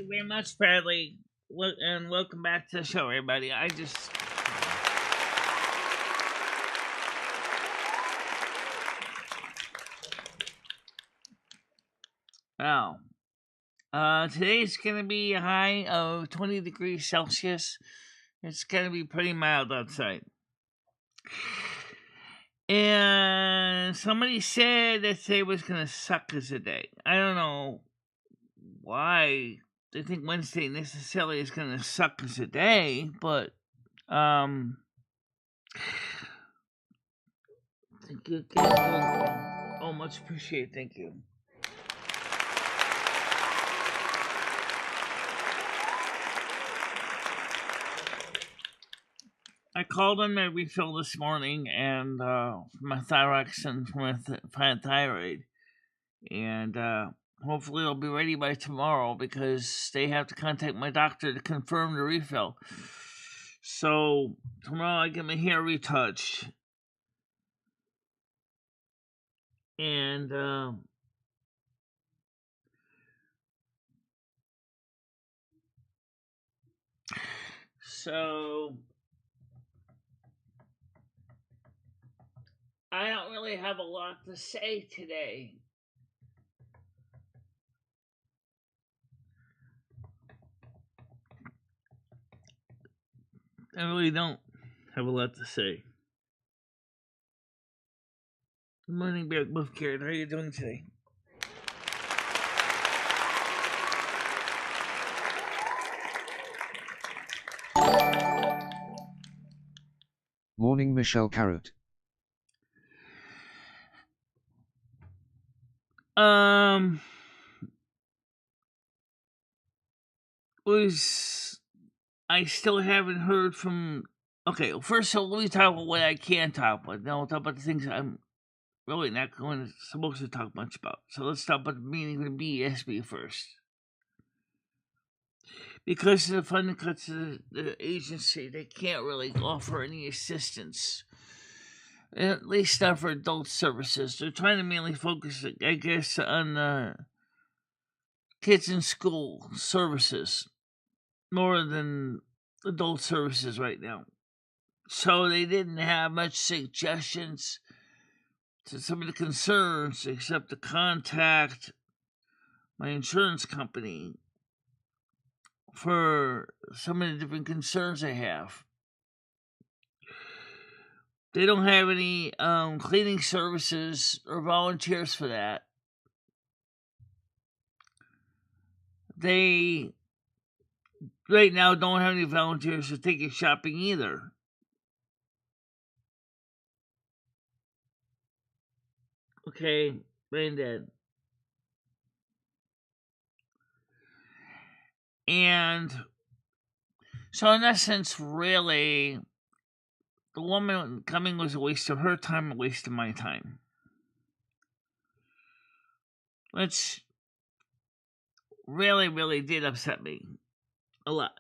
you very much, Bradley. And welcome back to the show, everybody. Wow. Today's gonna be a high of 20 degrees Celsius. It's gonna be pretty mild outside. And somebody said that today was gonna suck as a day. I don't know why they think Wednesday necessarily is gonna suck as a day, but thank you. Oh, much appreciated. Thank you. I called in my refill this morning and for my Thyrox and for my thyroid, and hopefully it'll be ready by tomorrow because they have to contact my doctor to confirm the refill. So tomorrow I get my hair retouched, and so I don't really have a lot to say today. I really don't have a lot to say. Good morning, Bear Wolf Carrot. How are you doing today? Morning, Michelle Carrot. I still haven't heard from. Okay, first of all, let me talk about what I can talk about. Then we'll talk about the things I'm really not supposed to talk much about. So let's talk about the meeting of the BSB first. Because of the funding cuts to the agency, they can't really offer any assistance. At least not for adult services. They're trying to mainly focus, I guess, on kids in school services more than adult services right now. So they didn't have much suggestions to some of the concerns except to contact my insurance company for some of the different concerns I have. They don't have any cleaning services or volunteers for that. They right now don't have any volunteers to take you shopping either. Okay, brain dead. And so in essence, really, the woman coming was a waste of her time, a waste of my time. Which really, really did upset me a lot.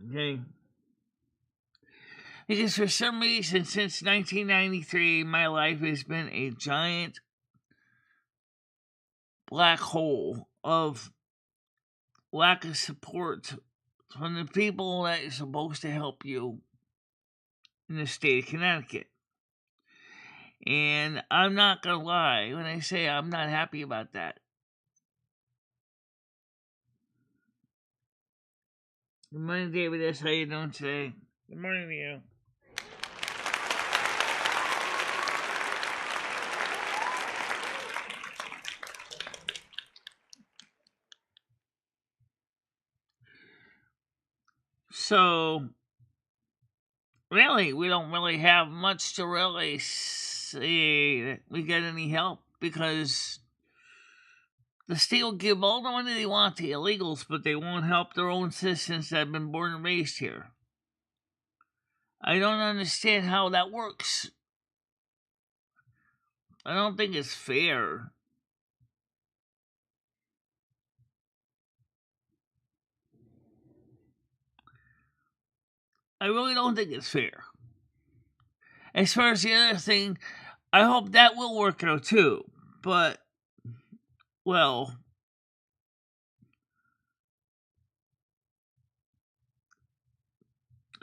Okay? Because for some reason, since 1993, my life has been a giant black hole of lack of support from the people that are supposed to help you in the state of Connecticut. And I'm not going to lie when I say I'm not happy about that. Good morning, David S. How you doing today? Good morning to you. So, really, we don't really have much to really say that we get any help because the state will give all the money they want to illegals, but they won't help their own citizens that have been born and raised here. I don't understand how that works. I don't think it's fair. I really don't think it's fair. As far as the other thing, I hope that will work out too. But, well,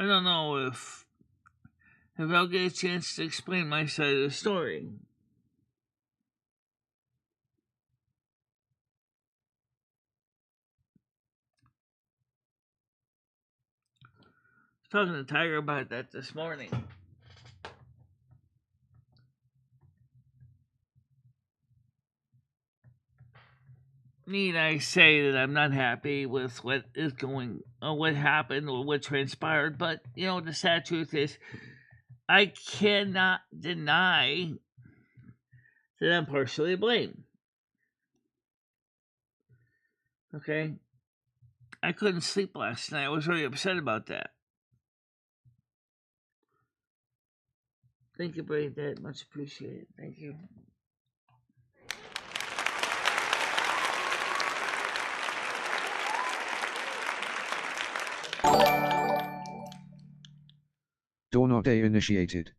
I don't know if I'll get a chance to explain my side of the story. I was talking to Tiger about that this morning. Need I say that I'm not happy with what happened, or what transpired, but the sad truth is, I cannot deny that I'm partially to blame. Okay? I couldn't sleep last night. I was very upset about that. Thank you, Brain Dad. Much appreciated. Thank you. Door day initiated.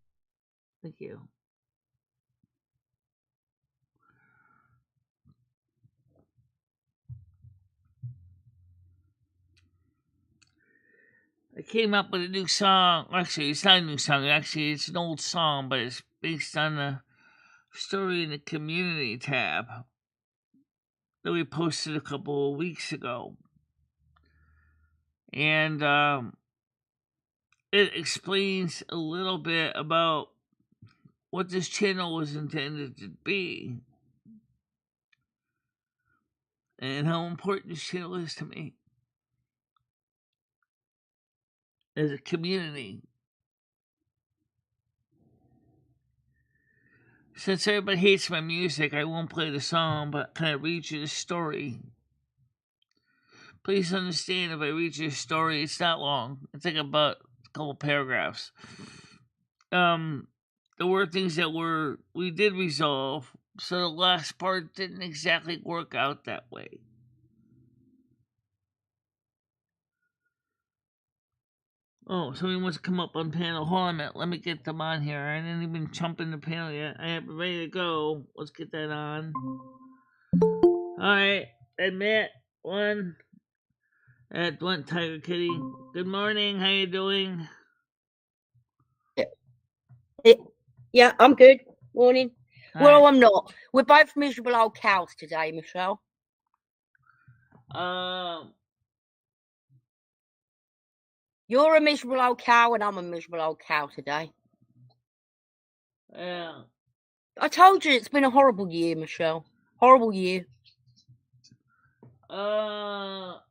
Thank you. I came up with a new song. Actually, it's not a new song. Actually, it's an old song, but it's based on a story in the community tab that we posted a couple of weeks ago. And it explains a little bit about what this channel was intended to be and how important this channel is to me as a community. Since everybody hates my music, I won't play the song, but can I read you the story? Please understand, if I read you the story, it's not long. It's like about a couple paragraphs. There were things that we did resolve, so the last part didn't exactly work out that way. Oh, somebody wants to come up on panel. Hold on a minute. Let me get them on here. I didn't even jump in the panel yet. I have it ready to go. Let's get that on. Alright. Admit. One. At one, Tiger Kitty. Good morning. How you doing? Yeah, I'm good. Morning. Hi. Well, I'm not. We're both miserable old cows today, Michelle. You're a miserable old cow and I'm a miserable old cow today. Yeah. I told you it's been a horrible year, Michelle. Horrible year.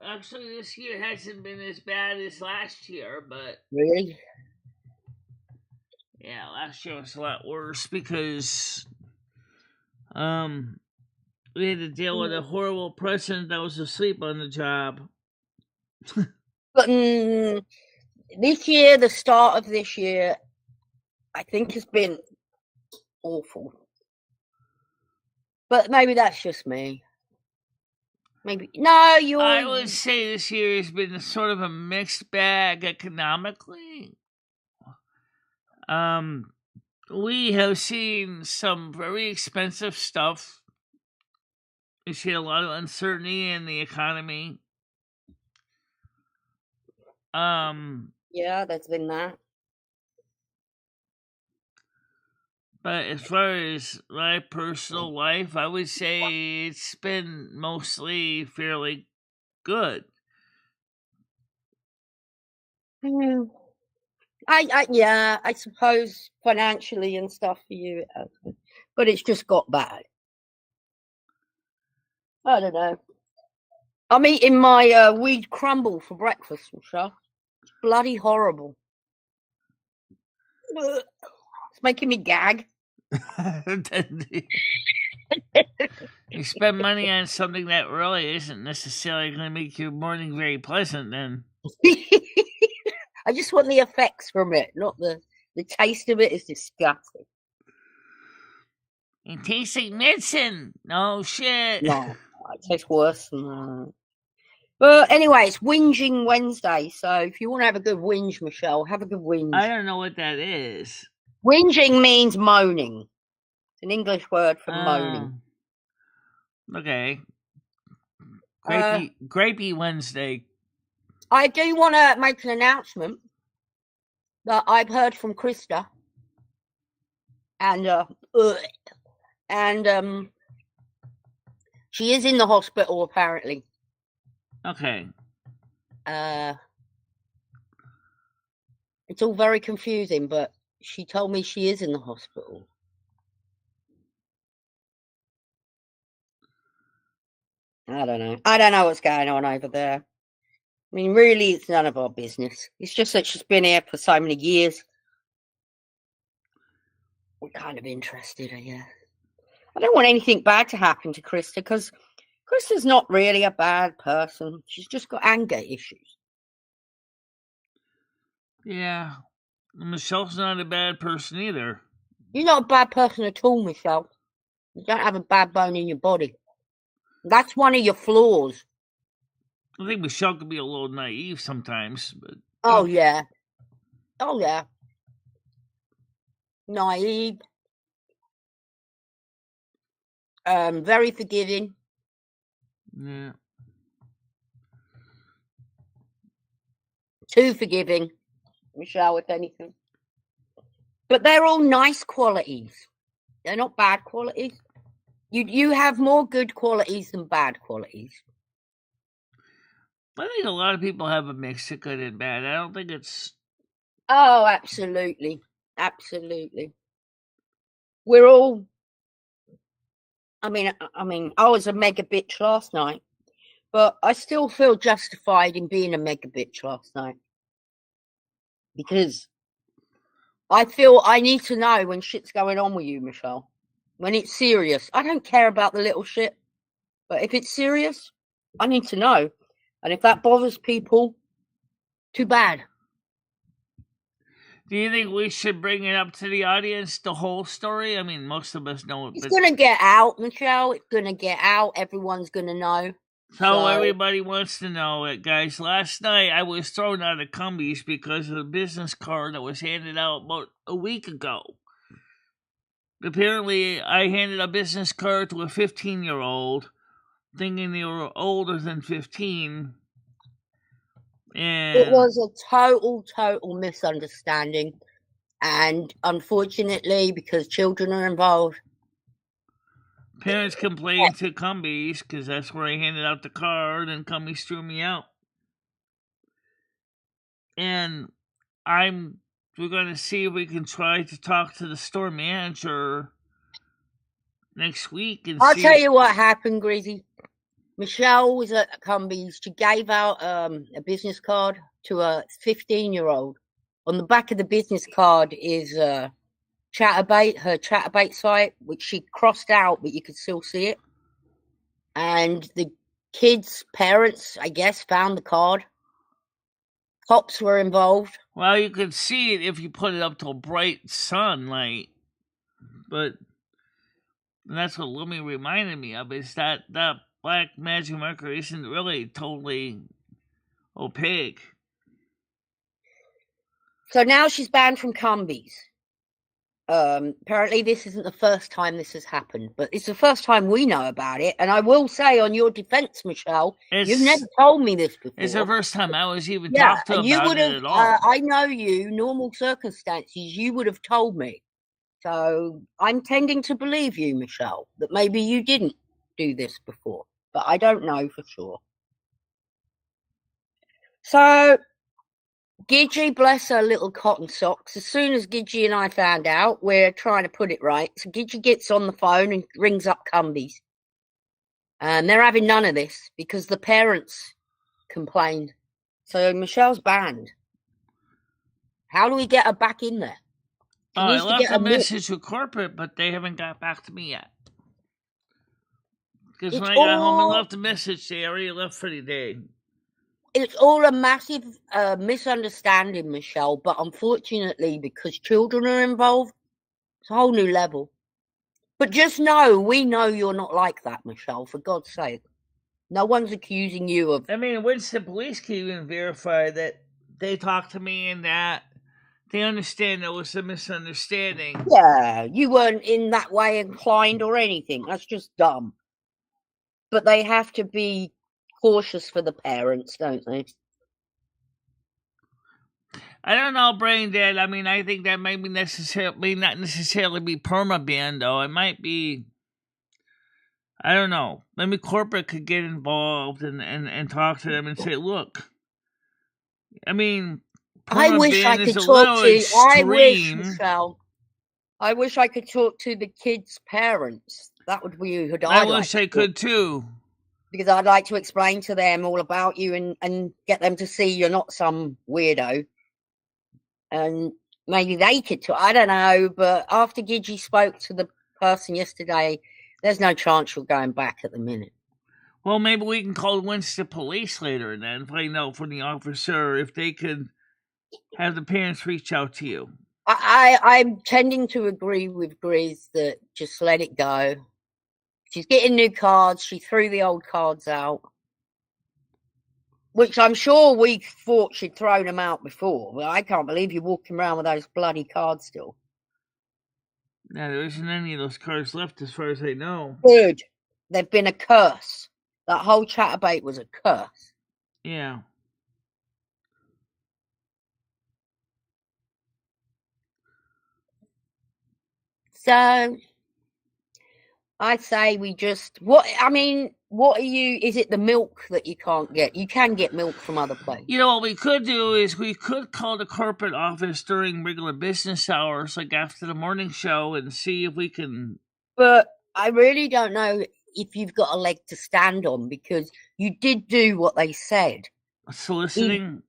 Actually, this year hasn't been as bad as last year, but... Really? Yeah, last year was a lot worse because, we had to deal with a horrible president that was asleep on the job. But this year, the start of this year, I think has been awful. But maybe that's just me. Maybe I would say this year has been sort of a mixed bag economically. We have seen some very expensive stuff. We see a lot of uncertainty in the economy. Yeah, that's been that. But as far as my personal life, I would say it's been mostly fairly good. I suppose financially and stuff for you, but it's just got bad. I don't know. I'm eating my weed crumble for breakfast, Michelle. It's bloody horrible. It's making me gag. You spend money on something that really isn't necessarily going to make your morning very pleasant, then. I just want the effects from it, not the taste of it is disgusting. It tastes like medicine. No shit. No, it tastes worse than that. But anyway, it's Whinging Wednesday, so if you want to have a good whinge, Michelle, have a good whinge. I don't know what that is. Whinging means moaning. It's an English word for moaning. Okay. Grapey Wednesday. I do want to make an announcement. But I've heard from Krista, and she is in the hospital apparently. Okay. It's all very confusing, but she told me she is in the hospital. I don't know. I don't know what's going on over there. I mean, really, it's none of our business. It's just that she's been here for so many years. We're kind of interested, I guess. I don't want anything bad to happen to Krista, because Krista's not really a bad person. She's just got anger issues. Yeah. Michelle's not a bad person either. You're not a bad person at all, Michelle. You don't have a bad bone in your body. That's one of your flaws. I think Michelle can be a little naive sometimes, but Oh yeah. Naive. Very forgiving. yeah. Too forgiving, Michelle, if anything. But they're all nice qualities. They're not bad qualities. You have more good qualities than bad qualities. I think a lot of people have a mix of good and bad. I don't think it's... Oh, absolutely. Absolutely. We're all... I mean, I was a mega bitch last night, but I still feel justified in being a mega bitch last night. Because I feel I need to know when shit's going on with you, Michelle. When it's serious. I don't care about the little shit. But if it's serious, I need to know. And if that bothers people, too bad. Do you think we should bring it up to the audience, the whole story? I mean, most of us know it. It's going to get out, Michelle. It's going to get out. Everyone's going to know. So everybody wants to know it, guys. Last night, I was thrown out of Cumbies because of a business card that was handed out about a week ago. Apparently, I handed a business card to a 15-year-old, thinking they were older than 15. And it was a total misunderstanding. And unfortunately, because children are involved, parents complained to Cumbies because that's where I handed out the card, and Cumbies threw me out. And we're going to see if we can try to talk to the store manager next week. And I'll tell you what happened, Grizzy. Michelle was at Cumbies. She gave out a business card to a 15-year-old. On the back of the business card is ChatterBait, her ChatterBait site, which she crossed out, but you could still see it. And the kids' parents, I guess, found the card. Cops were involved. Well, you could see it if you put it up to a bright sunlight. But that's what Lumi reminded me of, is that black magic marker isn't really totally opaque. So now she's banned from Cumbies. Apparently this isn't the first time this has happened, but it's the first time we know about it. And I will say, on your defense, Michelle, you've never told me this before. It's the first time I was even talked to about it at all. I know you, normal circumstances, you would have told me. So I'm tending to believe you, Michelle, that maybe you didn't do this before, but I don't know for sure. So Gidgy, bless her little cotton socks. As soon as Gidgy and I found out, we're trying to put it right. So Gidgy gets on the phone and rings up Cumbies. And they're having none of this because the parents complained. So Michelle's banned. How do we get her back in there? I left a message with corporate, but they haven't got back to me yet. Because when I got home and left a message, they already left for the day. It's all a massive misunderstanding, Michelle, but unfortunately, because children are involved, it's a whole new level. But just know, we know you're not like that, Michelle, for God's sake. No one's accusing you of... I mean, Winston Police can even verify that they talked to me and that they understand there was a misunderstanding. Yeah, you weren't in that way inclined or anything. That's just dumb. But they have to be cautious for the parents, don't they? I don't know, Brain Dead. I mean, I think that may not necessarily be perma-ban, though. It might be, I don't know. Maybe corporate could get involved and talk to them and say, look, I mean, I wish I perma-ban is could a talk little to. I wish, extreme. Michelle. I wish I could talk to the kids' parents. That would be who I I'd like wish to I talk could, too. because I'd like to explain to them all about you and get them to see you're not some weirdo. And maybe they could talk. I don't know, but after Gidgey spoke to the person yesterday, there's no chance you're going back at the minute. Well, maybe we can call Winston Police later and then find out from the officer if they could have the parents reach out to you. I'm tending to agree with Grizz that just let it go. She's getting new cards. She threw the old cards out, which I'm sure we thought she'd thrown them out before. But I can't believe you're walking around with those bloody cards still. Yeah, there isn't any of those cards left as far as I know. Good. They've been a curse. That whole chatterbait was a curse. Yeah. So I say we just what are you? Is it the milk that you can't get? You can get milk from other places. You know what we could do is we could call the corporate office during regular business hours, like after the morning show, and see if we can. But I really don't know if you've got a leg to stand on because you did do what they said. Soliciting?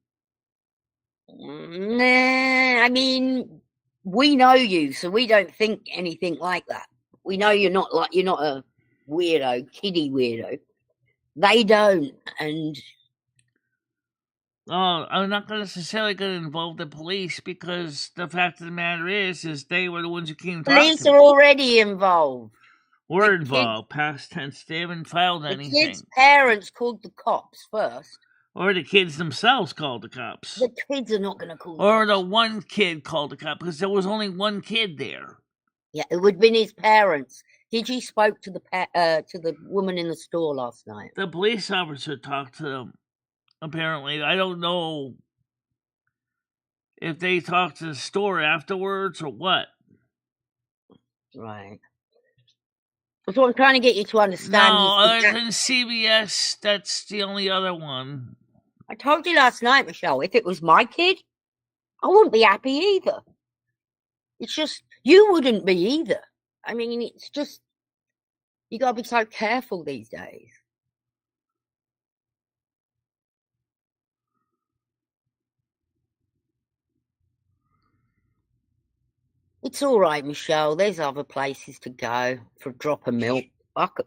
Nah, I mean, we know you, so we don't think anything like that. We know you're not a weirdo, kiddie weirdo. They don't, and I'm not necessarily going to involve the police because the fact of the matter is they were the ones who came. Police are already involved. We're involved. Past tense. They haven't filed anything. The kids' parents called the cops first. Or the kids themselves called the cops. The kids are not going to call the Or cops. the one kid called the cops because there was only one kid there. Yeah, it would have been his parents. Gidgey spoke to the woman in the store last night. The police officer talked to them. Apparently, I don't know if they talked to the store afterwards or what. Right. That's what I'm trying to get you to understand. No, other than CBS, that's the only other one. I told you last night, Michelle, if it was my kid, I wouldn't be happy either. It's just, you wouldn't be either. I mean, it's just, you gotta be so careful these days. It's all right, Michelle. There's other places to go for a drop of milk. Fuck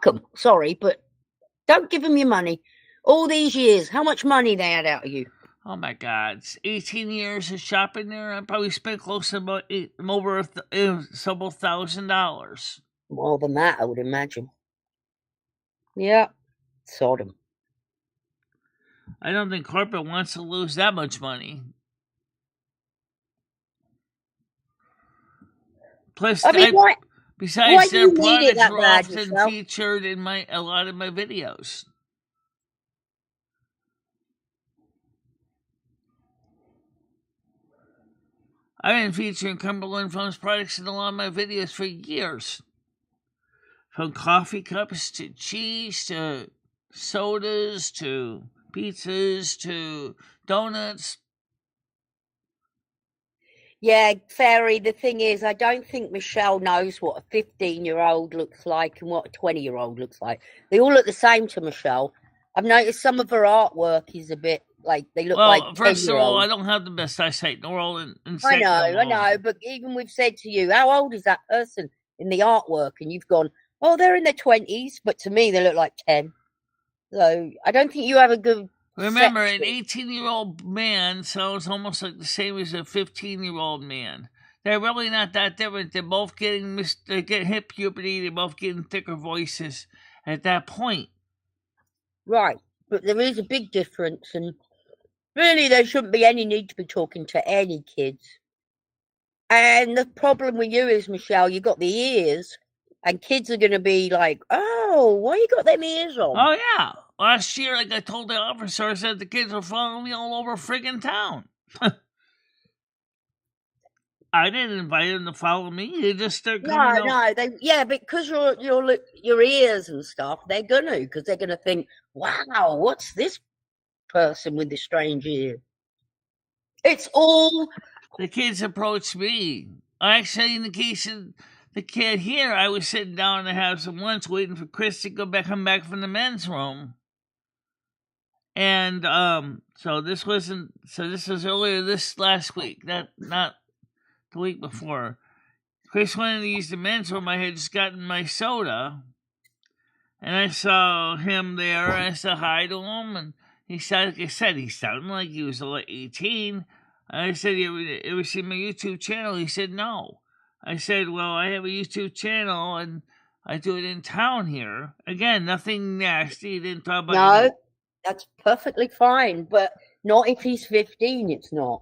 them. Sorry, but don't give them your money. All these years, how much money they had out of you? Oh my God! It's 18 years of shopping there. I probably spent close to about over several $1,000s. More than that, I would imagine. Yeah, Sodom. I don't think corporate wants to lose that much money. Plus, I mean, besides, their products were often featured in a lot of my videos. I've been featuring Cumberland Farms products in a lot of my videos for years. From coffee cups to cheese to sodas to pizzas to donuts. Yeah, Fairy, the thing is, I don't think Michelle knows what a 15-year-old looks like and what a 20-year-old looks like. They all look the same to Michelle. I've noticed some of her artwork is a bit like they look like. Well, first of all, I don't have the best eyesight in the world. I know, but even we've said to you, how old is that person in the artwork? And you've gone, oh, they're in their 20s, but to me, they look like 10. So I don't think you have a good. Remember, an 18-year-old man sounds almost like the same as a 15-year-old man. They're really not that different. They're both they get hit puberty. They're both getting thicker voices at that point. Right, but there is a big difference, and really there shouldn't be any need to be talking to any kids. And the problem with you is, Michelle, you got the ears, and kids are going to be like, oh, why you got them ears on? Oh, yeah. Last year, like I told the officer, I said the kids were following me all over friggin' town. I didn't invite them to follow me. They just start coming out. No, because your ears and stuff, they're gonna, because they're gonna think, wow, what's this person with the strange ear? It's all the kids approached me. Actually, in the case of the kid here, I was sitting down to have some lunch, waiting for Chris to come back from the men's room. And so this was earlier this last week, not the week before. Chris wanted to use the men's room. I had just gotten my soda, and I saw him there. And I said hi to him, and he said, like I said, he sounded like he was like 18. And I said, "You ever seen my YouTube channel?" He said, "No." I said, "Well, I have a YouTube channel, and I do it in town here. Again, nothing nasty. He didn't talk about no, that's perfectly fine, but not if he's 15. It's not.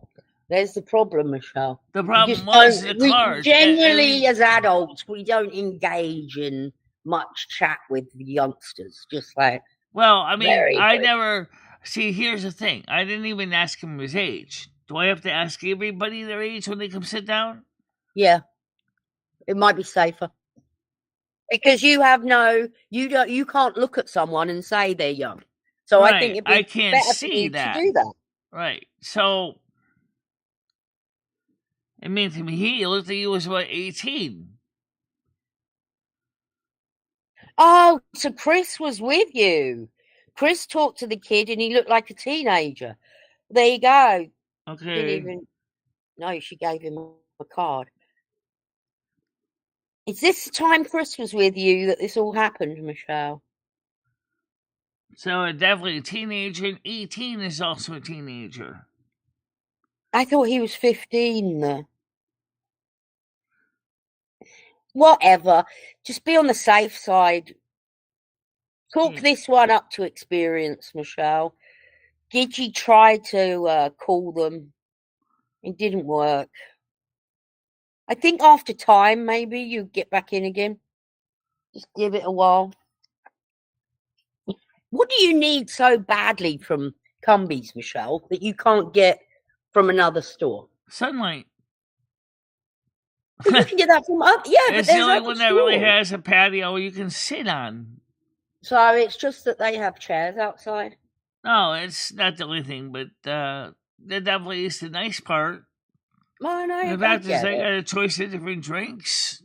There's the problem, Michelle. The problem was the cars. Generally, as adults, we don't engage in much chat with the youngsters. Just like, well, I mean, I never see. Here's the thing: I didn't even ask him his age. Do I have to ask everybody their age when they come sit down? Yeah, it might be safer because you can't look at someone and say they're young. So right. I think I can't see that. To do that. Right. So it means to me he looked like he was about 18. Oh, so Chris was with you. Chris talked to the kid and he looked like a teenager. There you go. Okay. No, she gave him a card. Is this the time Chris was with you that this all happened, Michelle? So definitely a teenager, and 18 is also a teenager. I thought he was 15. Whatever. Just be on the safe side. Talk this one up to experience, Michelle. Gidgey tried to call them. It didn't work. I think after time, maybe you get back in again. Just give it a while. What do you need so badly from Cumbies, Michelle, that you can't get from another store? Sunlight. Well, you can get that from up. Yeah, it's but the only one that really has a patio you can sit on. So it's just that they have chairs outside? No, it's not the only thing, but that definitely is the nice part. Oh, no, the fact is, I got a choice of different drinks,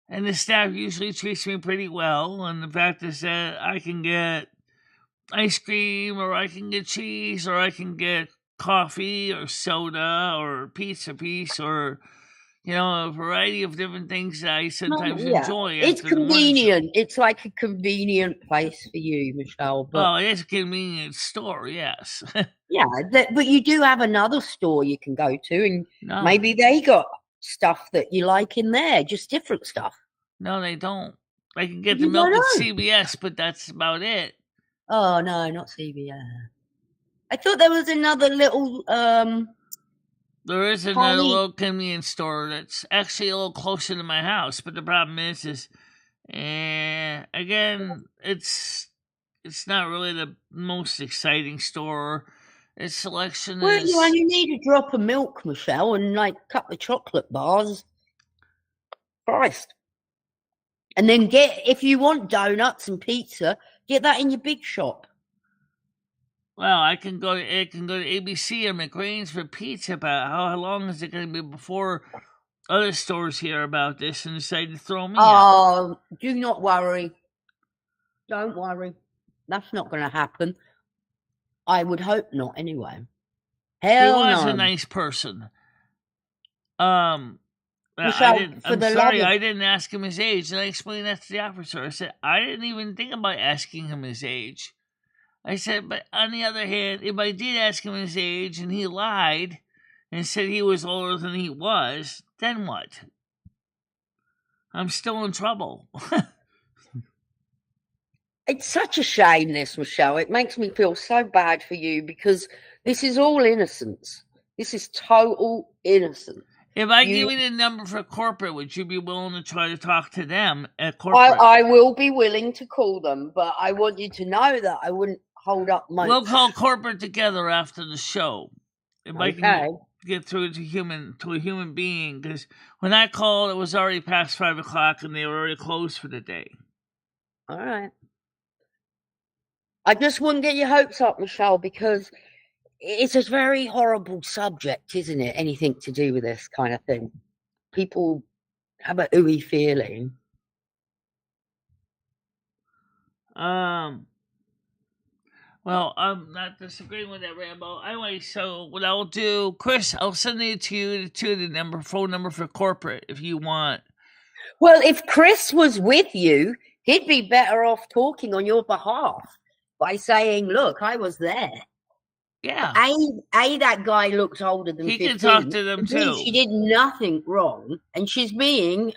and the staff usually treats me pretty well. And the fact is that I can get ice cream, or I can get cheese, or I can get coffee, or soda, or pizza piece, or a variety of different things that I sometimes enjoy. It's convenient. It's like a convenient place for you, Michelle. But it's a convenient store, yes. Yeah, but you do have another store you can go to, and maybe they got stuff that you like in there, just different stuff. No, they don't. I can get the milk at CVS, but that's about it. Oh, no, not CVS. I thought there was another little... There is another little convenience store that's actually a little closer to my house, but the problem is again, it's not really the most exciting store. Its selection is... Well, you need a drop of milk, Michelle, and like a couple of chocolate bars. Christ. And then if you want donuts and pizza, get that in your big shop. Well, I can go to ABC or McRain's for pizza, but how long is it going to be before other stores hear about this and decide to throw me out? Do not worry. Don't worry. That's not going to happen. I would hope not, anyway. Hell no. He was a nice person. Michelle, I didn't ask him his age, and I explained that to the officer. I said, I didn't even think about asking him his age. I said, but on the other hand, if I did ask him his age and he lied and said he was older than he was, then what? I'm still in trouble. It's such a shame, this, Michelle. It makes me feel so bad for you because this is all innocence. This is total innocence. If I give you the number for corporate, would you be willing to try to talk to them at corporate? I will be willing to call them, but I want you to know that I wouldn't hold up my... We'll call corporate together after the show. if I Okay. can get through to a human being, because when I called, it was already past 5 o'clock and they were already closed for the day. All right. I just wouldn't get your hopes up, Michelle, because it's a very horrible subject, isn't it? Anything to do with this kind of thing. People have a ooey feeling. Well, I'm not disagreeing with that, Rambo. Anyway, so what I'll do, Chris, I'll send it to you to the phone number for corporate if you want. Well, if Chris was with you, he'd be better off talking on your behalf by saying, look, I was there. Yeah. A, that guy looks older than He 15. can talk to them too. She did nothing wrong, and she's being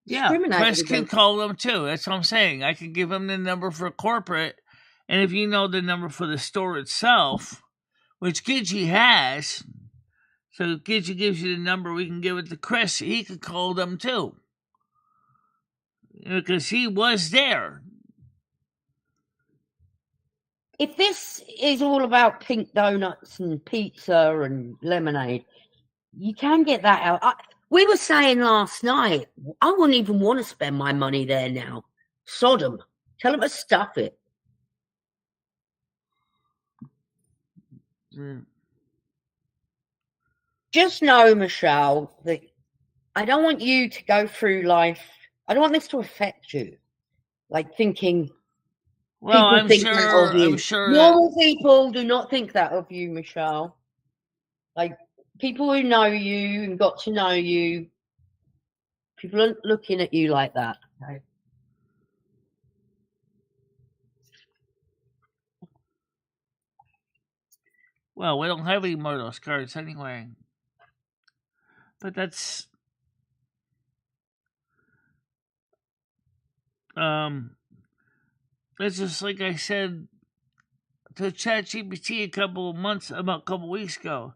discriminated Chris can against. call them too. That's what I'm saying. I can give him the number for corporate, and if you know the number for the store itself, which Gidgey has, so Gidgey gives you the number, we can give it to Chris. He could call them too, because he was there. If this is all about pink donuts and pizza and lemonade, you can get that out. We were saying last night, I wouldn't even want to spend my money there now. Sodom. Tell them to stuff it. Just know, Michelle, that I don't want you to go through life. I don't want this to affect you. Like thinking... Well, people I'm think sure. that of you. I'm sure. Normal people do not think that of you, Michelle. Like people who know you and got to know you, people aren't looking at you like that. Okay? Well, we don't have any more of those cards anyway. But that's it's just like I said to ChatGPT a couple weeks ago.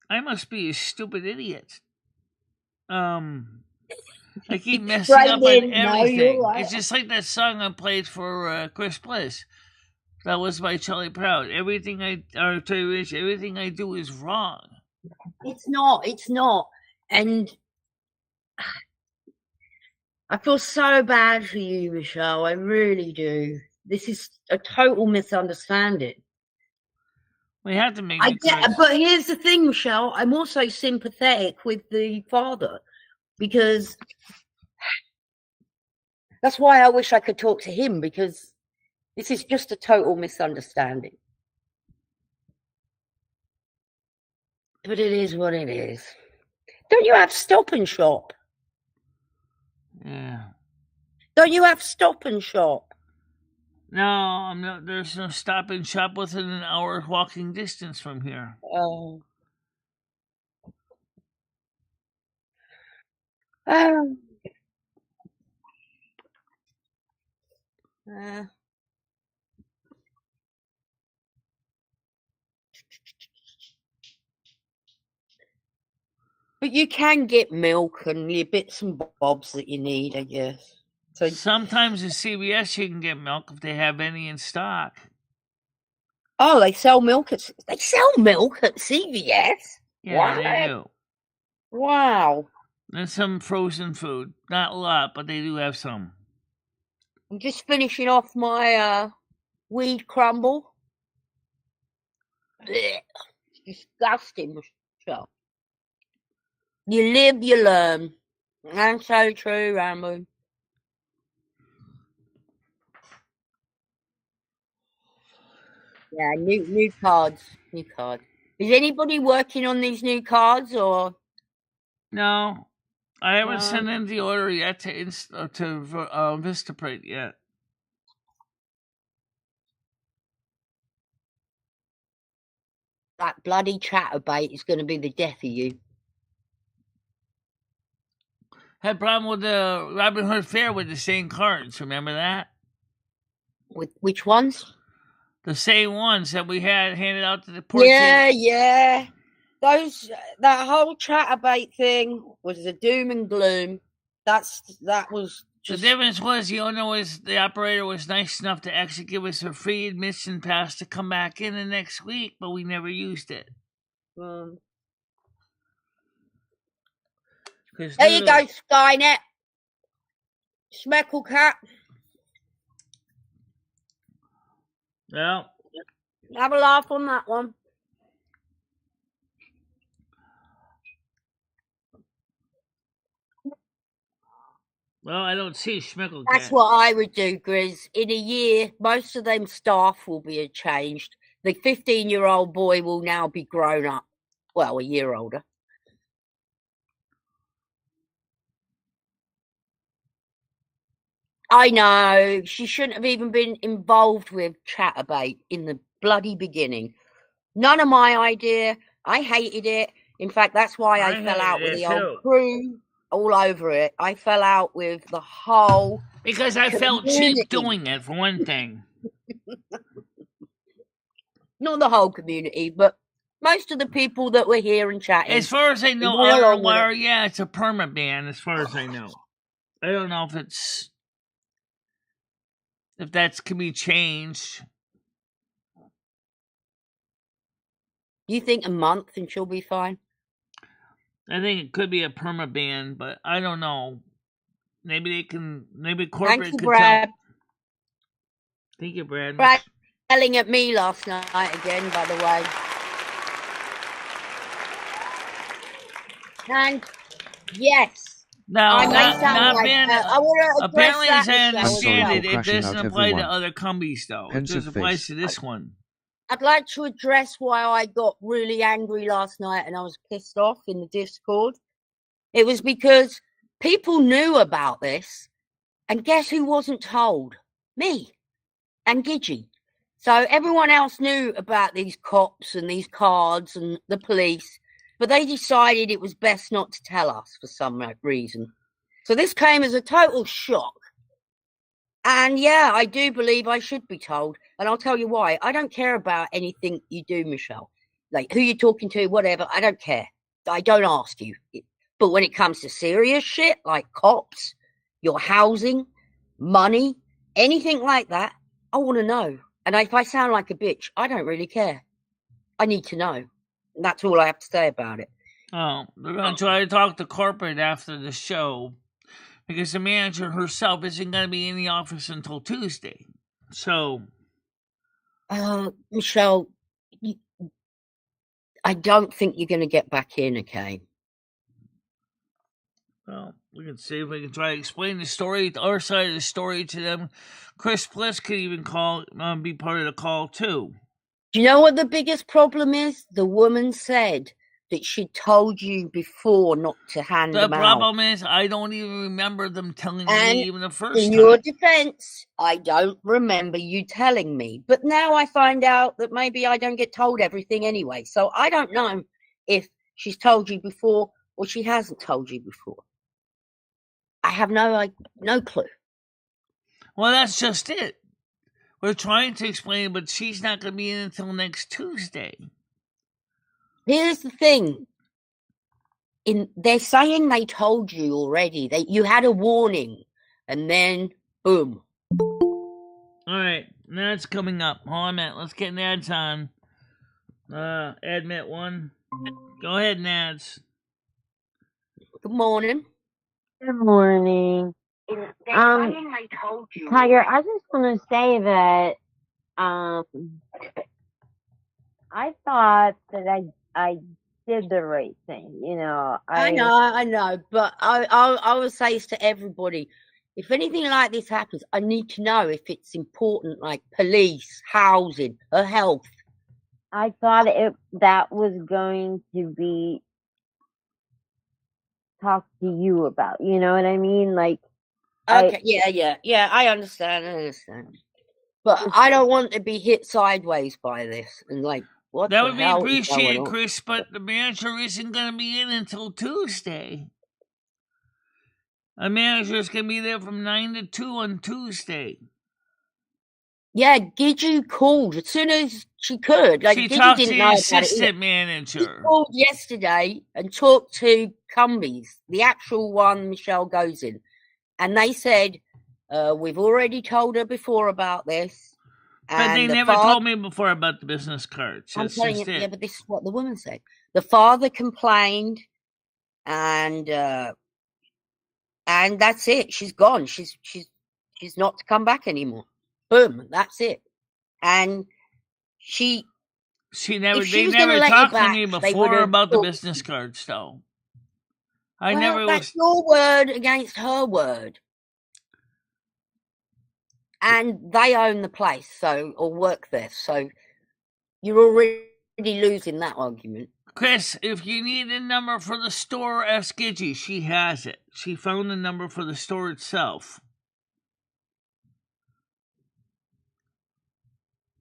I must be a stupid idiot. I keep messing up on everything. Right. It's just like that song I played for Chris Bliss. That was by Charlie Proud. Everything I do is wrong. It's not. And I feel so bad for you, Michelle. I really do. This is a total misunderstanding. We have to make it. But here's the thing, Michelle. I'm also sympathetic with the father because that's why I wish I could talk to him, because this is just a total misunderstanding. But it is what it is. Don't you have Stop and Shop? Yeah. Don't you have Stop and Shop? No, I'm not. There's no Stop and Shop within an hour walking distance from here. Oh. But you can get milk and your bits and bobs that you need, I guess. So sometimes at CVS you can get milk if they have any in stock. Oh, they sell milk at CVS? Yeah, they do. Wow. And some frozen food. Not a lot, but they do have some. I'm just finishing off my weed crumble. Blech. It's disgusting, Michelle. You live, you learn. That's so true, Rambo. Yeah, new cards. New cards. Is anybody working on these new cards, or? No, I haven't sent in the order yet to Vistaprint yet. That bloody chatterbait is going to be the death of you. Had a problem with the Robin Hood Fair with the same cards. Remember that? With which ones? The same ones that we had handed out to the poor kids. kids. Yeah. That whole chatterbait thing was a doom and gloom. That was just... The difference was the operator was nice enough to actually give us a free admission pass to come back in the next week, but we never used it. There you go, Skynet. Schmeckle cat. Yeah. Have a laugh on that one. Well, I don't see Schmeckle cat. That's what I would do, Grizz. In a year, most of them staff will be changed. The 15-year-old boy will now be grown up. Well, a year older. I know. She shouldn't have even been involved with Chatterbait in the bloody beginning. None of my idea. I hated it. In fact, that's why I fell out with the old crew all over it. I fell out with the whole because I felt cheap doing it, for one thing. Not the whole community, but most of the people that were here and chatting. As far as I know, Ironwire, yeah, it's a permaban, as far as I know. I don't know if that can be changed. You think a month and she'll be fine? I think it could be a permaban, but I don't know. Maybe corporate Thank you, could Brad. tell. Thank you, Brad. Brad yelling at me last night again, by the way. And yes. No, apparently, as I understand it doesn't apply to other companies, though. It just applies to this one. I'd like to address why I got really angry last night and I was pissed off in the Discord. It was because people knew about this, and guess who wasn't told? Me and Gidgy. So everyone else knew about these cops and these cards and the police, but they decided it was best not to tell us for some reason. So this came as a total shock. And yeah, I do believe I should be told. And I'll tell you why. I don't care about anything you do, Michelle. Like who you're talking to, whatever. I don't care. I don't ask you. But when it comes to serious shit, like cops, your housing, money, anything like that, I want to know. And if I sound like a bitch, I don't really care. I need to know. And that's all I have to say about it. Oh, we're going to try to talk to corporate after the show. Because the manager herself isn't going to be in the office until Tuesday. So. Michelle, I don't think you're going to get back in, okay? Well, we can see if we can try to explain the story, our side of the story to them. Chris Bliss could even be part of the call, too. Do you know what the biggest problem is? The woman said that she told you before not to hand them out. The problem is I don't even remember them telling me even the first time. In your defense, I don't remember you telling me. But now I find out that maybe I don't get told everything anyway. So I don't know if she's told you before or she hasn't told you before. I have no clue. Well, that's just it. We're trying to explain it, but she's not going to be in until next Tuesday. Here's the thing. They're saying they told you already. You had a warning, and then boom. All right, that's coming up. Hold on a minute. Let's get Nads on. Admit one. Go ahead, Nads. Good morning. Good morning. Tiger, I just want to say that I thought that I did the right thing, you know. I know, but I would say to everybody, if anything like this happens, I need to know if it's important, like police, housing, or health. I thought that was going to be talked to you about, you know what I mean? Like, okay, yeah, I understand. But I don't want to be hit sideways by this and like, what that the would hell be appreciated, Chris, but the manager isn't going to be in until Tuesday. A manager is going to be there from 9 to 2 on Tuesday. Yeah, Gidgy called as soon as she could. Like, she Gidgy talked didn't to know the assistant manager. She called yesterday and talked to Cumbies, the actual one Michelle goes in. And they said, we've already told her before about this. But they never told me before about the business cards. I'm telling you, yeah, but this is what the woman said. The father complained, and that's it. She's gone. She's not to come back anymore. Boom, that's it. And they never talked to me before about the business cards, though. That's your word against her word. And they own the place, or work there, so you're already losing that argument. Chris, if you need a number for the store, ask Gidgy. She has it. She found the number for the store itself.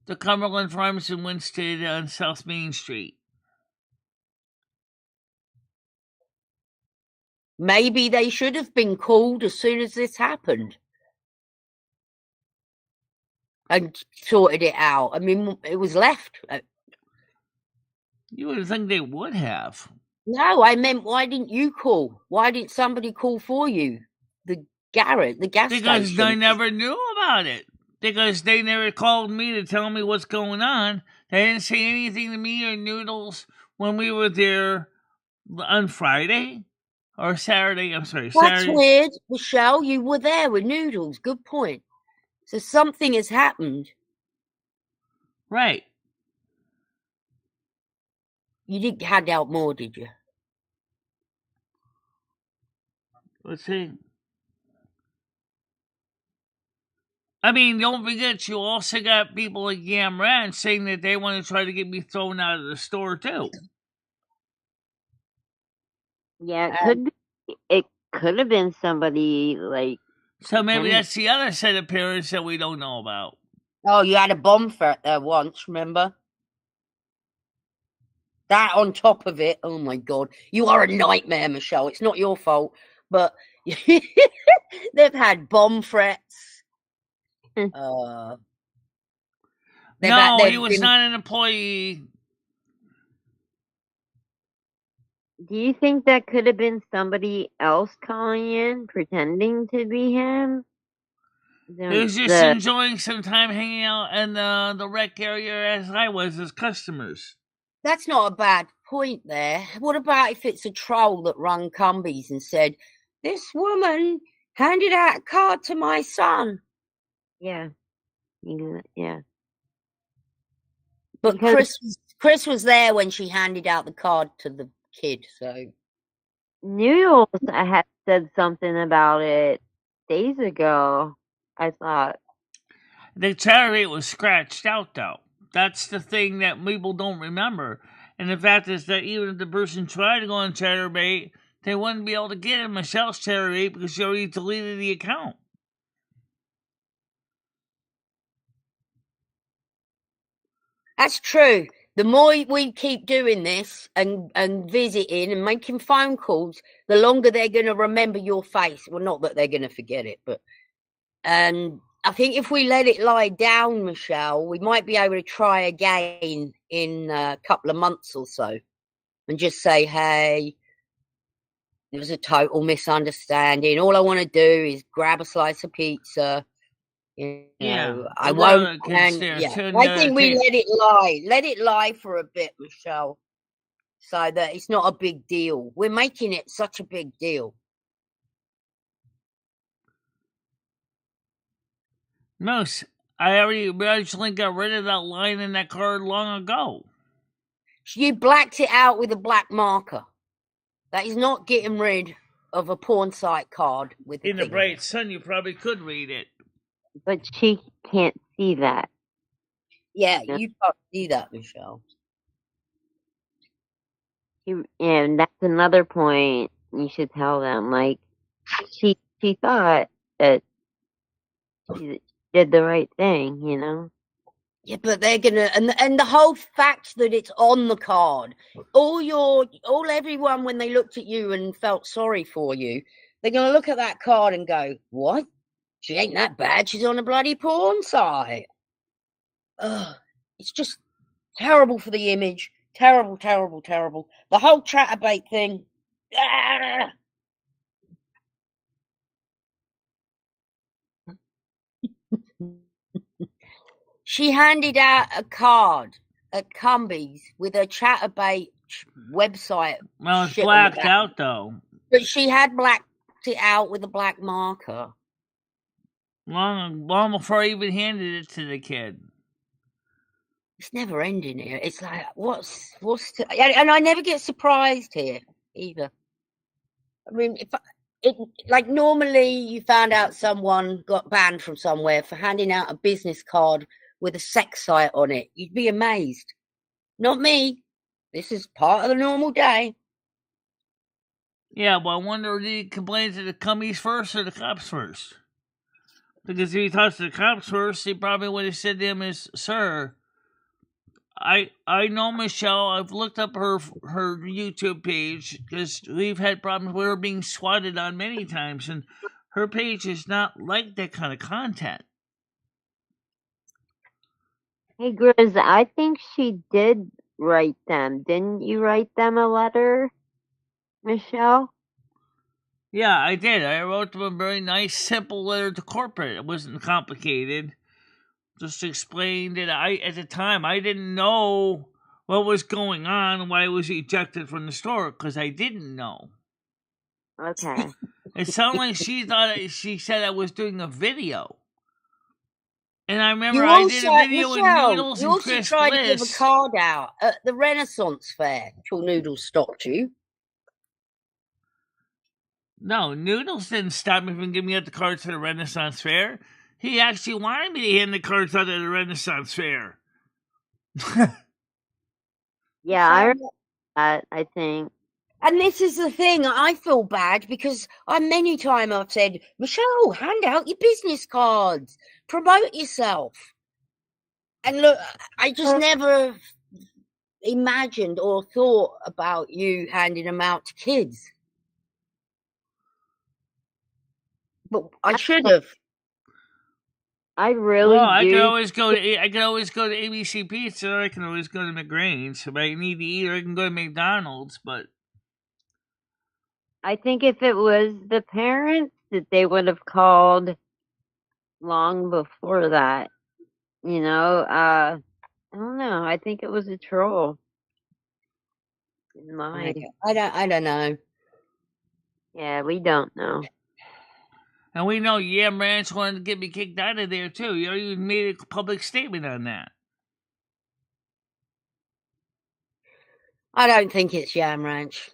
The Cumberland Farms in Winston on South Main Street. Maybe they should have been called as soon as this happened and sorted it out. I mean, it was left. You would think they would have. No, I meant, why didn't you call? Why didn't somebody call for you? The gas station. Because they never knew about it. Because they never called me to tell me what's going on. They didn't say anything to me or Noodles when we were there on Friday or Saturday. I'm sorry, Saturday. That's weird, Michelle. You were there with Noodles. Good point. So something has happened. Right. You didn't hand out more, did you? Let's see. I mean, don't forget, you also got people like Yam Ranch saying that they want to try to get me thrown out of the store, too. Yeah, it could have been somebody like... So maybe that's the other set of parents that we don't know about. Oh, you had a bomb threat there once, remember? That on top of it, oh my God. You are a nightmare, Michelle. It's not your fault, but they've had bomb threats. No, he was not an employee. Do you think that could have been somebody else calling in, pretending to be him? He was just enjoying some time hanging out in the rec area as I was as customers. That's not a bad point there. What about if it's a troll that rung Cumbies and said, this woman handed out a card to my son? Yeah. Yeah. But Chris was there when she handed out the card to the kid, so. Noodles had said something about it days ago, I thought. The chatter rate was scratched out, though. That's the thing that people don't remember. And the fact is that even if the person tried to go on ChatterBait, they wouldn't be able to get in Michelle's ChatterBait because she already deleted the account. That's true. The more we keep doing this and visiting and making phone calls, the longer they're going to remember your face. Well, not that they're going to forget it, but I think if we let it lie down, Michelle, we might be able to try again in a couple of months or so and just say, hey, there was a total misunderstanding. All I want to do is grab a slice of pizza. I won't. I think we let it lie for a bit, Michelle, so that it's not a big deal. We're making it such a big deal. Moose, I originally got rid of that line in that card long ago. You blacked it out with a black marker. That is not getting rid of a porn site card with. In the bright sun, you probably could read it. But she can't see that. Yeah, you can't see that, Michelle. And that's another point you should tell them. Like, she thought that she did the right thing, you know? Yeah, but they're gonna, and the whole fact that it's on the card, everyone, when they looked at you and felt sorry for you, they're gonna look at that card and go, what? She ain't that bad. She's on a bloody porn site. Ugh, it's just terrible for the image. Terrible, terrible, terrible. The whole ChatterBait thing. Ah! She handed out a card at Cumbies with her ChatterBait website. Well, it's shit on the blacked back. out, though. But she had blacked it out with a black marker. Long before I even handed it to the kid. It's never ending here. It's like, and I never get surprised here either. I mean, like normally you found out someone got banned from somewhere for handing out a business card with a sex site on it, you'd be amazed. Not me. This is part of the normal day. Yeah, well, I wonder, did he complain to the cummies first or the cops first? Because if he talks to the cops first, he probably would have said to him is, "Sir, I know Michelle. I've looked up her YouTube page because we've had problems with her being swatted on many times, and her page is not like that kind of content." Hey, Grizz, I think she did write them. Didn't you write them a letter, Michelle? Yeah, I did. I wrote them a very nice, simple letter to corporate. It wasn't complicated. Just explained that at the time, I didn't know what was going on, why I was ejected from the store, because I didn't know. Okay. It sounded like she said I was doing a video. And I remember I did a video with Noodles and Chris You also tried to give a Bliss. card out at the Renaissance Fair until Noodles stopped you. No, Noodles didn't stop me from giving out the cards to the Renaissance Fair. He actually wanted me to hand the cards out at the Renaissance Fair. Yeah, I remember that, I think. And this is the thing, I feel bad because many times I've said, Michelle, hand out your business cards, promote yourself. And look, I just never imagined or thought about you handing them out to kids. But I should have. I really do. I could always go to ABC Pizza, or I can always go to McGrain's. If I need to eat, or I can go to McDonald's, but I think if it was the parents, that they would have called long before that. You know, I don't know. I think it was a troll. I don't know. Yeah, we don't know. And we know Yam Ranch wanted to get me kicked out of there too. You even made a public statement on that. I don't think it's Yam Ranch.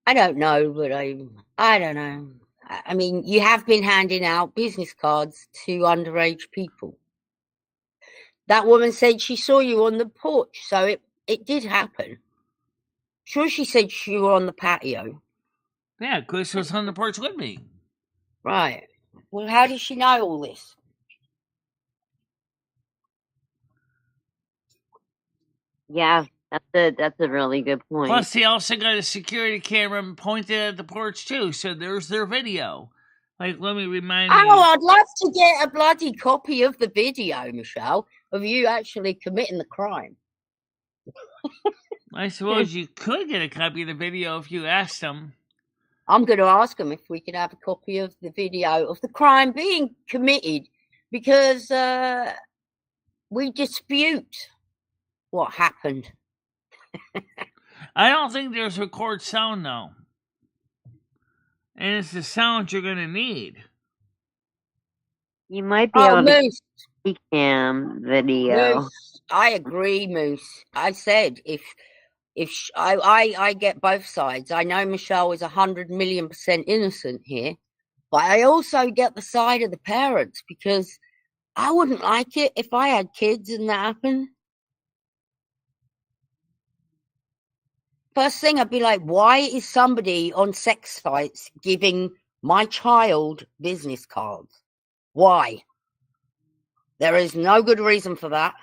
I don't know, but I don't know. I mean, you have been handing out business cards to underage people. That woman said she saw you on the porch, so it did happen. Sure, she said you were on the patio. Yeah, Chris was on the porch with me. Right. Well, how does she know all this? Yeah, that's a really good point. Plus, he also got a security camera pointed at the porch too, so there's their video. Like, let me remind you. Oh, I'd love to get a bloody copy of the video, Michelle, of you actually committing the crime. I suppose you could get a copy of the video if you asked them. I'm going to ask them if we could have a copy of the video of the crime being committed, because we dispute what happened. I don't think there's record sound, though. And it's the sound you're going to need. You might be able Moose. to cam video. Moose. I agree, Moose. I said if I get both sides. I know Michelle is 100,000,000% innocent here, but I also get the side of the parents, because I wouldn't like it if I had kids and that happened. First thing, I'd be like, why is somebody on sex sites giving my child business cards? Why? There is no good reason for that.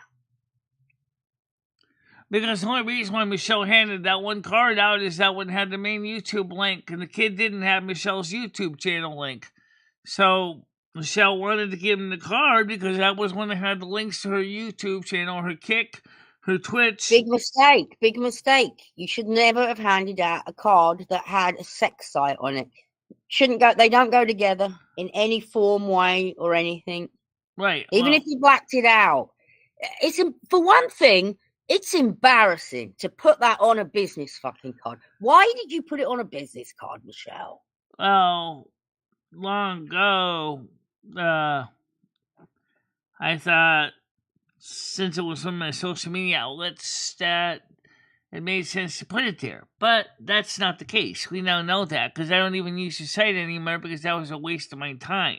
Because the only reason why Michelle handed that one card out is that one had the main YouTube link, and the kid didn't have Michelle's YouTube channel link. So Michelle wanted to give him the card because that was when they had the links to her YouTube channel, her Kick, her Twitch. Big mistake. Big mistake. You should never have handed out a card that had a sex site on it. Shouldn't go. They don't go together in any form, way, or anything. Right. Even if you blacked it out. For one thing, It's embarrassing to put that on a business fucking card. Why did you put it on a business card, Michelle? Well, long ago, I thought since it was on my social media outlets that it made sense to put it there. But that's not the case. We now know that because I don't even use the site anymore because that was a waste of my time.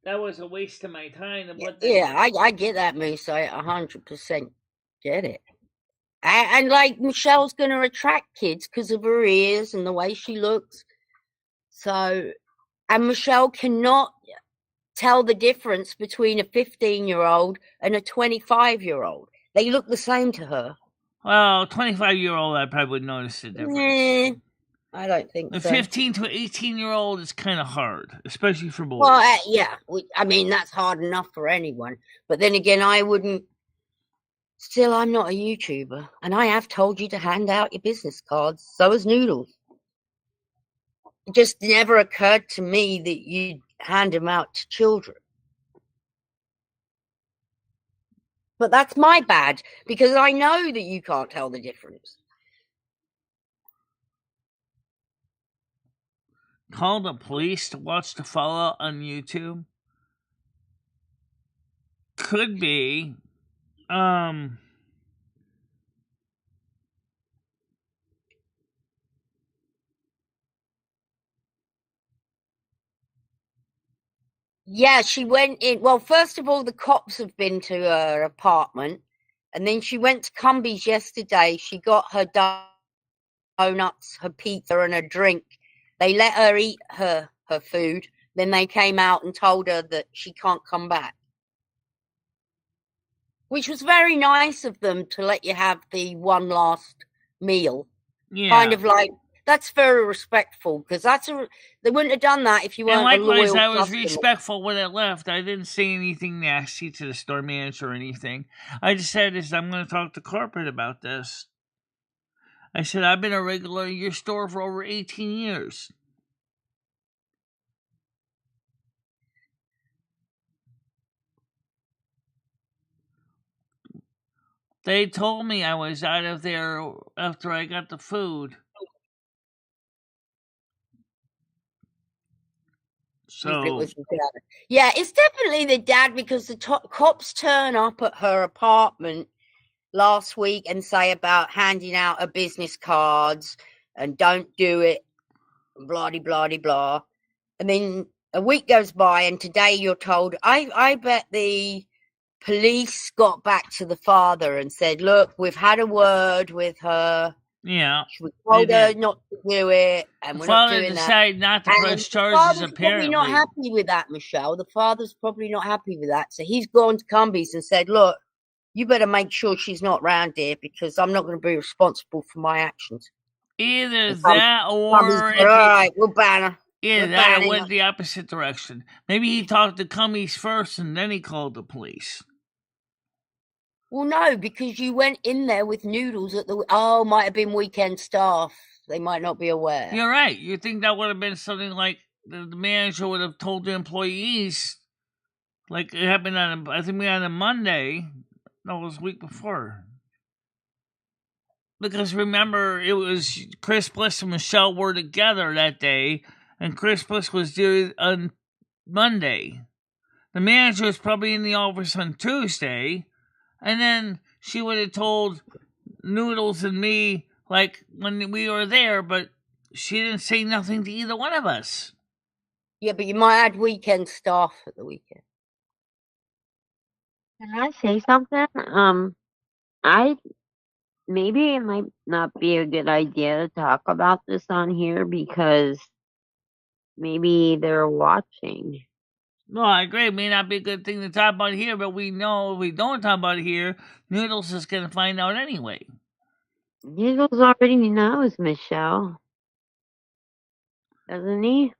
That was a waste of my time. I get that, Moose. I 100% get it. And like Michelle's going to attract kids because of her ears and the way she looks. So, and Michelle cannot tell the difference between a 15-year-old and a 25-year-old. They look the same to her. Well, 25-year-old, I probably would notice the difference. I don't think the so. 15 to 18-year-old is kind of hard, especially for boys. Well, yeah. I mean, that's hard enough for anyone. But then again, I wouldn't. Still, I'm not a YouTuber. And I have told you to hand out your business cards. So has Noodles. It just never occurred to me that you'd hand them out to children. But that's my bad, because I know that you can't tell the difference. Call the police to watch the fallout on YouTube? Could be. Yeah, she went in. Well, first of all, the cops have been to her apartment. And then she went to Cumbies yesterday. She got her donuts, her pizza, and her drink. They let her eat her food. Then they came out and told her that she can't come back. Which was very nice of them to let you have the one last meal. Yeah. Kind of like, that's very respectful, because they wouldn't have done that if you weren't and likewise, a loyal I was customer. respectful when I left. I didn't say anything nasty to the store manager or anything. I just said, I'm going to talk to corporate about this. I said, I've been a regular in your store for over 18 years. They told me I was out of there after I got the food. So it was the dad. Yeah, it's definitely the dad, because the cops turn up at her apartment last week and say about handing out her business cards and don't do it, blah blah blah blah. And then a week goes by, and today you're told. I bet the police got back to the father and said, "Look, we've had a word with her. Yeah, we told her not to do it, and we're not doing that." The father decided not to press charges. Apparently, probably not happy with that, Michelle. The father's probably not happy with that, so he's gone to Cumbies and said, "Look, you better make sure she's not round here, because I'm not going to be responsible for my actions." Either that, or all right, we'll ban her. Either that, went the opposite direction. Maybe he talked to Cumbies first, and then he called the police. Well, no, because you went in there with Noodles at might have been weekend staff. They might not be aware. You're right. You think that would have been something like the manager would have told the employees, like it happened on a Monday. No, it was a week before. Because remember, it was Chris Bliss and Michelle were together that day, and Chris Bliss was due on Monday. The manager was probably in the office on Tuesday. And then she would have told Noodles and me, like, when we were there, but she didn't say nothing to either one of us. Yeah, but you might add weekend staff at the weekend. Can I say something? Maybe it might not be a good idea to talk about this on here, because maybe they're watching. No, I agree. It may not be a good thing to talk about here, but we know if we don't talk about it here, Noodles is going to find out anyway. Noodles already knows, Michelle. Doesn't he?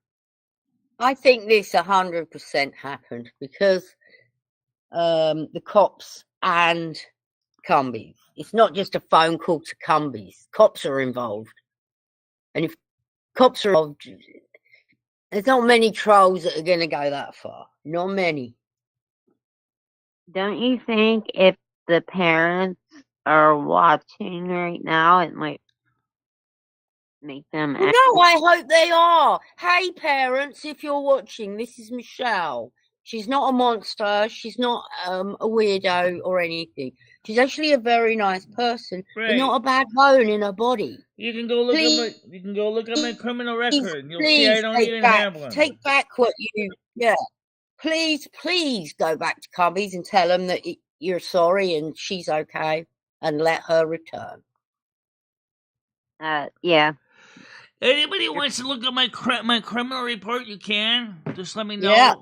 I think this 100% happened, because the cops and Cumbies. It's not just a phone call to Cumbies. Cops are involved. And if cops are involved, There's not many trolls that are going to go that far. Not many. Don't you think if the parents are watching right now, it might make them Well, no, I hope they are. Hey, parents, if you're watching, this is Michelle. She's not a monster. She's not a weirdo or anything. She's actually a very nice person, but not a bad bone in her body. You can go look Please, at my. You can go look at my criminal record, and you'll see please I don't even have one. take back what you. Yeah, please go back to Cubby's and tell them that you're sorry and she's okay, and let her return. Yeah. Anybody wants to look at my criminal report, you can. Just let me know. Yeah.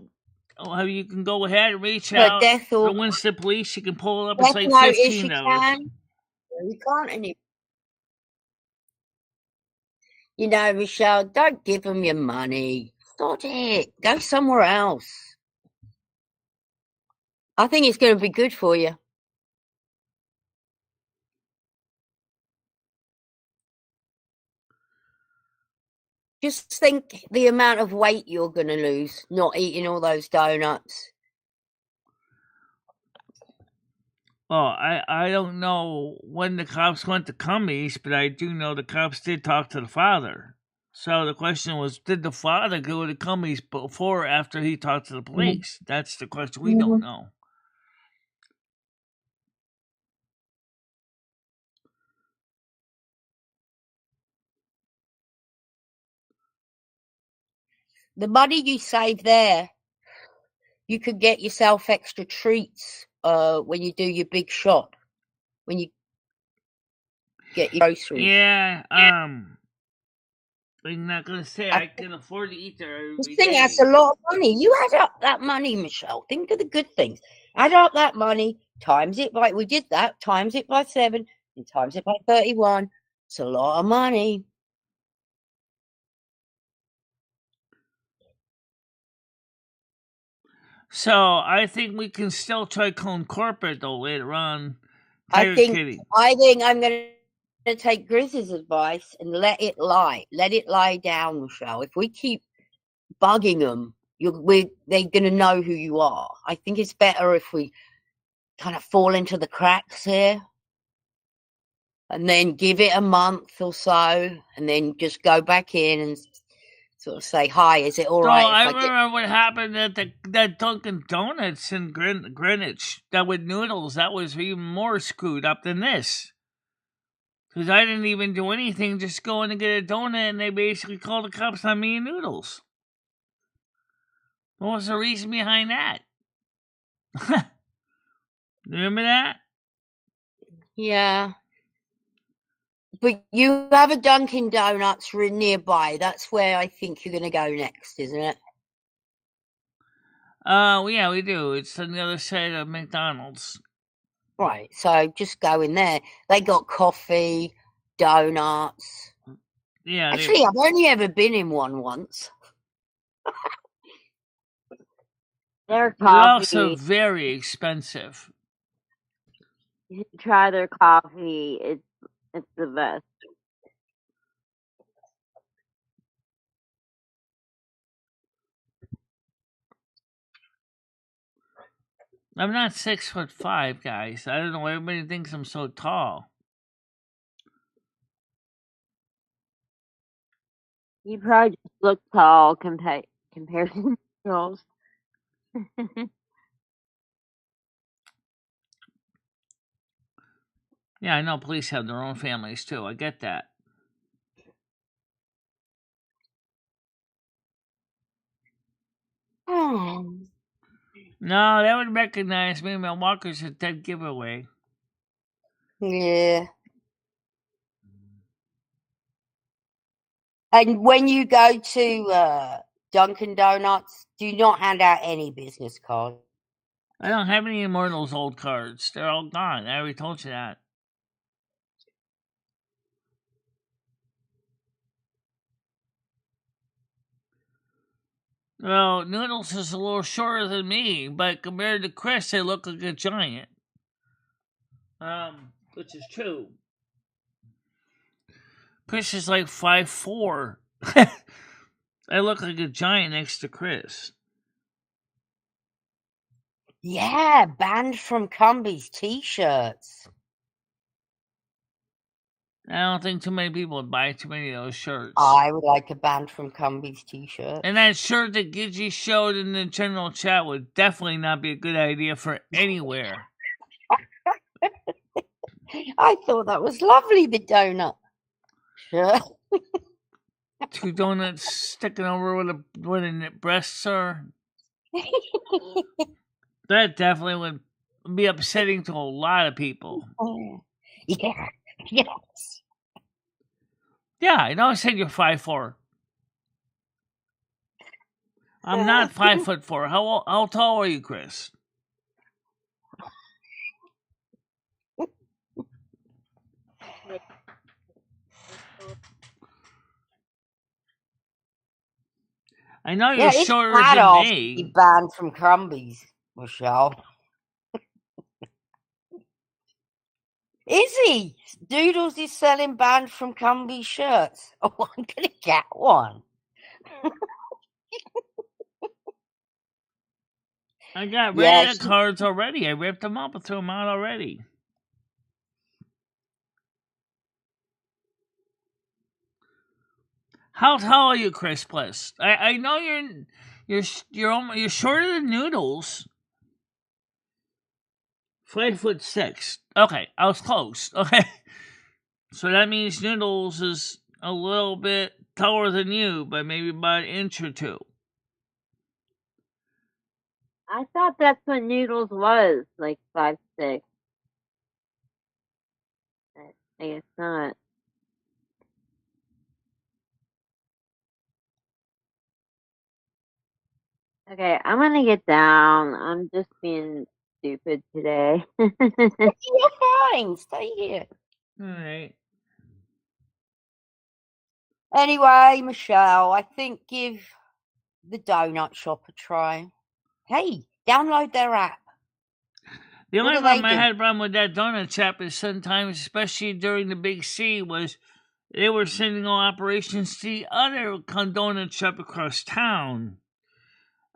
Oh, you can go ahead and reach out to Winston Police. You can pull it up. It's like $15. You can't anymore. You know, Michelle, don't give them your money. Stop it. Go somewhere else. I think it's going to be good for you. Just think the amount of weight you're going to lose not eating all those donuts. Oh, I don't know when the cops went to Cummies, but I do know the cops did talk to the father. So the question was, did the father go to Cummies before or after he talked to the police? Mm-hmm. That's the question. We don't know. The money you save there, you could get yourself extra treats when you do your big shot. When you get your groceries. Yeah, I'm not gonna say I can afford to eat there every day. Thing that's a lot of money. You add up that money, Michelle. Think of the good things. Add up that money, times it by, we did that, times it by 7, and times it by 31. It's a lot of money. So I think we can still try calling corporate though later on. I think I'm going to take Grizz's advice and let it lie. Let it lie down, Michelle. If we keep bugging them, they're going to know who you are. I think it's better if we kind of fall into the cracks here and then give it a month or so and then just go back in and sort of say, hi, is it all right? I remember what happened at that Dunkin' Donuts in Greenwich, that with noodles, that was even more screwed up than this. Because I didn't even do anything, just go in and get a donut, and they basically called the cops on me and noodles. What was the reason behind that? Remember that? Yeah. But you have a Dunkin' Donuts nearby. That's where I think you're going to go next, isn't it? Yeah, we do. It's on the other side of McDonald's. Right, so just go in there. They got coffee, donuts. Yeah. Actually, I've only ever been in one once. Their coffee. They're also very expensive. You should try their coffee. It's the best. I'm not 6'5", guys. I don't know. Everybody thinks I'm so tall. You probably just look tall compared to girls. Yeah, I know police have their own families too. I get that. No, they would recognize me. My walker's a dead giveaway. Yeah. And when you go to Dunkin' Donuts, do not hand out any business cards. I don't have any more of those old cards. They're all gone. I already told you that. Well, Noodles is a little shorter than me, but compared to Chris, they look like a giant. Which is true. Chris is like 5'4". I look like a giant next to Chris. Yeah, banned from Cumbies t-shirts. I don't think too many people would buy too many of those shirts. I would like a banned from Cumbies t-shirt. And that shirt that Gidgey showed in the general chat would definitely not be a good idea for anywhere. I thought that was lovely, the donut shirt. 2 donuts sticking over where the breasts are. That definitely would be upsetting to a lot of people. Yeah, yes. Yeah, I know I said you're 5'4". I'm not 5'4". How tall are you, Chris? I know you're shorter than me. Be banned from Cumbies, Michelle. Is he? Doodles is selling banned from Cumbies shirts. Oh, I'm gonna get one. I got rid of the cards already. I ripped them up and threw them out already. How tall are you, Chris? Plus, I know you're shorter than Noodles. 5'6". Okay, I was close. Okay, so that means Noodles is a little bit taller than you, but maybe about an inch or two. I thought that's what Noodles was, like 5'6". I guess not. Okay, I'm gonna get down. I'm just being stupid today. You're fine. Stay here. All right. Anyway, Michelle, I think give the donut shop a try. Hey, download their app. The only problem I had a problem with that donut shop is sometimes, especially during the Big C, was they were sending all operations to the other donut shop across town.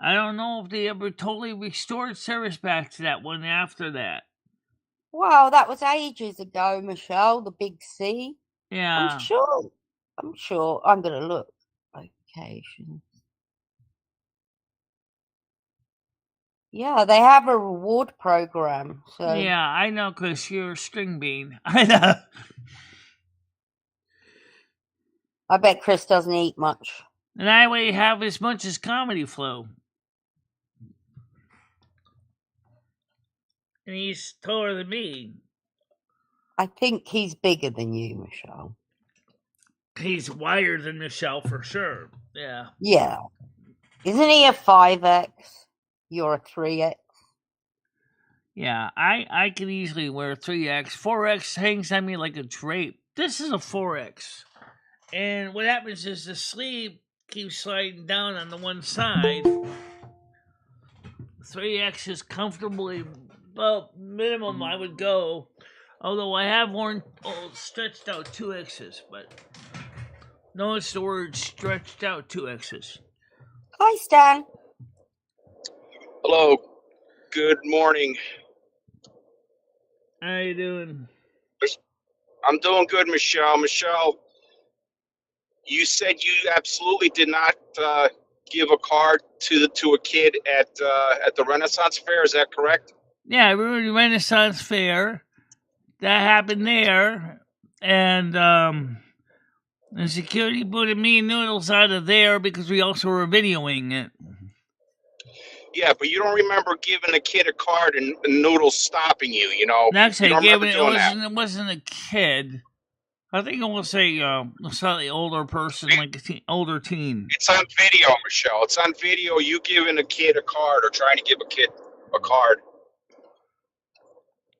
I don't know if they ever totally restored service back to that one after that. Wow, that was ages ago, Michelle, the Big C. Yeah. I'm sure. I'm going to look. Locations. Yeah, they have a reward program. So yeah, I know, because you're a string bean. I know. I bet Chris doesn't eat much. And I would have as much as Comedy Flow. And he's taller than me. I think he's bigger than you, Michelle. He's wider than Michelle for sure. Yeah. Yeah. Isn't he a 5X? You're a 3X? Yeah, I can easily wear 3X. 4X hangs on me like a drape. This is a 4X. And what happens is the sleeve keeps sliding down on the one side. 3X is comfortably, well, minimum I would go. Although I have worn stretched out 2Xs, but notice the word stretched out 2Xs. Hi, Stan. Hello. Good morning. How you doing? I'm doing good, Michelle. Michelle, you said you absolutely did not give a card to a kid at the Renaissance Fair. Is that correct? Yeah, we were at the Renaissance Fair. That happened there, and the security booted me and Noodles out of there because we also were videoing it. Yeah, but you don't remember giving a kid a card and Noodles stopping you, you know? Actually, it wasn't a kid. I think it was a slightly older person, like older teen. It's on video, Michelle. It's on video. You giving a kid a card or trying to give a kid a card.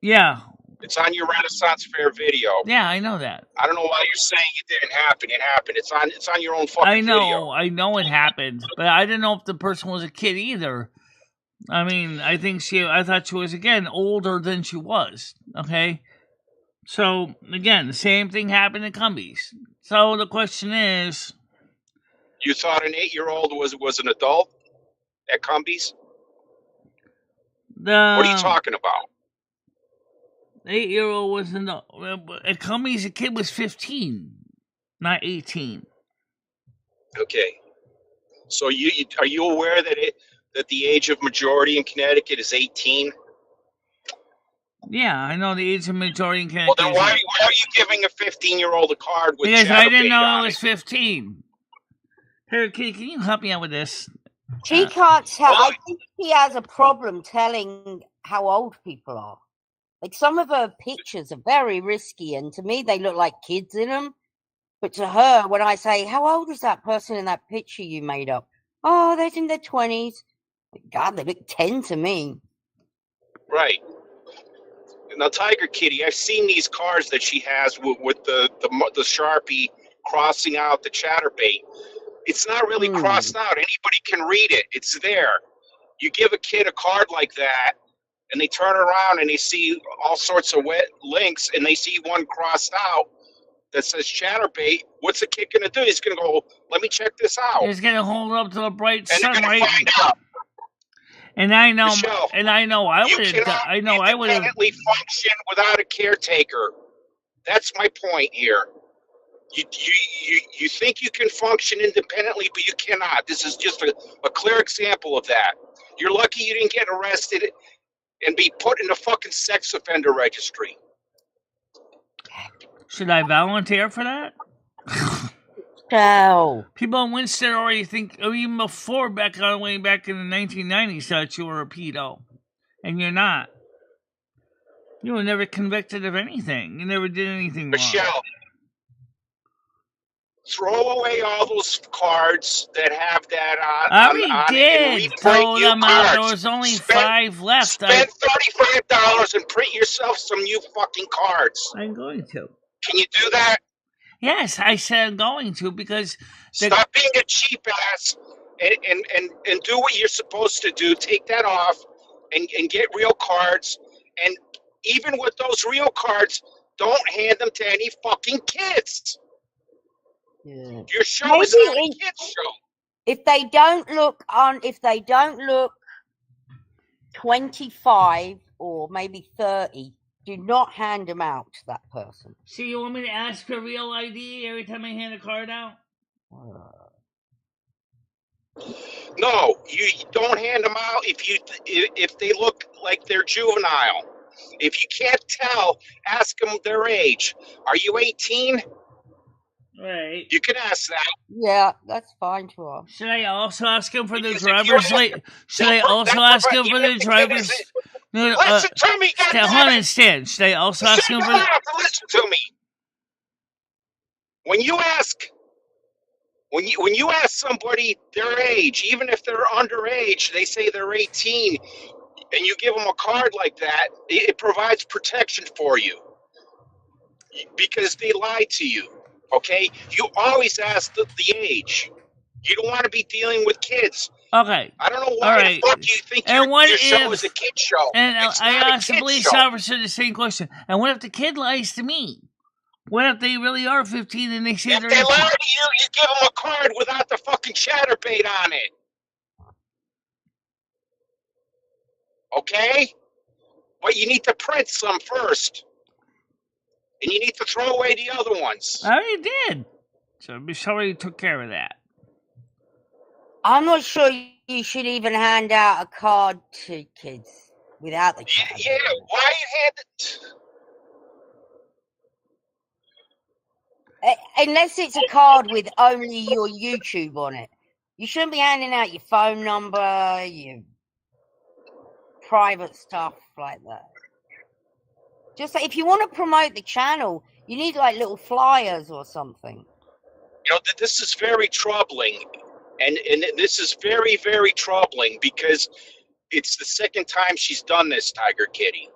Yeah. It's on your Renaissance Fair video. Yeah, I know that. I don't know why you're saying it didn't happen. It happened. It's on your own fucking video. I know it happened, but I didn't know if the person was a kid either. I mean, I thought she was, again, older than she was, okay? So, again, the same thing happened at Cumbies. So the question is, You thought an 8-year-old was an adult at Cumbies? What are you The talking about? 8-year-old was in the at Cummings. The kid was 15, not 18. Okay. So are you aware that the age of majority in Connecticut is 18? Yeah, I know the age of majority in Well, Connecticut then is why 8. are you giving a 15-year-old a card with Because I didn't chatterbait know it on was it? 15. Here, kid, can you help me out with this? She can't tell. Well, I think she has a problem telling how old people are. Like some of her pictures are very risky, and to me, they look like kids in them. But to her, when I say, "How old is that person in that picture you made up?" "Oh, they're in their 20s." God, they look 10 to me. right. Now, Tiger Kitty, I've seen these cards that she has with the Sharpie crossing out the chatterbait. It's not really crossed out. Anybody can read it. It's there. You give a kid a card like that, and they turn around and they see all sorts of wet links, and they see one crossed out that says chatterbait. What's the kid going to do? He's going to go, let me check this out. It's gonna hold up to the bright And they're sun, going to right? find out. And I know, Michelle, I you would have. cannot I know I would have. independently function without a caretaker. That's my point here. You think you can function independently, but you cannot. This is just a clear example of that. You're lucky you didn't get arrested and be put in the fucking sex offender registry. Should I volunteer for that? So, People in Winston already think, or even before, back on way back in the 1990s, thought you were a pedo, and you're not. You were never convicted of anything. You never did anything wrong. Michelle, throw away all those cards that have that I on already it and did reprint throw new them out. There cards. was only Spend- 5 left. Spend $35 and print yourself some new fucking cards. I'm going to. Can you do that? Yes, I said I'm going to because Stop being a cheap ass and do what you're supposed to do. Take that off and get real cards. And even with those real cards, don't hand them to any fucking kids. yeah. Your show Maybe is not a it- kid's show. if they don't look 25 or maybe 30, do not hand them out to that person. See, you want me to ask for real ID every time I hand a card out? No, you don't hand them out if they look like they're juvenile. If you can't tell, ask them their age. Are you 18? Right. You can ask that. Yeah, that's fine to ask. Should I also ask him for the Because if you driver's ask- license? Should I also ask him for the driver's? No, Listen to me, hold goddammit. on, Stan. Should I also ask him Shut for the? up, listen to me. When you ask somebody their age, even if they're underage, they say they're 18, and you give them a card like that, it provides protection for you because they lied to you. Okay, you always ask the age. You don't want to be dealing with kids. Okay. I don't know All why right. the fuck you think And what your show if- is a kid show. And It's I not a asked the kid police show. officer the same question. And what if the kid lies to me? What if they really are 15 and they say If they're they 18? lie to you, you give them a card without the fucking chatterbait on it. Okay? But you need to print some first. And you need to throw away the other ones. I already did. So Michelle already took care of that. I'm not sure you should even hand out a card to kids without the card. Yeah, why you hand it? Unless it's a card with only your YouTube on it. You shouldn't be handing out your phone number, your private stuff like that. Just like if you want to promote the channel, you need like little flyers or something. You know, this is very troubling. And this is very, very troubling because it's the second time she's done this, Tiger Kitty.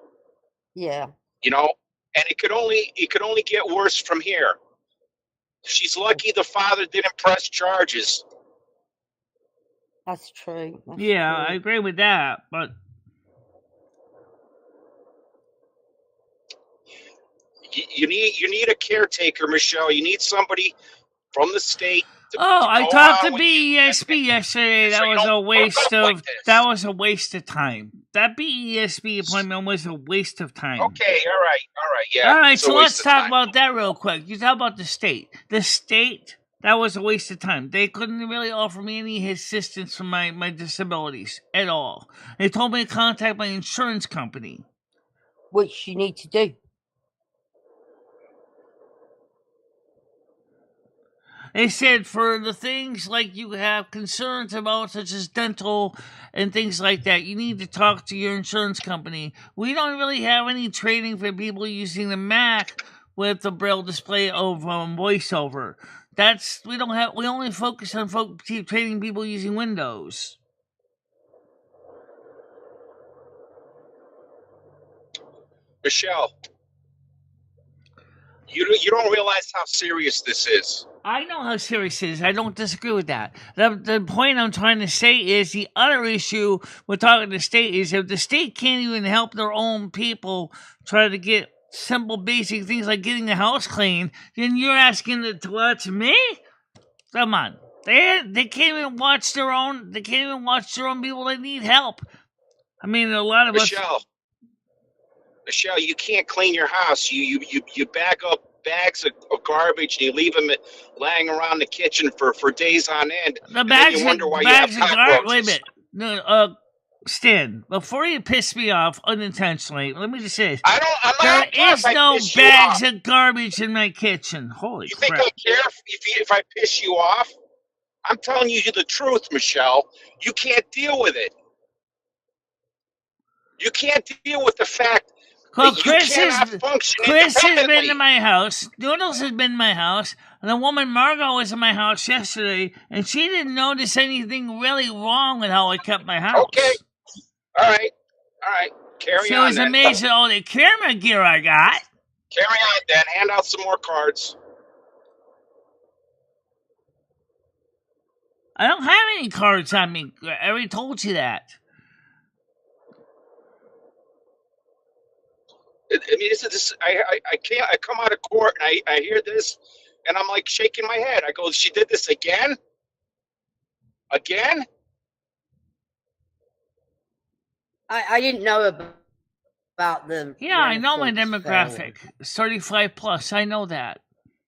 Yeah. You know? And it could only get worse from here. She's lucky the father didn't press charges. That's true. That's Yeah, true. I agree with that, but You need a caretaker, Michelle. You need somebody from the state Oh, I go talked on to with you, BESB yesterday. so That you was don't a fuck waste up like of this. time. That BESB appointment was a waste of time. Okay, all right, yeah. All right, it's a so waste let's of talk time. about that real quick. You talk about the state. The state, that was a waste of time. They couldn't really offer me any assistance for my disabilities at all. They told me to contact my insurance company. Which you need to do. They said for the things like you have concerns about, such as dental and things like that, you need to talk to your insurance company. We don't really have any training for people using the Mac with the braille display of voiceover. We only focus on training people using Windows. Michelle, you don't realize how serious this is. I know how serious it is. I don't disagree with that. The point I'm trying to say is the other issue with talking to the state is if the state can't even help their own people try to get simple, basic things like getting the house clean, then you're asking it to watch me? Come on. They can't even watch their own. They can't even watch their own people that need help. I mean, a lot of Michelle, you can't clean your house. You bag up bags of garbage and you leave them laying around the kitchen for days on end. The And then bags you wonder of why you have cockroaches. Wait a minute. No, Stan, before you piss me off unintentionally, let me just say this. I'm not There is no piss you bags off. of garbage in my kitchen. Holy You crap. think I care if I piss you off? I'm telling you the truth, Michelle. You can't deal with it. You can't deal with the fact Well, that you cannot function Chris has independently. been to my house. Noodles has been to my house. And the woman Margot was in my house yesterday, and she didn't notice anything really wrong with how I kept my house. Okay. All right. Carry she on. was amazed at all the camera gear I got. Carry on, then. Hand out some more cards. I don't have any cards on me. I already told you that. I mean, I can't. I come out of court and I hear this, and I'm like shaking my head. I go, she did this again? Again? I didn't know about the. Yeah, I know my Renaissance demographic. It's 35 plus. I know that.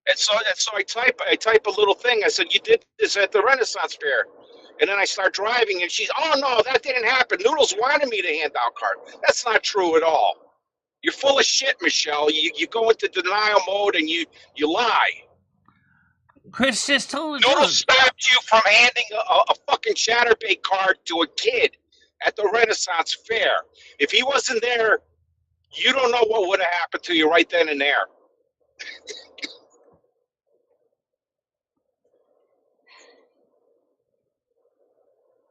And so I type a little thing. I said, you did this at the Renaissance Fair. And then I start driving, and she's, oh, no, that didn't happen. Noodles wanted me to hand out cards. That's not true at all. You're full of shit, Michelle. You go into denial mode, and you lie. Chris just told the Noodles truth. stopped you from handing a fucking Chatterbait card to a kid at the Renaissance Fair. If he wasn't there, you don't know what would have happened to you right then and there.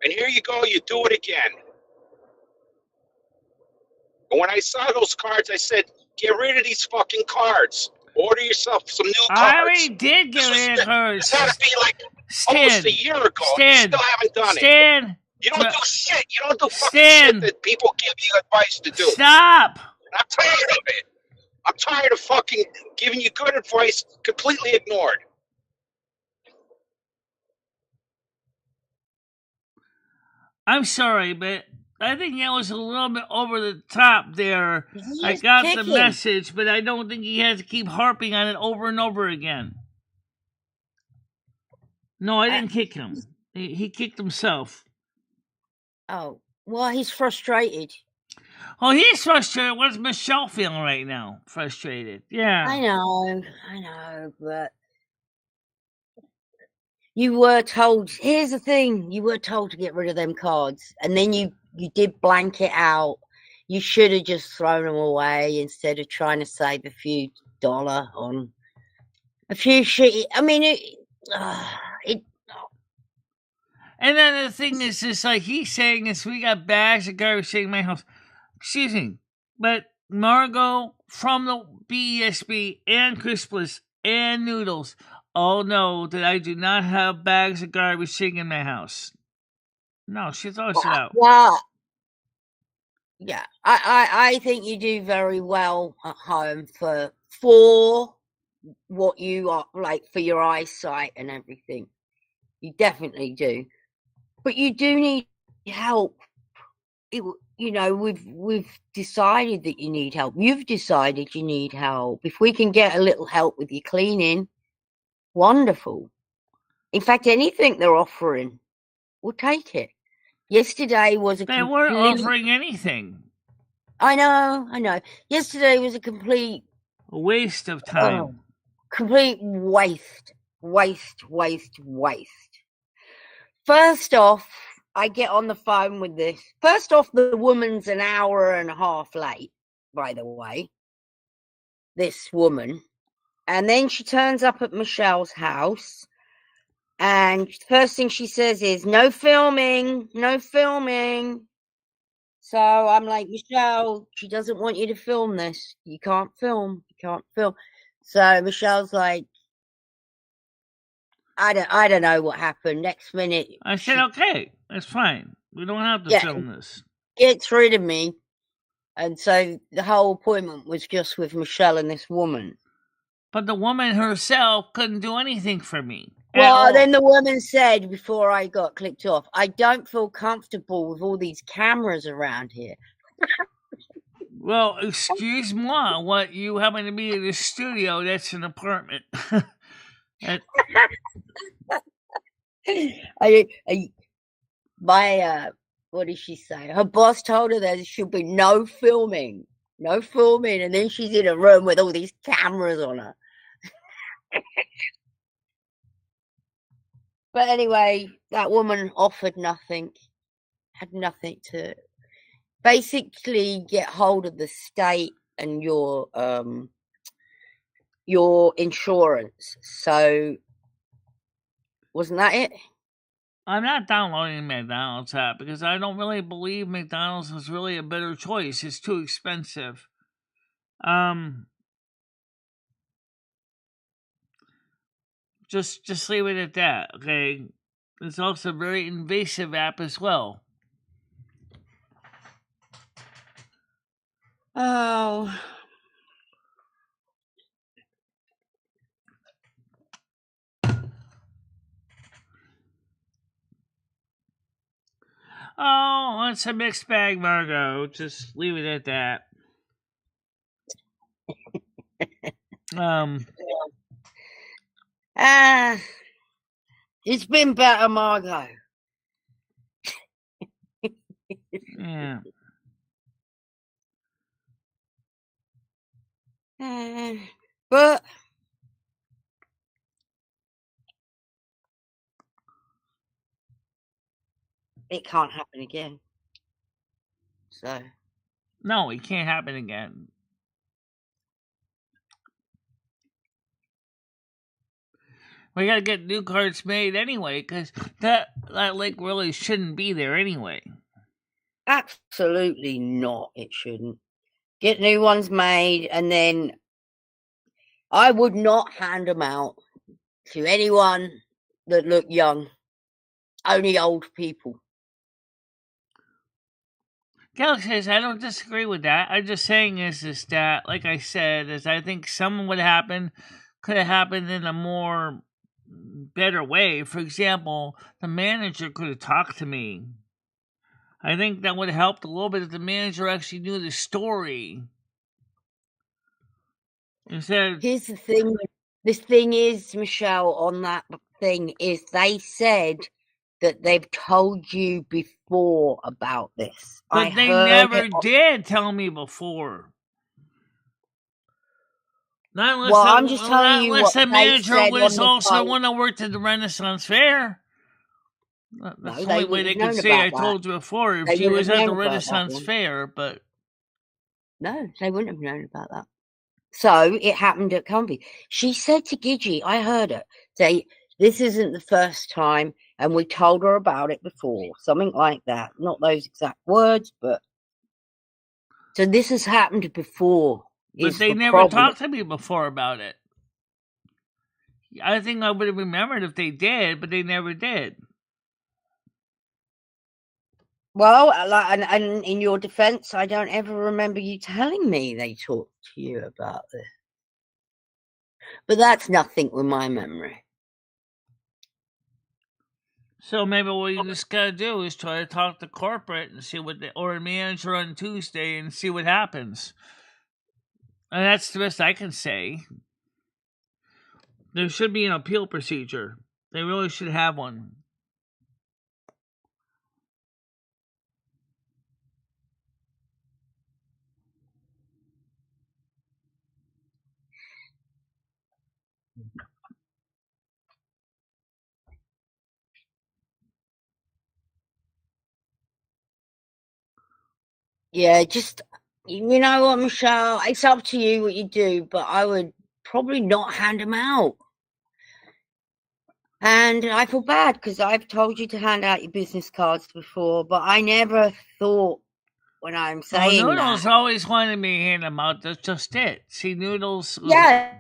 And here you go, you do it again. And when I saw those cards, I said, get rid of these fucking cards. Order yourself some new cards. I already did get rid of cards. This had to be like almost a year ago. You still haven't done it. You don't do shit. You don't do fucking shit that people give you advice to do. Stop. I'm tired of it. I'm tired of fucking giving you good advice completely ignored. I'm sorry, but I think that was a little bit over the top there. I got the message, but I don't think he has to keep harping on it over and over again. No, I didn't kick him. He kicked himself. Oh, well, he's frustrated. Oh, he's frustrated. What's Michelle feeling right now? Frustrated. Yeah. I know, but you were told, here's the thing, you were told to get rid of them cards, and then you did blank it out. You should have just thrown them away instead of trying to save a few $1 on a few shit. I mean, it. And then the thing is, just like he's saying, is we got bags of garbage in my house. Excuse me, but Margot from the BESB and Crispus and Noodles all know that I do not have bags of garbage sitting in my house. No, she throws it out. Well, yeah, I think you do very well at home for what you are, like, for your eyesight and everything. You definitely do. But you do need help. We've decided that you need help. You've decided you need help. If we can get a little help with your cleaning, wonderful. In fact, anything they're offering, we'll take it. Yesterday was They weren't offering anything. I know. Yesterday was a complete waste of time. Complete waste. First off, I get on the phone with this. First off, the woman's an hour and a half late, by the way. This woman. And then she turns up at Michele's house. And first thing she says is, no filming. So I'm like, Michele, she doesn't want you to film this. You can't film. So Michelle's like, I don't know what happened. Next minute, I said, okay, that's fine. We don't have to film this. Gets rid of me. And so the whole appointment was just with Michele and this woman. But the woman herself couldn't do anything for me. Well, then the woman said, before I got clicked off, I don't feel comfortable with all these cameras around here. Well, excuse moi, what, you happen to be in a studio, that's an apartment. What did she say? Her boss told her there should be no filming, and then she's in a room with all these cameras on her. But anyway, that woman offered nothing, had nothing to basically get hold of the state and your insurance. So wasn't that it? I'm not downloading McDonald's app because I don't really believe McDonald's is really a better choice. It's too expensive. Just leave it at that, okay? It's also a very invasive app as well. Oh. Oh, it's a mixed bag, Margot. Just leave it at that. It's been better, Margot. Yeah. But it can't happen again. So no, it can't happen again. We gotta get new cards made anyway, because that link really shouldn't be there anyway. Absolutely not. It shouldn't. Get new ones made, and then I would not hand them out to anyone that look young. Only old people. Galaxy says, I don't disagree with that. I'm just saying is that, like I said, is I think something could have happened in a more better way. For example, the manager could have talked to me. I think that would have helped a little bit if the manager actually knew the story. Instead, here's the thing. This thing is, Michele, on that thing is they said that they've told you before about this. But they never did tell me before. Not unless I'm just telling you what the manager was also one that worked at the Renaissance Fair. That's the only way they could say I told you before if she was at the Renaissance Fair, but no, they wouldn't have known about that. So it happened at Cumbie. She said to Gigi, I heard her say, this isn't the first time, and we told her about it before. Something like that. Not those exact words, but so this has happened before. But they never talked to me before about it. I think I would have remembered if they did, but they never did. Well, and in your defense, I don't ever remember you telling me they talked to you about this. But that's nothing with my memory. So maybe what you just gotta do is try to talk to corporate and see what or manager on Tuesday and see what happens. And that's the best I can say. There should be an appeal procedure. They really should have one. Yeah, just you know what, Michelle? It's up to you what you do, but I would probably not hand them out. And I feel bad because I've told you to hand out your business cards before, but I never thought when I'm saying Noodles that. always wanted me to hand them out. That's just it. See, Noodles. Yeah,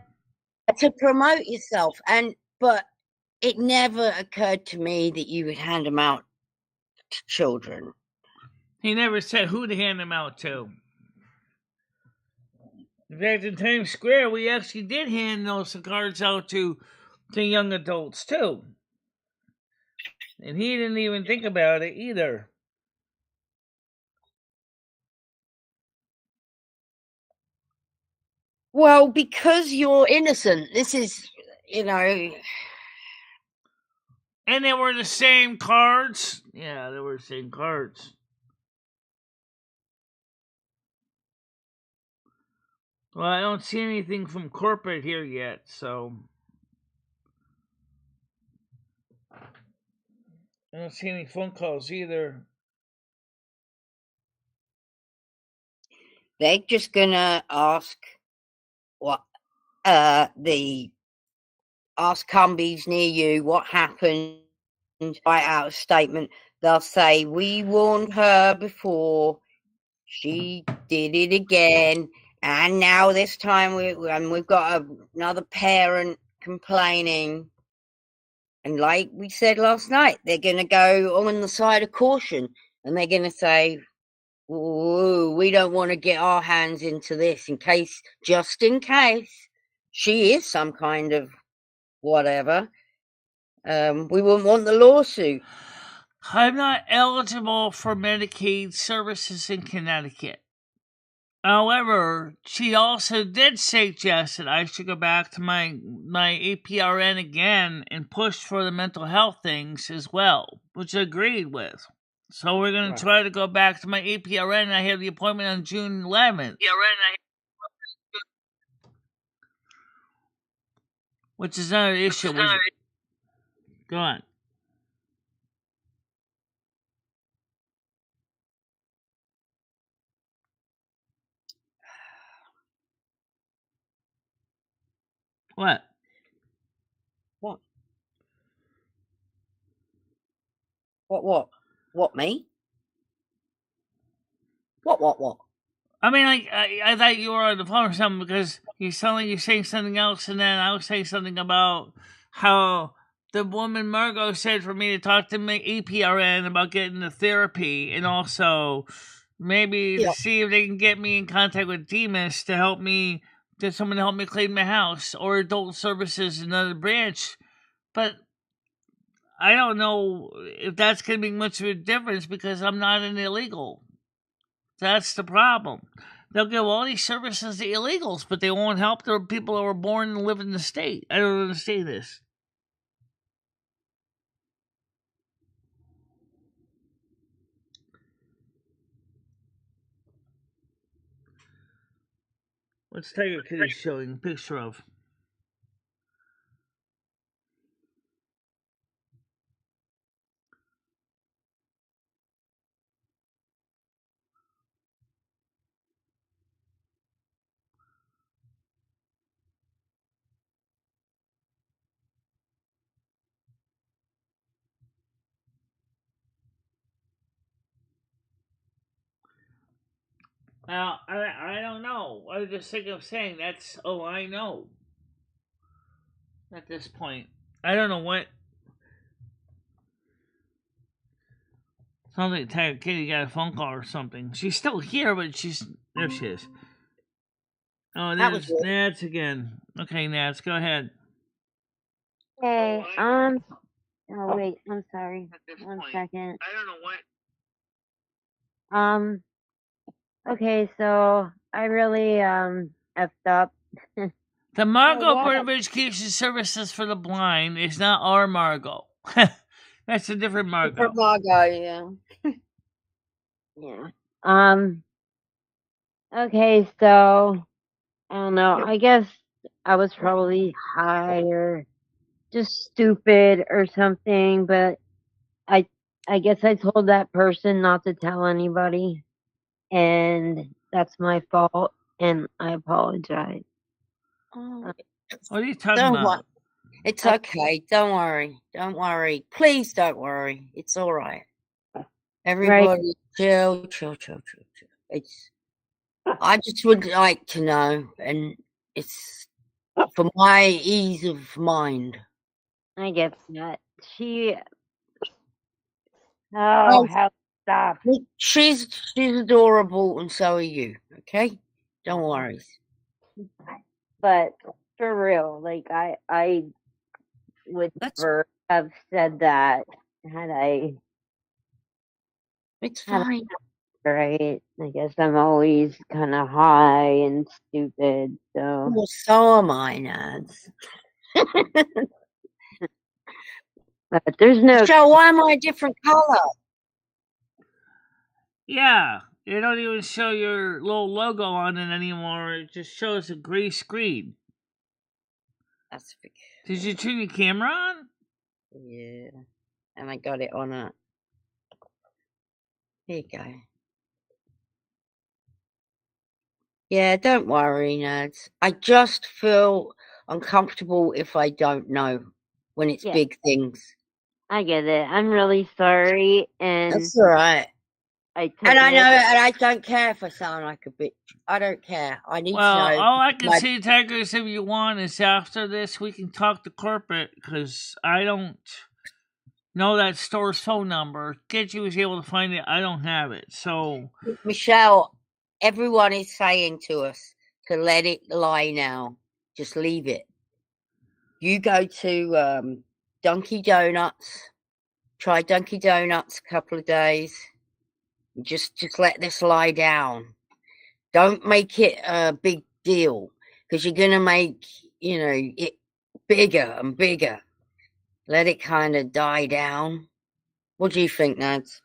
to promote yourself, but it never occurred to me that you would hand them out to children. He never said who to hand them out to. In fact, in Times Square, we actually did hand those cards out to young adults too, and he didn't even think about it either. Well, because you're innocent. This is, you know. And they were the same cards. Yeah, they were the same cards. Well, I don't see anything from corporate here yet, so I don't see any phone calls either. They're just gonna ask what ask Cumbies near you what happened, write out a statement. They'll say, we warned her before, she did it again, and now this time we've got another parent complaining. And like we said last night, they're going to go on the side of caution, and they're going to say, ooh, we don't want to get our hands into this just in case she is some kind of whatever. We wouldn't want the lawsuit. I'm not eligible for Medicaid services in Connecticut. However, she also did suggest that I should go back to my APRN again and push for the mental health things as well, which I agreed with. So we're going to try to go back to my APRN. I have the appointment on June 11th. Which is another issue. Go on. What? What, me? What? I mean, I thought you were on the phone or something because you're saying something else, and then I was saying something about how the woman Margot said for me to talk to my APRN about getting the therapy, and also maybe to see if they can get me in contact with Demas to help me, get someone to help me clean my house, or adult services, another branch. But I don't know if that's going to make much of a difference because I'm not an illegal. That's the problem. They'll give all these services to illegals, but they won't help the people who were born and live in the state. I don't understand this. What's Tiger Kitty showing a picture of? Now, I don't know. I was just thinking of saying that's all I know at this point. I don't know what. Sounds like Tiger Kitty got a phone call or something. She's still here, but there she is. Oh, there's Nats again. Okay, Nats, go ahead. Okay. Oh wait, I'm sorry. At this One point, second. I don't know what. Okay, so I really effed up. The Margot what? Board of Education Services for the Blind is not our Margot. That's a different Margot. From Margot, yeah. Yeah. Okay, so I don't know. I guess I was probably high or just stupid or something, but I guess I told that person not to tell anybody, and that's my fault, and I apologize. Oh, What are you talking don't about? worry. It's okay. Don't worry. Don't worry. Please don't worry. It's all right. Everybody, chill. It's. I just would like to know, and it's for my ease of mind. I guess not. She. Oh, how stop. She's adorable, and so are you. Okay, don't worry. But for real, like I would That's never have said that had I it's had fine. right. I guess I'm always kind of high and stupid, so. Well, so am I, Nads. But there's no. So why am I a different color? Yeah, they don't even show your little logo on it anymore. It just shows a gray screen. That's Did you turn your camera on? yeah, and I got it on a. Here you go. Yeah, don't worry, Nads. I just feel uncomfortable if I don't know when it's Yeah. big things. I get it. I'm really sorry, and That's all right. I took And I it. know, and I don't care if I sound like a bitch. I don't care. I need Well, to know. all I can my- say, Tigers, if you want, is after this we can talk to corporate because I don't know that store's phone number. Gidget was able to find it. I don't have it. So, Michelle, everyone is saying to us to let it lie now. Just leave it. You go to Dunkin' Donuts. Try Dunkin' Donuts a couple of days. Just let this lie down. Don't make it a big deal because you're gonna make it bigger and bigger. Let it kind of die down. What do you think, Nads?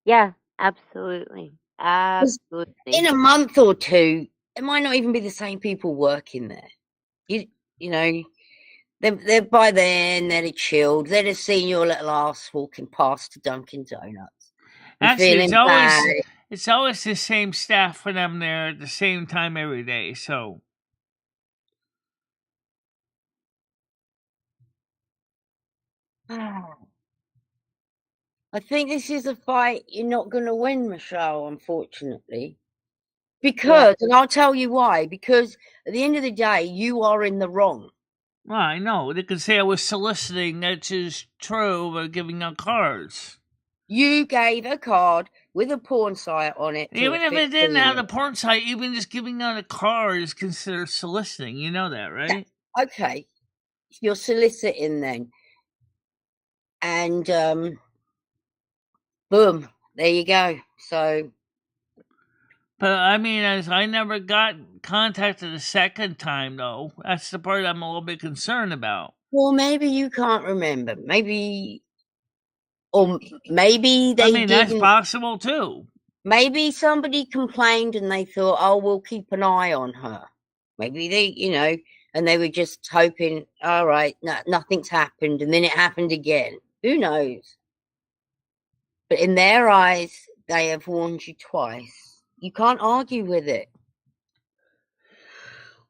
Yeah, absolutely. Absolutely. In a month or two, it might not even be the same people working there. You know, they're by then they'd have chilled. They'd have seen your little ass walking past to Dunkin' Donuts. actually, Bad. it's always the same staff for them there at the same time every day. So, I think this is a fight you're not going to win, Michelle, unfortunately. Because, and I'll tell you why, because at the end of the day, you are in the wrong. well, I know. They could say I was soliciting, that is true, by giving out cards. You gave a card with a porn site on it. Even if it didn't have the porn site, even just giving out a card is considered soliciting. You know that, right? Okay. You're soliciting then. And boom, there you go. So, But I mean, as I never got contacted a second time, though. That's the part I'm a little bit concerned about. well, maybe you can't remember. Maybe, or maybe they I mean, that's didn't. possible too. Maybe somebody complained and they thought, oh, we'll keep an eye on her. Maybe they, and they were just hoping, all right, nothing's happened. And then it happened again. Who knows? But in their eyes, they have warned you twice. You can't argue with it.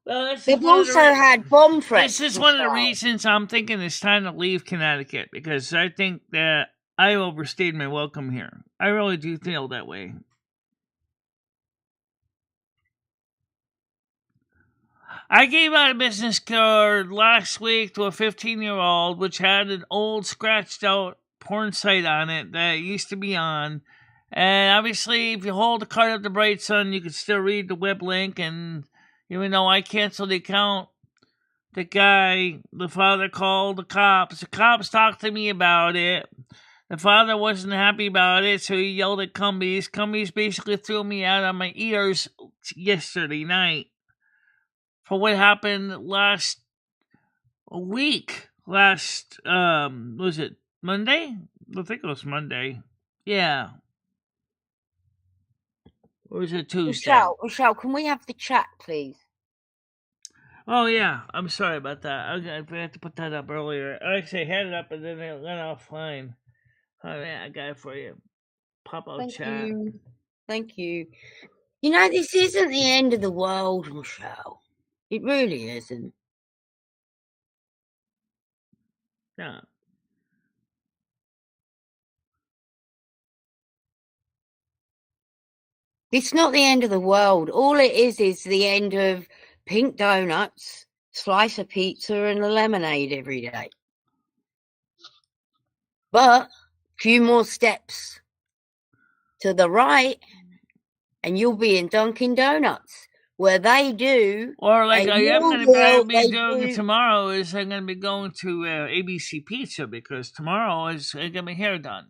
Well, They've also had bomb threats. This is one of the reasons I'm thinking it's time to leave Connecticut, because I think that I overstayed my welcome here. I really do feel that way. I gave out a business card last week to a 15-year-old, which had an old scratched out porn site on it that it used to be on. And obviously, if you hold the card up to Bright Sun, you can still read the web link. And even though I canceled the account the father called the cops. The cops talked to me about it. The father wasn't happy about it, so he yelled at Cumbies. Cumbies basically threw me out on my ears yesterday night for what happened last week. Was it Monday? I think it was Monday. Yeah. Or was it Tuesday? Michelle, can we have the chat, please? Oh, yeah. I'm sorry about that. I forgot to put that up earlier. I actually had it up, and then it went offline. Oh, yeah, I got it for you. Pop out chat. Thank you. You know, this isn't the end of the world, Michelle. It really isn't. Yeah. It's not the end of the world. All it is the end of pink donuts, slice of pizza, and a lemonade every day. But a few more steps to the right, and you'll be in Dunkin' Donuts, where they do. Or like a I am meal going to deal, be they doing do- tomorrow is I'm going to be going to ABC Pizza because tomorrow is I get my hair done.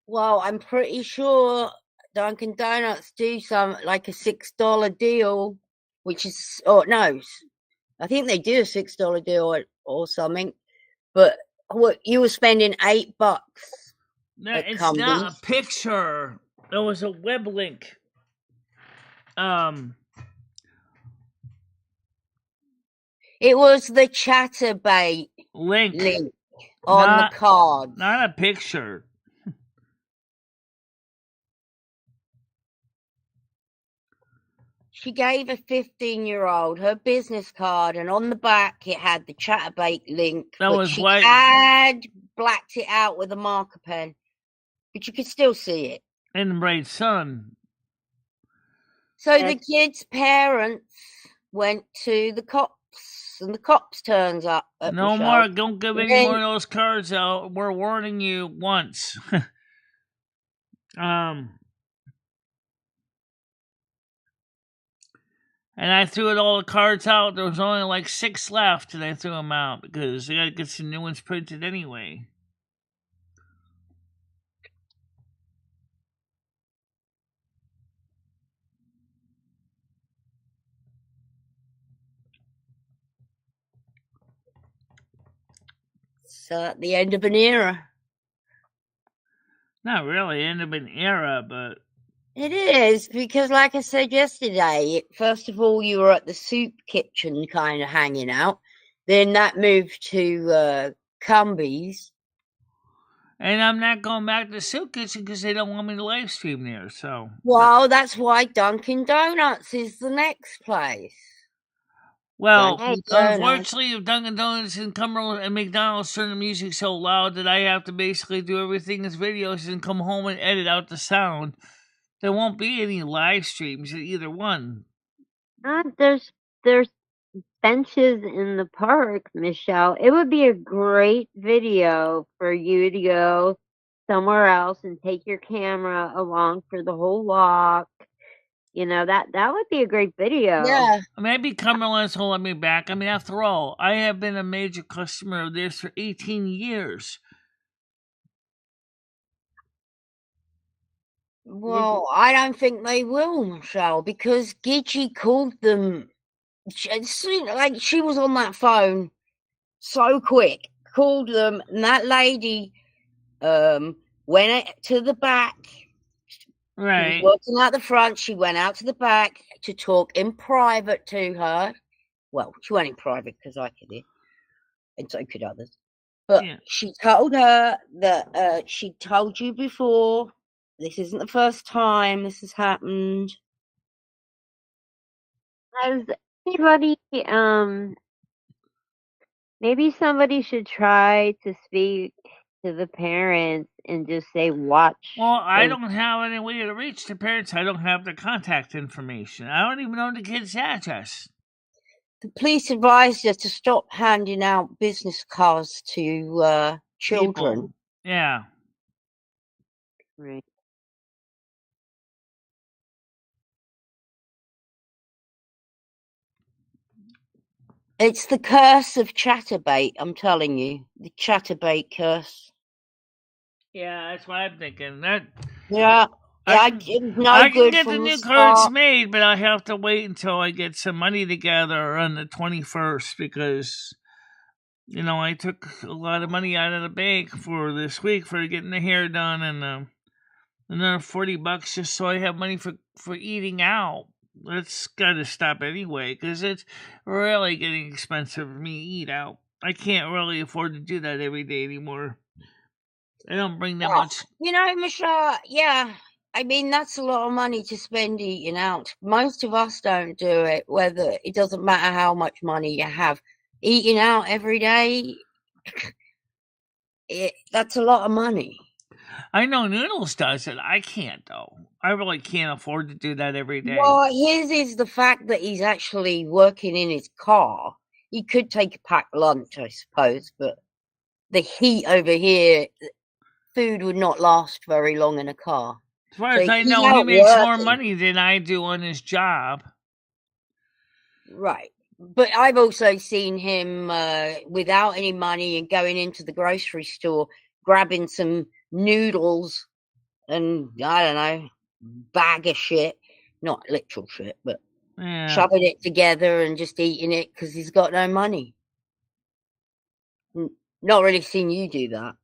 Well, I'm pretty sure Dunkin' Donuts do some like a $6 deal, which is no, I think they do a $6 deal or something. But what you were spending $8. No, At it's Cumbies. not a picture. There was a web link. It was the Chatterbait Link on the card. Not a picture. She gave a 15-year-old her business card, and on the back it had the Chatterbait link. That but was she white. had blacked it out with a marker pen, but you could still see it. In the bright sun. So the kid's parents went to the cops, and the cops turns up at No Michelle. more. Don't give any more of those cards out. We're warning you once. And I threw all the cards out. There was only like 6 left, and I threw them out because I got to get some new ones printed anyway. So at the end of an era. Not really end of an era, but It is, because like I said yesterday, first of all, you were at the soup kitchen kind of hanging out. Then that moved to Cumbies. And I'm not going back to the soup kitchen because they don't want me to live stream there. So, well, that's why Dunkin' Donuts is the next place. Well, unfortunately, if Dunkin' Donuts and Cumberland and McDonald's turn the music so loud that I have to basically do everything as videos and come home and edit out the sound, there won't be any live streams at either one. There's benches in the park, Michelle. It would be a great video for you to go somewhere else and take your camera along for the whole walk. You know, that would be a great video. Yeah. Maybe Cumberland's will let me back. I mean, after all, I have been a major customer of theirs for 18 years. Well, I don't think they will, Michelle, because Gidgey called them. Like, she was on that phone so quick, called them, and that lady went to the back. Right. She was working out the front. She went out to the back to talk in private to her. Well, she went in private because I could hear, and so could others. But she told her that she told you before. This isn't the first time this has happened. Has anybody, maybe somebody should try to speak to the parents and just say, watch. Well, I don't have any way to reach the parents. I don't have their contact information. I don't even know the kid's address. The police advised us to stop handing out business cards to children. People. Yeah. Right. It's the curse of Chatterbait, I'm telling you. The Chatterbait curse. Yeah, that's what I'm thinking. That Yeah. I It's can no good get the from the new cards start. made, but I have to wait until I get some money together on the 21st because I took a lot of money out of the bank for this week for getting the hair done and another $40 just so I have money for eating out. That's got to stop anyway because it's really getting expensive for me to eat out. I can't really afford to do that every day anymore. I don't bring that much. Michelle, yeah. I mean, that's a lot of money to spend eating out. Most of us don't do it, whether it doesn't matter how much money you have. Eating out every day, that's a lot of money. I know Noodles does it. I can't, though. I really can't afford to do that every day. Well, his is the fact that he's actually working in his car. He could take a packed lunch, I suppose, but the heat over here, food would not last very long in a car. As far So as I he's know, he out makes more working. money than I do on his job. Right. But I've also seen him without any money and going into the grocery store, grabbing some noodles and, I don't know, bag of shit. Not literal shit, but Yeah. shoving it together and just eating it because he's got no money. Not really seen you do that.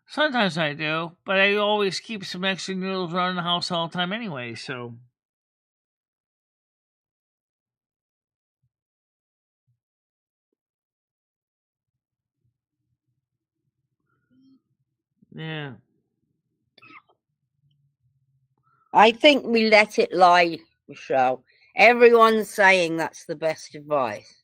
Sometimes I do, but I always keep some extra noodles around the house all the time anyway, so. Yeah. I think we let it lie, Michelle. Everyone's saying that's the best advice.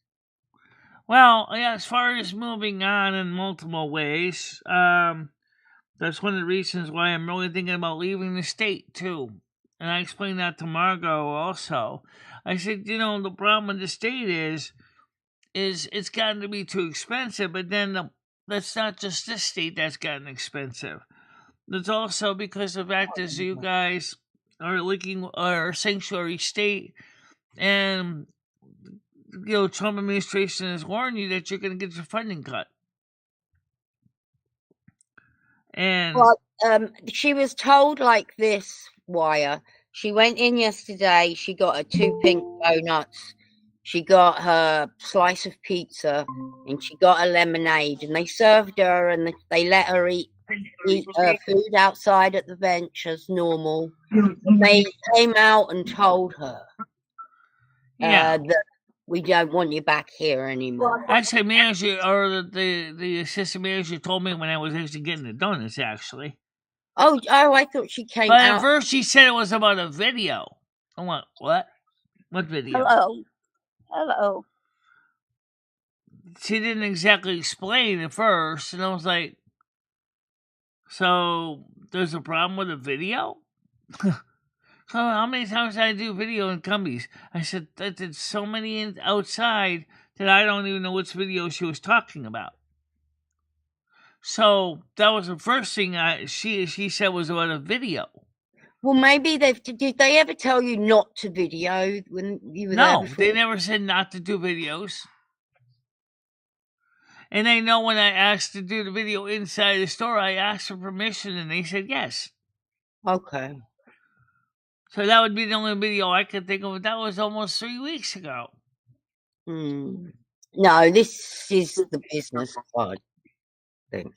Well, yeah, as far as moving on in multiple ways, that's one of the reasons why I'm really thinking about leaving the state, too. And I explained that to Margot also. I said, the problem with the state is it's gotten to be too expensive, but then that's not just this state that's gotten expensive. It's also because the fact is you guys are licking our sanctuary state, and Trump administration has warned you that you're going to get your funding cut. And well, she was told like this, Wire. She went in yesterday. She got her 2 pink donuts. She got her slice of pizza, and she got a lemonade. And they served her, and they let her eat food outside at the bench as normal. They came out and told her that we don't want you back here anymore. Actually, manager or the assistant manager told me when I was actually getting the donuts. Actually, oh, I thought she came but out. at first she said it was about a video. I went, what? What video? Hello. She didn't exactly explain at first, and I was like, so there's a problem with a video? How many times did I do video in Cumbies? I said, I did so many outside that I don't even know which video she was talking about. So that was the first thing she said was about a video. Well, maybe did they ever tell you not to video when you were there? No, they never said not to do videos. And they know when I asked to do the video inside the store, I asked for permission and they said yes. Okay. So that would be the only video I could think of. That was almost 3 weeks ago. No, this is the business card thing.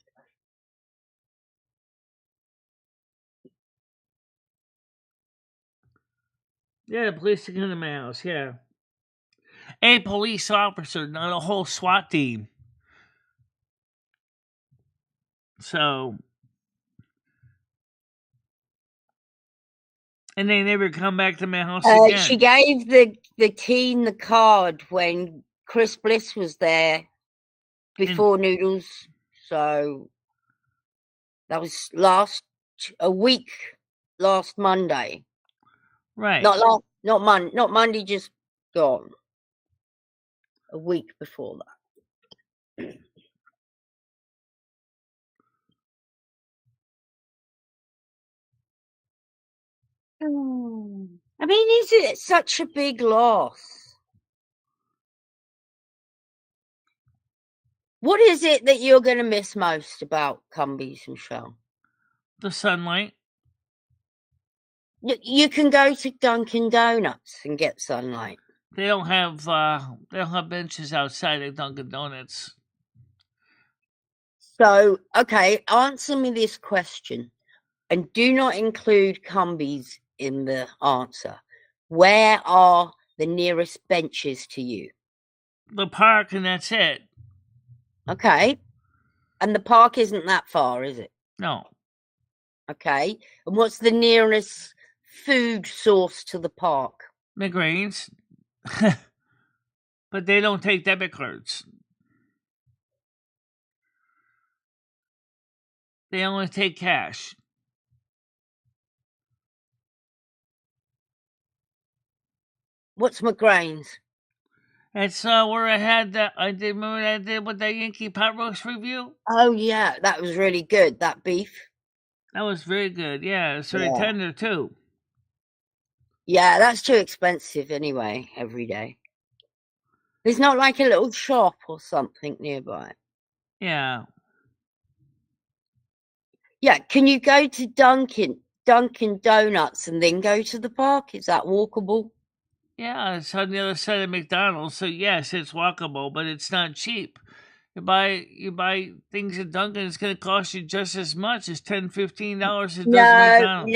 Yeah, the police took into my house, yeah. A police officer, not a whole SWAT team. So, and they never come back to my house again. She gave the teen the card when Chris Bliss was there before Noodles. So that was last Monday. Right. Not Monday, just gone. A week before that. I mean, is it such a big loss? What is it that you're going to miss most about Cumbies, Michelle? The sunlight. You can go to Dunkin' Donuts and get sunlight. They don't have benches outside of Dunkin' Donuts. So, okay, answer me this question, and do not include Cumbies in the answer. Where are the nearest benches to you? The park, and that's it. Okay. And the park isn't that far, is it? No. Okay. And what's the nearest food source to the park? McGrain's. But they don't take debit cards. They only take cash. What's McGrain's? It's where I had that. I did remember that I did with that Yankee pot roast review. Oh yeah, that was really good. That beef. That was very good. Yeah, it's very tender too. Yeah, that's too expensive anyway. Every day. There's not like a little shop or something nearby. Yeah. Yeah, can you go to Dunkin' Donuts and then go to the park? Is that walkable? Yeah, it's on the other side of McDonald's, so yes, it's walkable, but it's not cheap. You buy things at Dunkin', it's going to cost you just as much as $10-15 as it does McDonald's.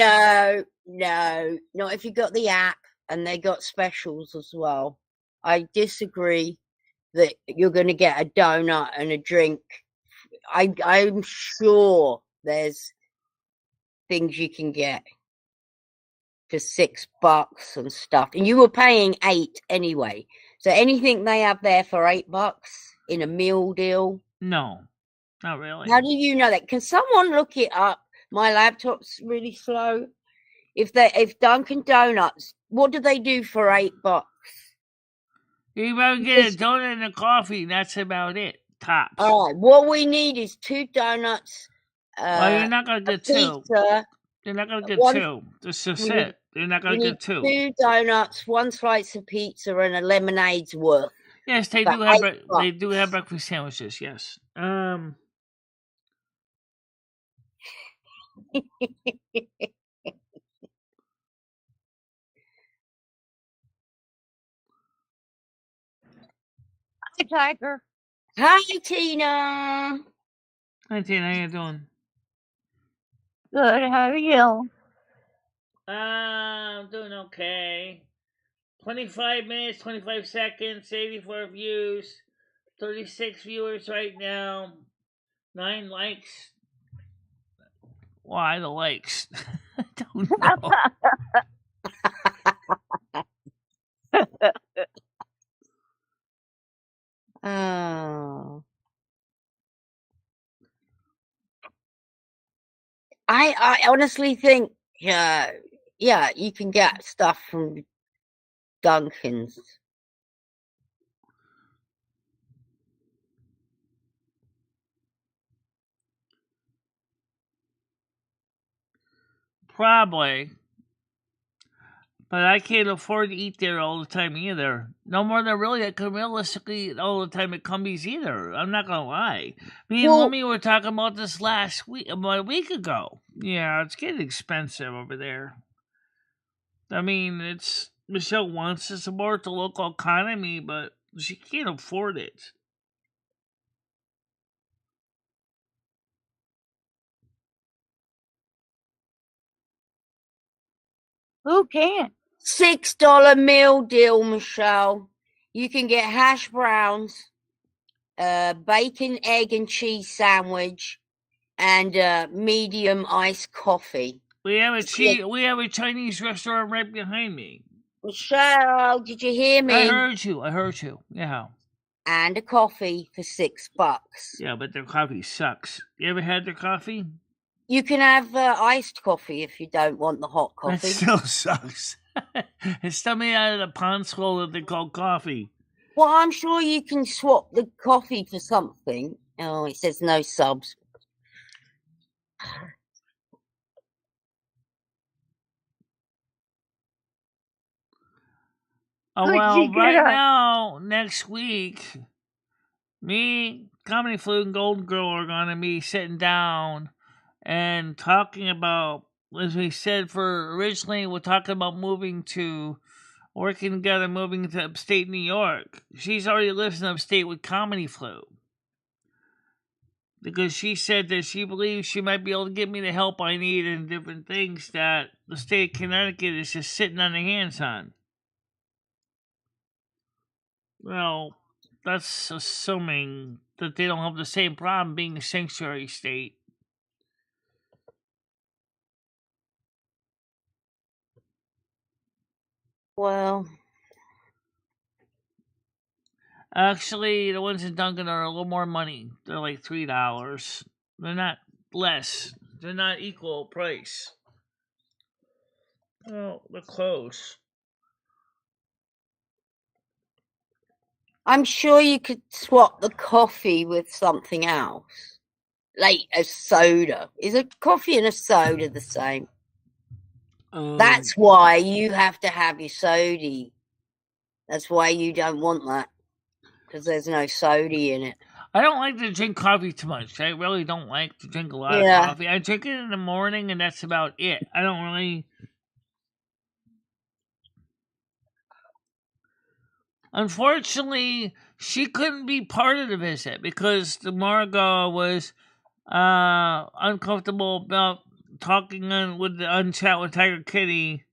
No, not if you got the app and they got specials as well. I disagree that you're going to get a donut and a drink. I'm sure there's things you can get for $6 and stuff, and you were paying $8 anyway. So anything they have there for $8 in a meal deal? No, not really. How do you know that? Can someone look it up? My laptop's really slow. If Dunkin' Donuts, what do they do for $8? You better get a donut and a coffee. That's about it. Tops. All right. What we need is 2 donuts. Well, you're not gonna get 2. Pizza. You're not gonna get 2. That's just it. You're not gonna get 2. 2 donuts, 1 slice of pizza, and a lemonade's worth. Yes, they do have they do have breakfast sandwiches. Yes. Hi, Tiger. Hi, Tina. Hi, Tina. How you doing? Good. How are you? I'm doing okay. 25 minutes, 25 seconds, 84 views, 36 viewers right now, 9 likes. Why the likes? I don't know. Oh. I honestly think, yeah, you can get stuff from Dunkin's. Probably. But I can't afford to eat there all the time either. No more than really I can realistically eat all the time at Cumbies either. I'm not gonna lie. Me and Lummy were talking about this last week, about a week ago. Yeah, it's getting expensive over there. I mean, Michelle wants to support the local economy, but she can't afford it. Who can? $6 meal deal, Michelle. You can get hash browns, bacon, egg, and cheese sandwich, and medium iced coffee. We have a Chinese restaurant right behind me. Michelle, did you hear me? I heard you. Yeah. And a coffee for $6. Yeah, but their coffee sucks. You ever had their coffee? You can have iced coffee if you don't want the hot coffee. That still sucks. It's still made out of the pond skull that they call coffee. Well, I'm sure you can swap the coffee for something. Oh, it says no subs. Oh, well, right now, next week, Me, Comedy Flu, and Golden Girl are going to be sitting down and talking about, as we said, originally we're talking about working together, moving to upstate New York. She's already lives in upstate with Comedy Flu. Because she said that she believes she might be able to give me the help I need in different things that the state of Connecticut is just sitting on their hands on. Well, that's assuming that they don't have the same problem being a sanctuary state. Well, Actually, the ones in Duncan are a little more money. They're like $3. They're not less. They're not equal price. Well, they're close. I'm sure you could swap the coffee with something else, like a soda. Is a coffee and a soda the same? That's why you have to have your soda. That's why you don't want that, because there's no soda in it. I don't like to drink coffee too much. I really don't like to drink a lot of coffee. I drink it in the morning, and that's about it. I don't really... Unfortunately, she couldn't be part of the visit because the Margot was uncomfortable about talking on chat with Tiger Kitty.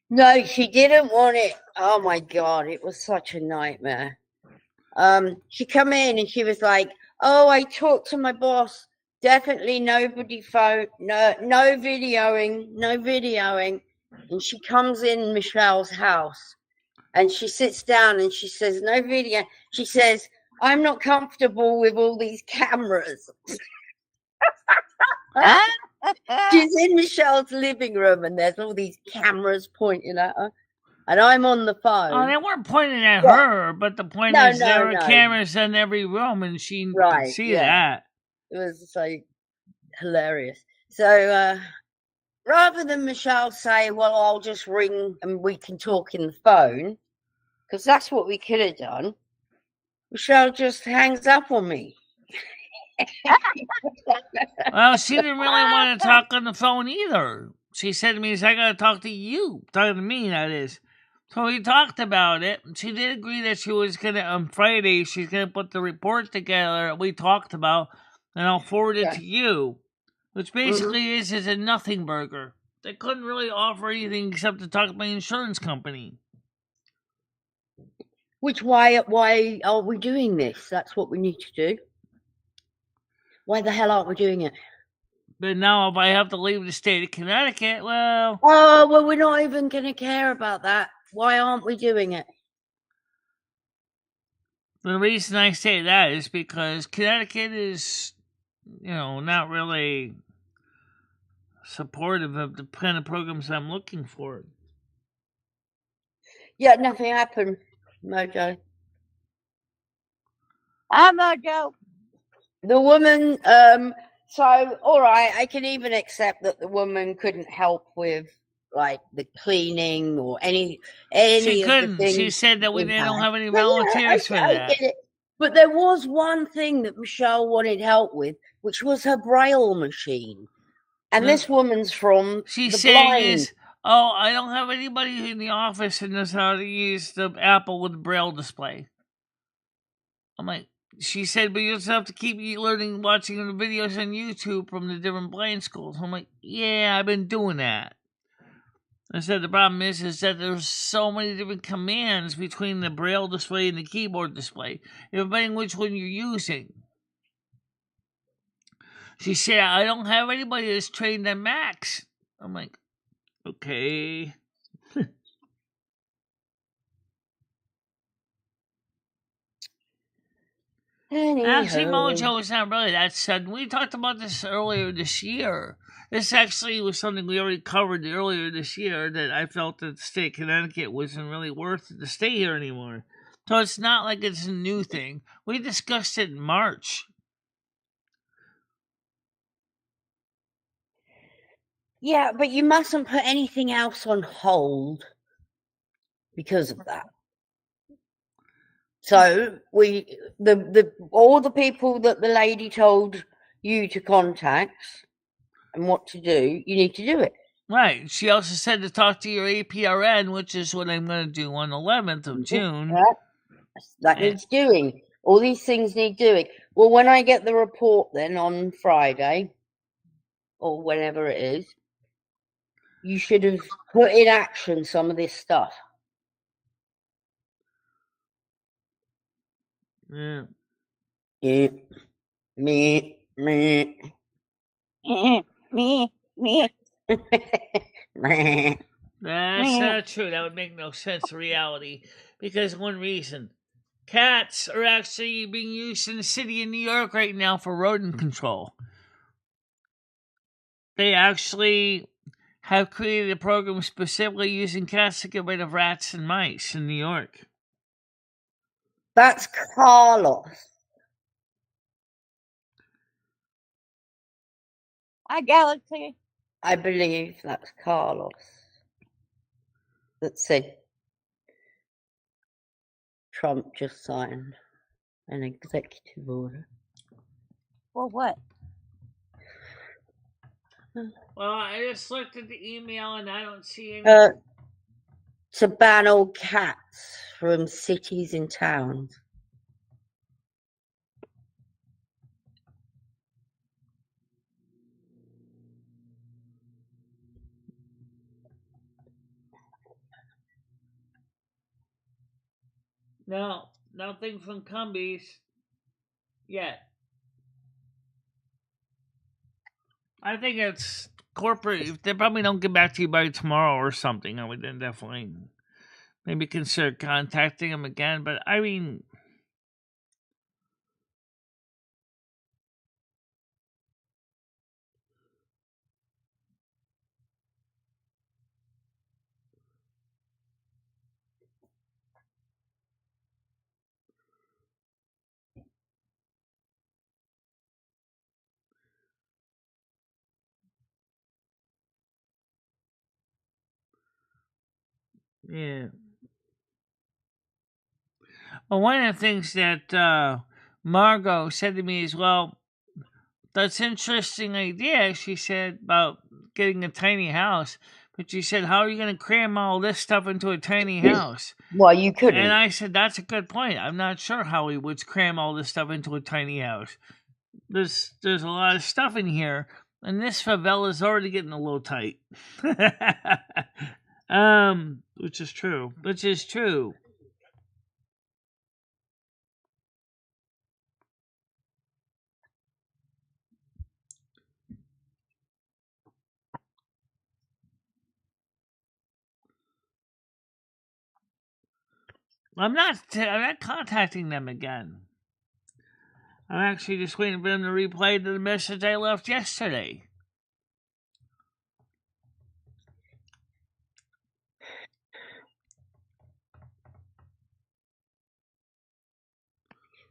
No, she didn't want it. Oh my God, it was such a nightmare. She come in and she was like, "Oh, I talked to my boss. Definitely nobody phone, no videoing." And she comes in Michelle's house and she sits down and she says, "No video." She says, "I'm not comfortable with all these cameras." She's in Michelle's living room and there's all these cameras pointing at her. And I'm on the phone. Oh, they weren't pointing at her, but the point is there were cameras in every room and she could see that. It was so hilarious. So rather than Michelle say, "Well, I'll just ring and we can talk in the phone," because that's what we could have done, Michelle just hangs up on me. Well, she didn't really want to talk on the phone either. She said to me, "I got to talk to you." Talking to me, that is. So we talked about it. She did agree that she was going to, on Friday, she's going to put the report together that we talked about, and I'll forward it to you. Which basically is a nothing burger. They couldn't really offer anything except to talk to my insurance company. Which, why are we doing this? That's what we need to do. Why the hell aren't we doing it? But now if I have to leave the state of Connecticut, well... Oh, well, we're not even going to care about that. Why aren't we doing it? The reason I say that is because Connecticut is, not really supportive of the kind of programs I'm looking for. Yeah, nothing happened, Mojo. Mojo. The woman, so, all right, I can even accept that the woman couldn't help with, like, the cleaning or any She of couldn't. the things. She said that they don't have any volunteers for that. But there was one thing that Michelle wanted help with, which was her Braille machine. And this woman's from She's saying is, "Oh, I don't have anybody in the office who knows how to use the Apple with the Braille display." I'm like, she said, "But you just have to keep learning, watching the videos on YouTube from the different blind schools." I'm like, "Yeah, I've been doing that." I said, "The problem is that there's so many different commands between the Braille display and the keyboard display, depending which one you're using." She said, "I don't have anybody that's trained on Macs." I'm like, okay. Actually, Mojo is not really that sudden. We talked about this earlier this year. This actually was something we already covered earlier this year, that I felt that the state of Connecticut wasn't really worth it to stay here anymore. So it's not like it's a new thing. We discussed it in March. Yeah, but you mustn't put anything else on hold because of that. So all the people that the lady told you to contact and what to do, you need to do it. Right. She also said to talk to your APRN, which is what I'm going to do on the 11th of June. Right? That needs doing. All these things need doing. Well, when I get the report then on Friday, or whenever it is, you should have put in action some of this stuff. Yeah. Yeah. Me. Me. That's not true. That would make no sense in reality. Because one reason. Cats are actually being used in the city of New York right now for rodent control. They actually have created a program specifically using cats to get rid of rats and mice in New York. That's Carlos. Hi, Galaxy. I believe that's Carlos that said Trump just signed an executive order. Well, what? Well, I just looked at the email and I don't see any. To ban all cats from cities and towns. No, nothing from Cumbies yet. I think it's corporate. If they probably don't get back to you by tomorrow or something, I would then definitely maybe consider contacting them again. But I mean, yeah. Well, one of the things that Margot said to me is, well, that's an interesting idea, she said, about getting a tiny house. But she said, how are you going to cram all this stuff into a tiny house? Well, you couldn't. And I said, that's a good point. I'm not sure how we would cram all this stuff into a tiny house. There's a lot of stuff in here, and this favela is already getting a little tight. Which is true. I'm not contacting them again. I'm actually just waiting for them to reply to the message I left yesterday.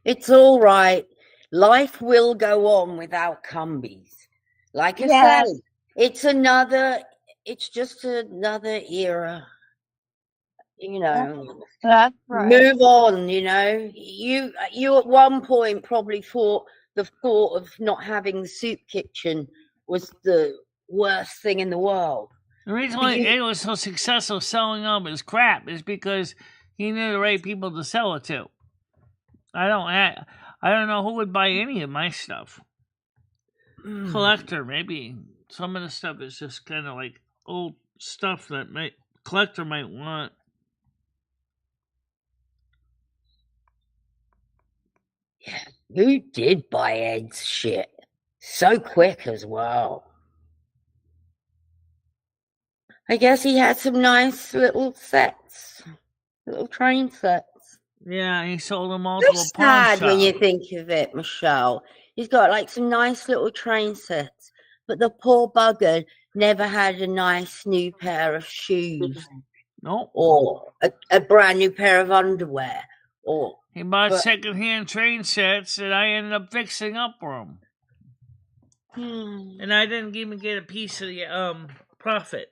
It's all right. Life will go on without Cumbies. Like I Yes. say, it's just another era. You know, That's right. move on. You know, you at one point probably thought the thought of not having the soup kitchen was the worst thing in the world. The reason why it was so successful selling all his crap is because he knew the right people to sell it to. I don't know who would buy any of my stuff. Collector, maybe. Some of the stuff is just kind of like old stuff that collector might want. Yeah, who did buy Ed's shit? So quick as well. I guess he had some nice little sets, little train sets. Yeah, he sold them all to a pawn Sad shop. when you think of it, Michelle. He's got like some nice little train sets, but the poor bugger never had a nice new pair of shoes. Nope. Or a brand new pair of underwear. Or he bought secondhand train sets that I ended up fixing up for him. And I didn't even get a piece of the profit.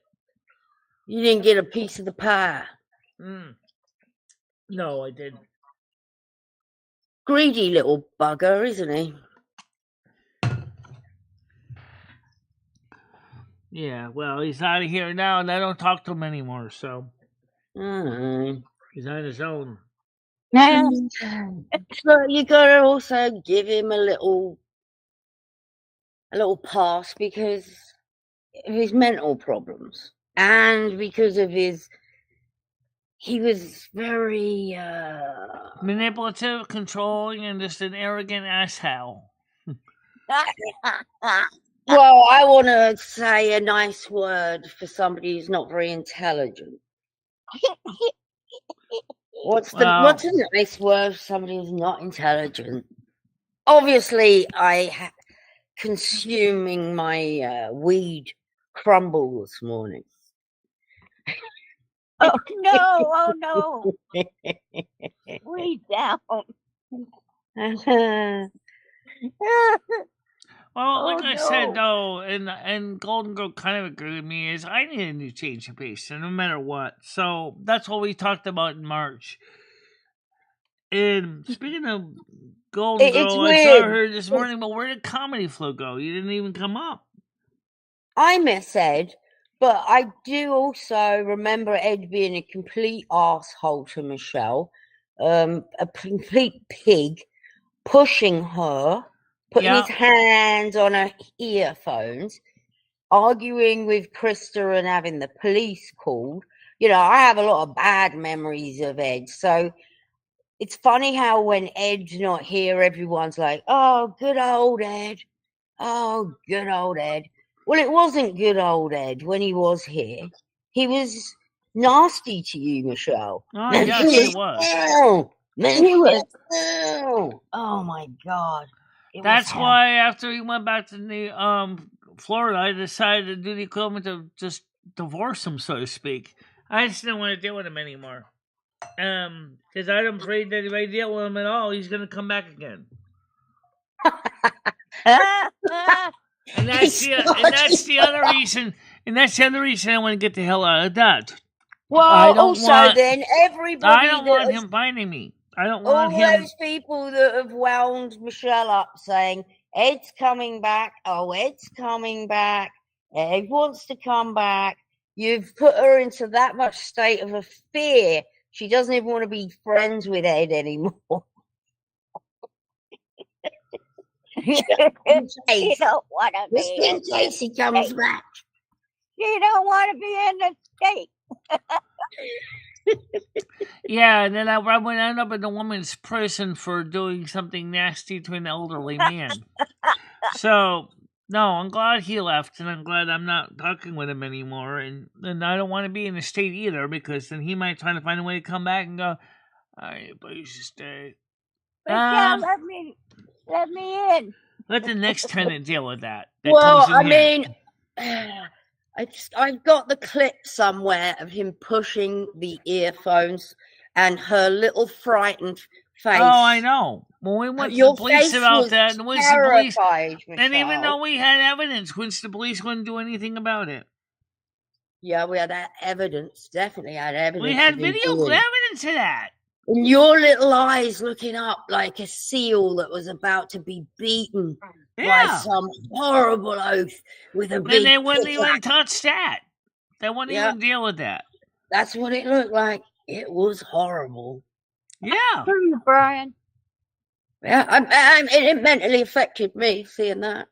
You didn't get a piece of the pie. No, I didn't. Greedy little bugger, isn't he? Yeah, well, he's out of here now, and I don't talk to him anymore, so Mm. he's on his own. But you gotta also give him a little pass because of his mental problems and because of he was very Manipulative, controlling, and just an arrogant asshole. well, I want to say a nice word for somebody who's not very intelligent. What's a nice word for somebody who's not intelligent? Obviously, consuming my weed crumble this morning. Oh no! Way down. Well, like Oh, I said, no. though, and Golden Girl kind of agreed with me, is I need a new change of pace, no matter what. So that's what we talked about in March. And speaking of Golden It's Girl, I saw weird. her this morning, but where did Comedy Flow go? You didn't even come up. I miss Ed, but I do also remember Ed being a complete asshole to Michelle, a complete pig, pushing her, putting his hands on her earphones, arguing with Krista and having the police called. You know, I have a lot of bad memories of Ed, so it's funny how when Ed's not here, everyone's like, oh, good old Ed. Oh, good old Ed. Well, it wasn't good old Ed when he was here. He was nasty to you, Michelle. Oh, yes, he was. Michelle. Oh, my God. That's why after he went back to Florida, I decided to do the equivalent of just divorce him, so to speak. I just didn't want to deal with him anymore. Because I'm afraid that if I deal with him at all, he's going to come back again. And that's the other reason. And that's the other reason I want to get the hell out of that. Well, I don't want him finding me. I don't all want him. those people that have wound Michelle up saying, Ed's coming back. Oh, Ed's coming back. Ed wants to come back. You've put her into that much state of a fear. She doesn't even want to be friends with Ed anymore. You don't want to be in case he comes back. You don't want to be in the state. Yeah, and then I would end up in a woman's prison for doing something nasty to an elderly man. So, no, I'm glad he left, and I'm glad I'm not talking with him anymore. And I don't want to be in the state either, because then he might try to find a way to come back and go, all right, but you should stay. But yeah, let me in. Let the next tenant deal with that. Well, I mean, I've got the clip somewhere of him pushing the earphones and her little frightened face. Oh, I know. When we went to the police about that, and once the police, and even though we had evidence, once the police wouldn't do anything about it. Yeah, we had that evidence. Definitely had evidence. We had video evidence of that. And your little eyes looking up like a seal that was about to be beaten by some horrible oath with a big. And they wouldn't even touch that. They wouldn't even deal with that. That's what it looked like. It was horrible. Yeah. Brian. Yeah, it mentally affected me seeing that.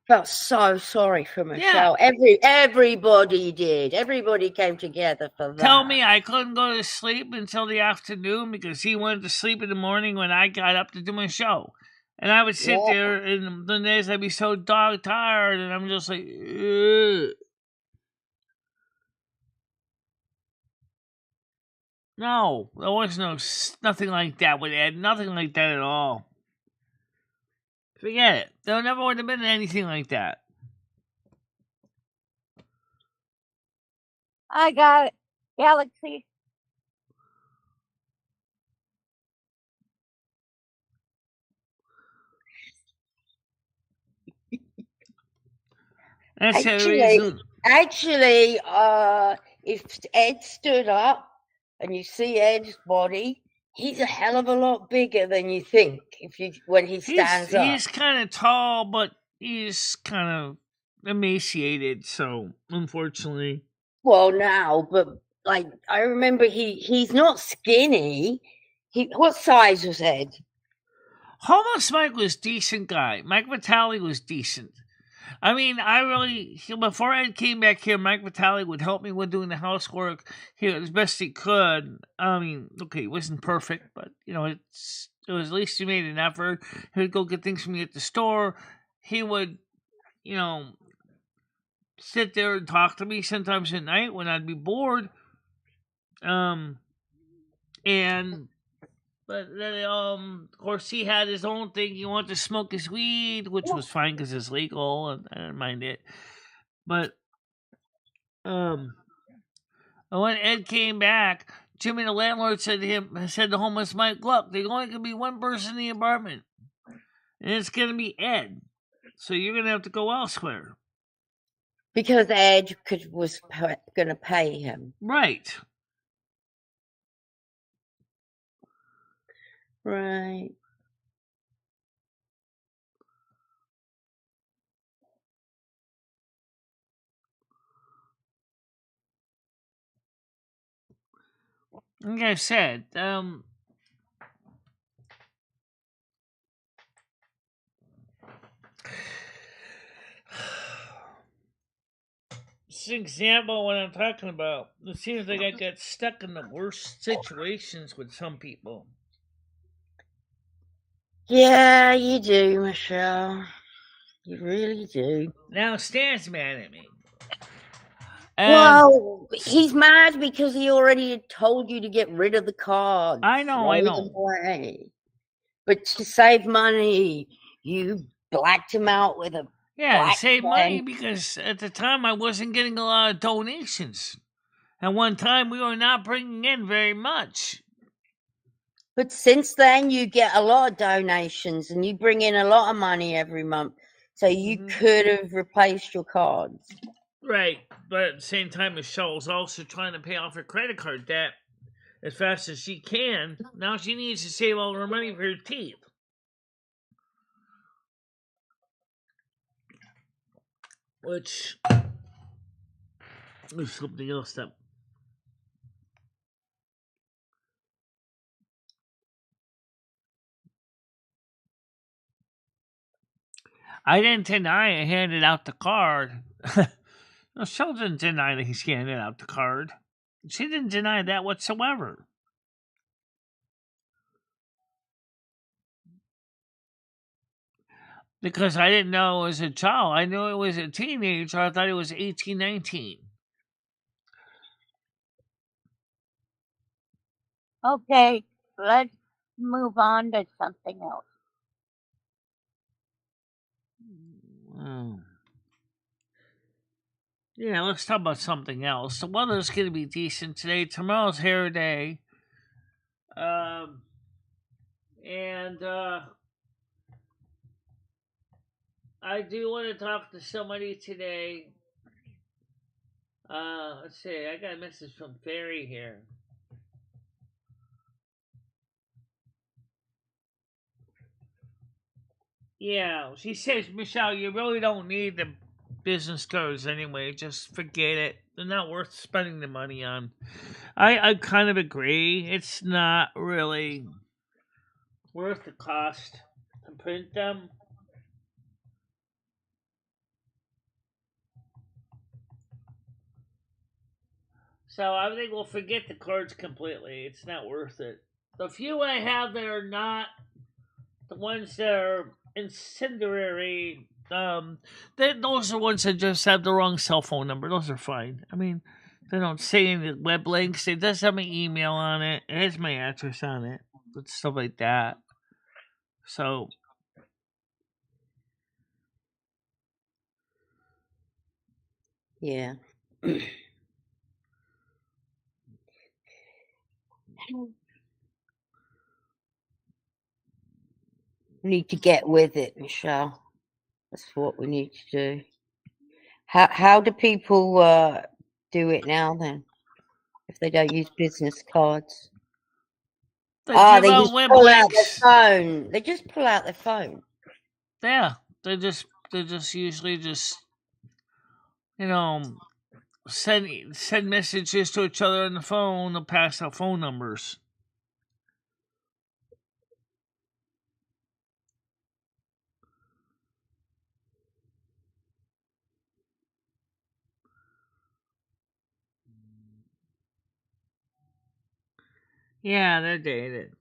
Felt so sorry for Michelle. Yeah. Everybody did. Everybody came together for that. Tell me I couldn't go to sleep until the afternoon because he wanted to sleep in the morning when I got up to do my show. And I would sit there, and the days I'd be so dog tired, and I'm just like, ugh. No, there was nothing like that with Ed. Nothing like that at all. Forget it. There never would have been anything like that. I got it. Galaxy. Actually, if Ed stood up and you see Ed's body, He's a hell of a lot bigger than you think when he stands up. He's kind of tall, but he's kind of emaciated. So unfortunately, Well, now, but like I remember, he's not skinny. What size was Ed? Homeless Mike was decent guy. Mike Vitale was decent. I mean, before Ed came back here, Mike Vitale would help me with doing the housework here as best he could. I mean, okay, it wasn't perfect, but it was at least he made an effort. He would go get things for me at the store. He would, sit there and talk to me sometimes at night when I'd be bored. But then, of course, he had his own thing. He wanted to smoke his weed, which was fine because it's legal, and I didn't mind it. But when Ed came back, Jimmy, the landlord, said to homeless Mike, "Look, there's only going to be one person in the apartment, and it's going to be Ed. So you're going to have to go elsewhere." Because Ed was going to pay him. Right. Right. Like I said, it's an example of what I'm talking about. It seems like I got stuck in the worst situations with some people. Yeah, you do, Michelle. You really do. Now Stan's mad at me. Well, he's mad because he already told you to get rid of the cards. I know. But to save money, you blacked him out with a to save money because at the time I wasn't getting a lot of donations. At one time we were not bringing in very much. But since then you get a lot of donations and you bring in a lot of money every month. So you could have replaced your cards. Right, but at the same time, Michelle's also trying to pay off her credit card debt as fast as she can. Now she needs to save all her money for her teeth. Which is something else that I didn't deny I handed out the card. Michelle didn't deny that he handed out the card. She didn't deny that whatsoever. Because I didn't know it was a child. I knew it was a teenager. I thought it was 18, 19. Okay, let's move on to something else. Yeah, let's talk about something else. The weather's going to be decent today. Tomorrow's hair day. I do want to talk to somebody today. Let's see. I got a message from Fairy here. Yeah, she says, Michelle, you really don't need the business cards anyway. Just forget it. They're not worth spending the money on. I kind of agree. It's not really worth the cost to print them. So I think we'll forget the cards completely. It's not worth it. The few I have that are not the ones that are incendiary, those are ones that just have the wrong cell phone number. Those are fine. I mean, they don't say any web links. It does have my email on it. It has my address on it. But stuff like that. So yeah. Need to get with it, Michelle. That's what we need to do. How do people do it now then? If they don't use business cards, They Ah, give they out just web pull out links. their phone. They just pull out their phone. Yeah, they just usually just send messages to each other on the phone. They'll pass out phone numbers. Yeah, they're dated.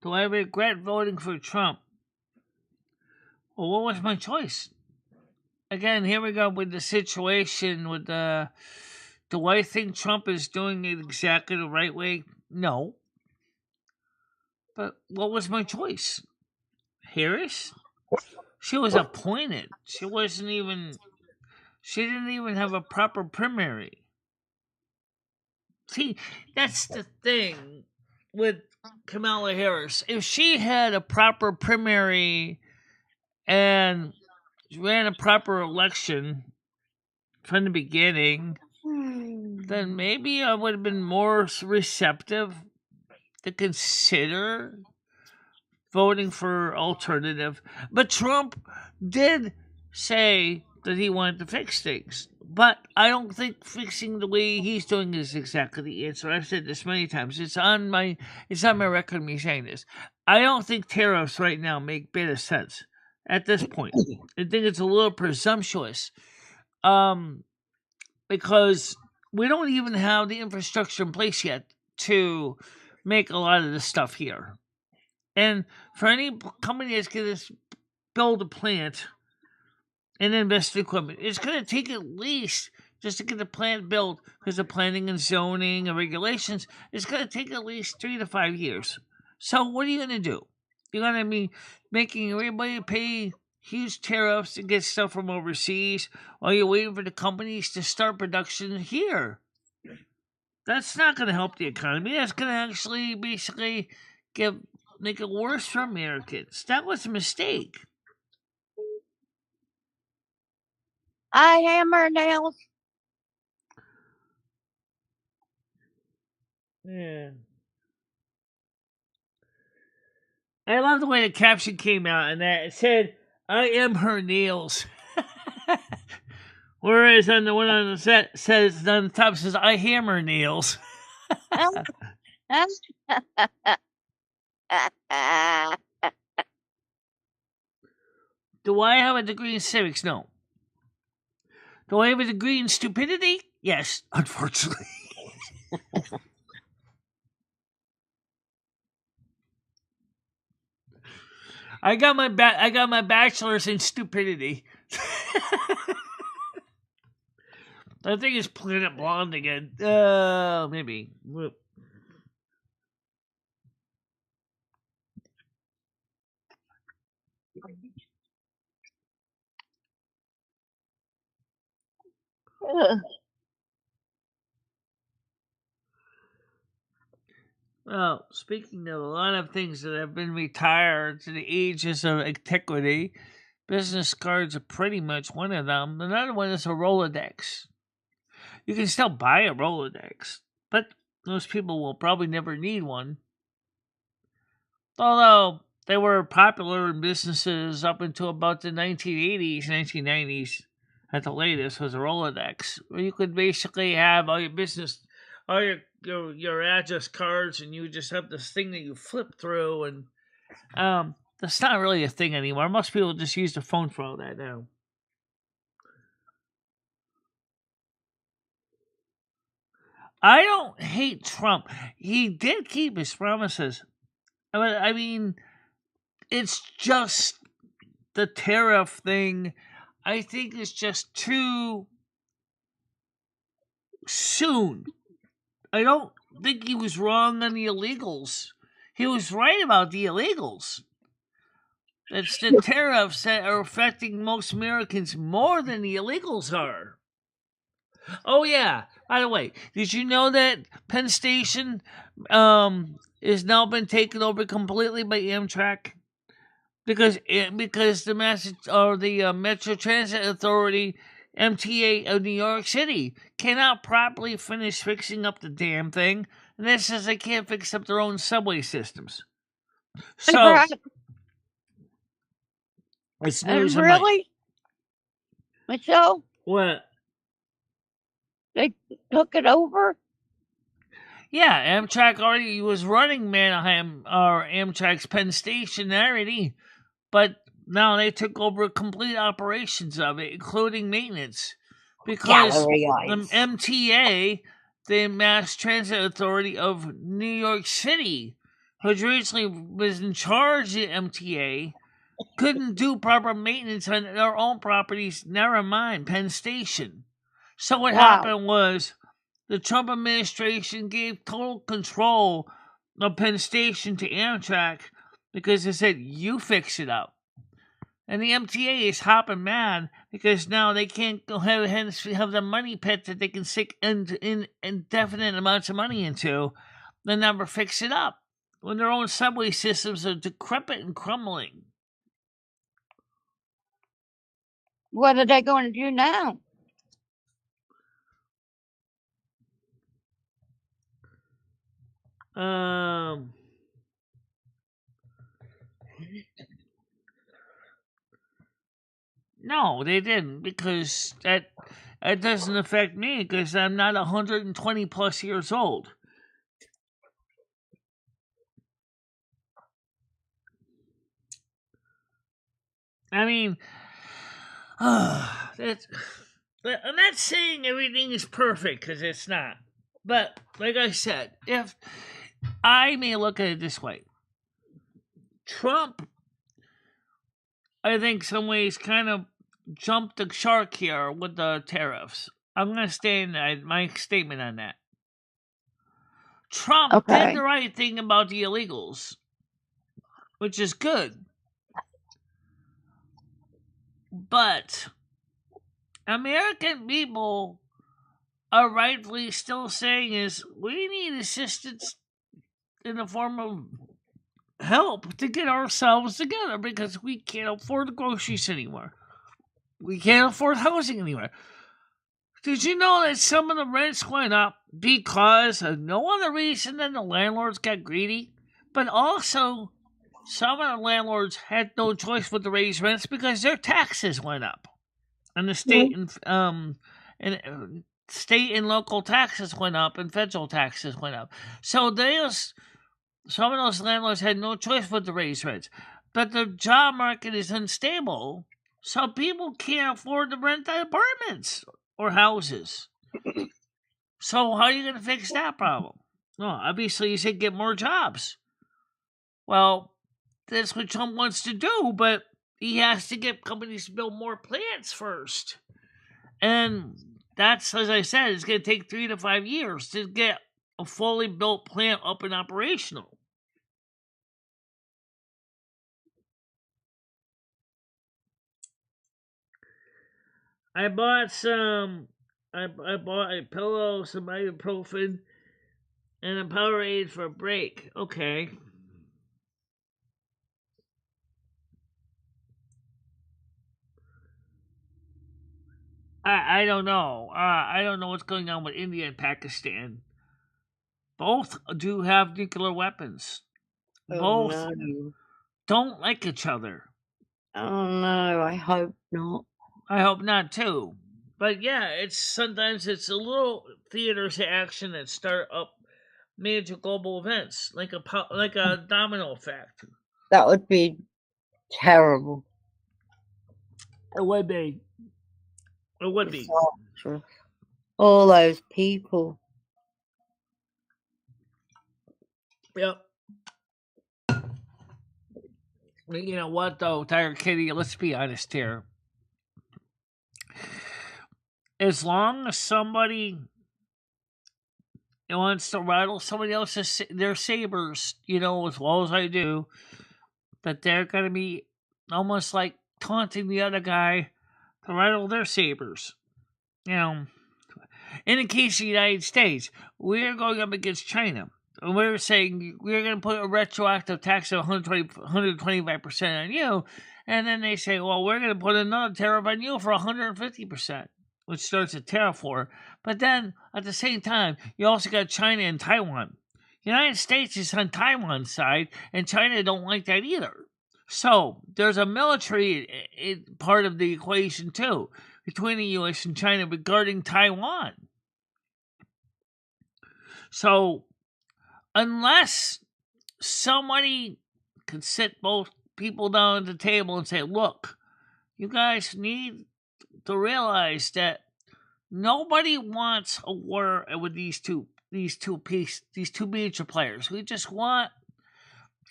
Do I regret voting for Trump? Well, what was my choice? Again, here we go with the situation with the. Do I think Trump is doing it exactly the right way? No. But what was my choice? Harris? She was appointed. She wasn't even. She didn't even have a proper primary. See, that's the thing with Kamala Harris. If she had a proper primary and ran a proper election from the beginning, then maybe I would have been more receptive to consider voting for alternative. But Trump did say that he wanted to fix things. But I don't think fixing the way he's doing is exactly the answer. I've said this many times. It's on my record me saying this. I don't think tariffs right now make better sense at this point. I think it's a little presumptuous. Because we don't even have the infrastructure in place yet to make a lot of this stuff here. And for any company that's going to build a plant and invest in equipment, it's going to take at least, just to get the plant built, because of planning and zoning and regulations, it's going to take at least 3 to 5 years. So what are you going to do? You're going to be making everybody pay huge tariffs to get stuff from overseas while you're waiting for the companies to start production here. That's not going to help the economy. That's going to actually basically make it worse for Americans. That was a mistake. I hammer nails. Yeah. I love the way the caption came out and that it said, "I am her nails." Whereas on the one on the set says on the top says, "I hammer nails." Do I have a degree in civics? No. Do I have a degree in stupidity? Yes, unfortunately. I got my bachelor's in stupidity. I think it's Planet Blonde again. Maybe. Well, speaking of a lot of things that have been retired to the ages of antiquity, business cards are pretty much one of them. Another one is a Rolodex. You can still buy a Rolodex, but most people will probably never need one. Although they were popular in businesses up until about the 1980s, 1990s at the latest was a Rolodex, where you could basically have all your business, all your address cards, and you just have this thing that you flip through, and that's not really a thing anymore. Most people just use the phone for all that now. I don't hate Trump. He did keep his promises. I mean, it's just the tariff thing. I think is just too soon. I don't think he was wrong on the illegals. He was right about the illegals. It's the tariffs that are affecting most Americans more than the illegals are. Oh yeah. By the way, did you know that Penn Station is now been taken over completely by Amtrak? Because the Metro Transit Authority MTA of New York City cannot properly finish fixing up the damn thing, and this says they can't fix up their own subway systems. So it's news And of my really, Michelle, what? they took it over. Yeah, Amtrak already was running Manhattan or Amtrak's Penn Station already, but now they took over complete operations of it, including maintenance, because Gallery the eyes. MTA, the Mass Transit Authority of New York City, who originally was in charge of the MTA, couldn't do proper maintenance on their own properties, never mind Penn Station. So what Wow. happened was the Trump administration gave total control of Penn Station to Amtrak because they said, you fix it up. And the MTA is hopping mad because now they can't go ahead and have the money pit that they can sink in indefinite amounts of money into and never fix it up when their own subway systems are decrepit and crumbling. What are they going to do now? No, they didn't, because that doesn't affect me because I'm not 120 plus years old. I mean, that's. I'm not saying everything is perfect because it's not. But like I said, if I may look at it this way, Trump, I think, some ways kind of jumped the shark here with the tariffs. I'm going to stay in my statement on that. Trump did the right thing about the illegals, which is good. But American people are rightfully still saying is we need assistance in the form of help to get ourselves together because we can't afford groceries anymore. We can't afford housing anymore. Did you know that some of the rents went up because of no other reason than the landlords got greedy? But also, some of the landlords had no choice but to raise rents because their taxes went up, and the state and state and local taxes went up, and federal taxes went up. So some of those landlords had no choice but to raise rents. But the job market is unstable, so people can't afford to rent the apartments or houses. So how are you going to fix that problem? Well, obviously you said get more jobs. Well, that's what Trump wants to do, but he has to get companies to build more plants first. And that's, as I said, it's going to take 3 to 5 years to get a fully built plant up and operational. I bought I bought a pillow, some ibuprofen, and a Powerade for a break. Okay. I don't know. I don't know what's going on with India and Pakistan. Both do have nuclear weapons. Both don't like each other. Oh no, I hope not. I hope not too. But yeah, sometimes it's a little theaters of action that start up major global events, like a domino effect. That would be terrible. It would be. It would be. Disastrous. All those people. Yep. You know what though, Tiger Kitty? Let's be honest here. As long as somebody wants to rattle somebody else's their sabers, as well as I do, that they're gonna be almost like taunting the other guy to rattle their sabers. In the case of the United States, we're going up against China. And we're saying we're going to put a retroactive tax of 125% on you. And then they say, well, we're going to put another tariff on you for 150%, which starts a tariff war. But then, at the same time, you also got China and Taiwan. The United States is on Taiwan's side, and China don't like that either. So, there's a military part of the equation, too, between the U.S. and China regarding Taiwan. So, unless somebody can sit both people down at the table and say, look, you guys need to realize that nobody wants a war with these two major players. We just want,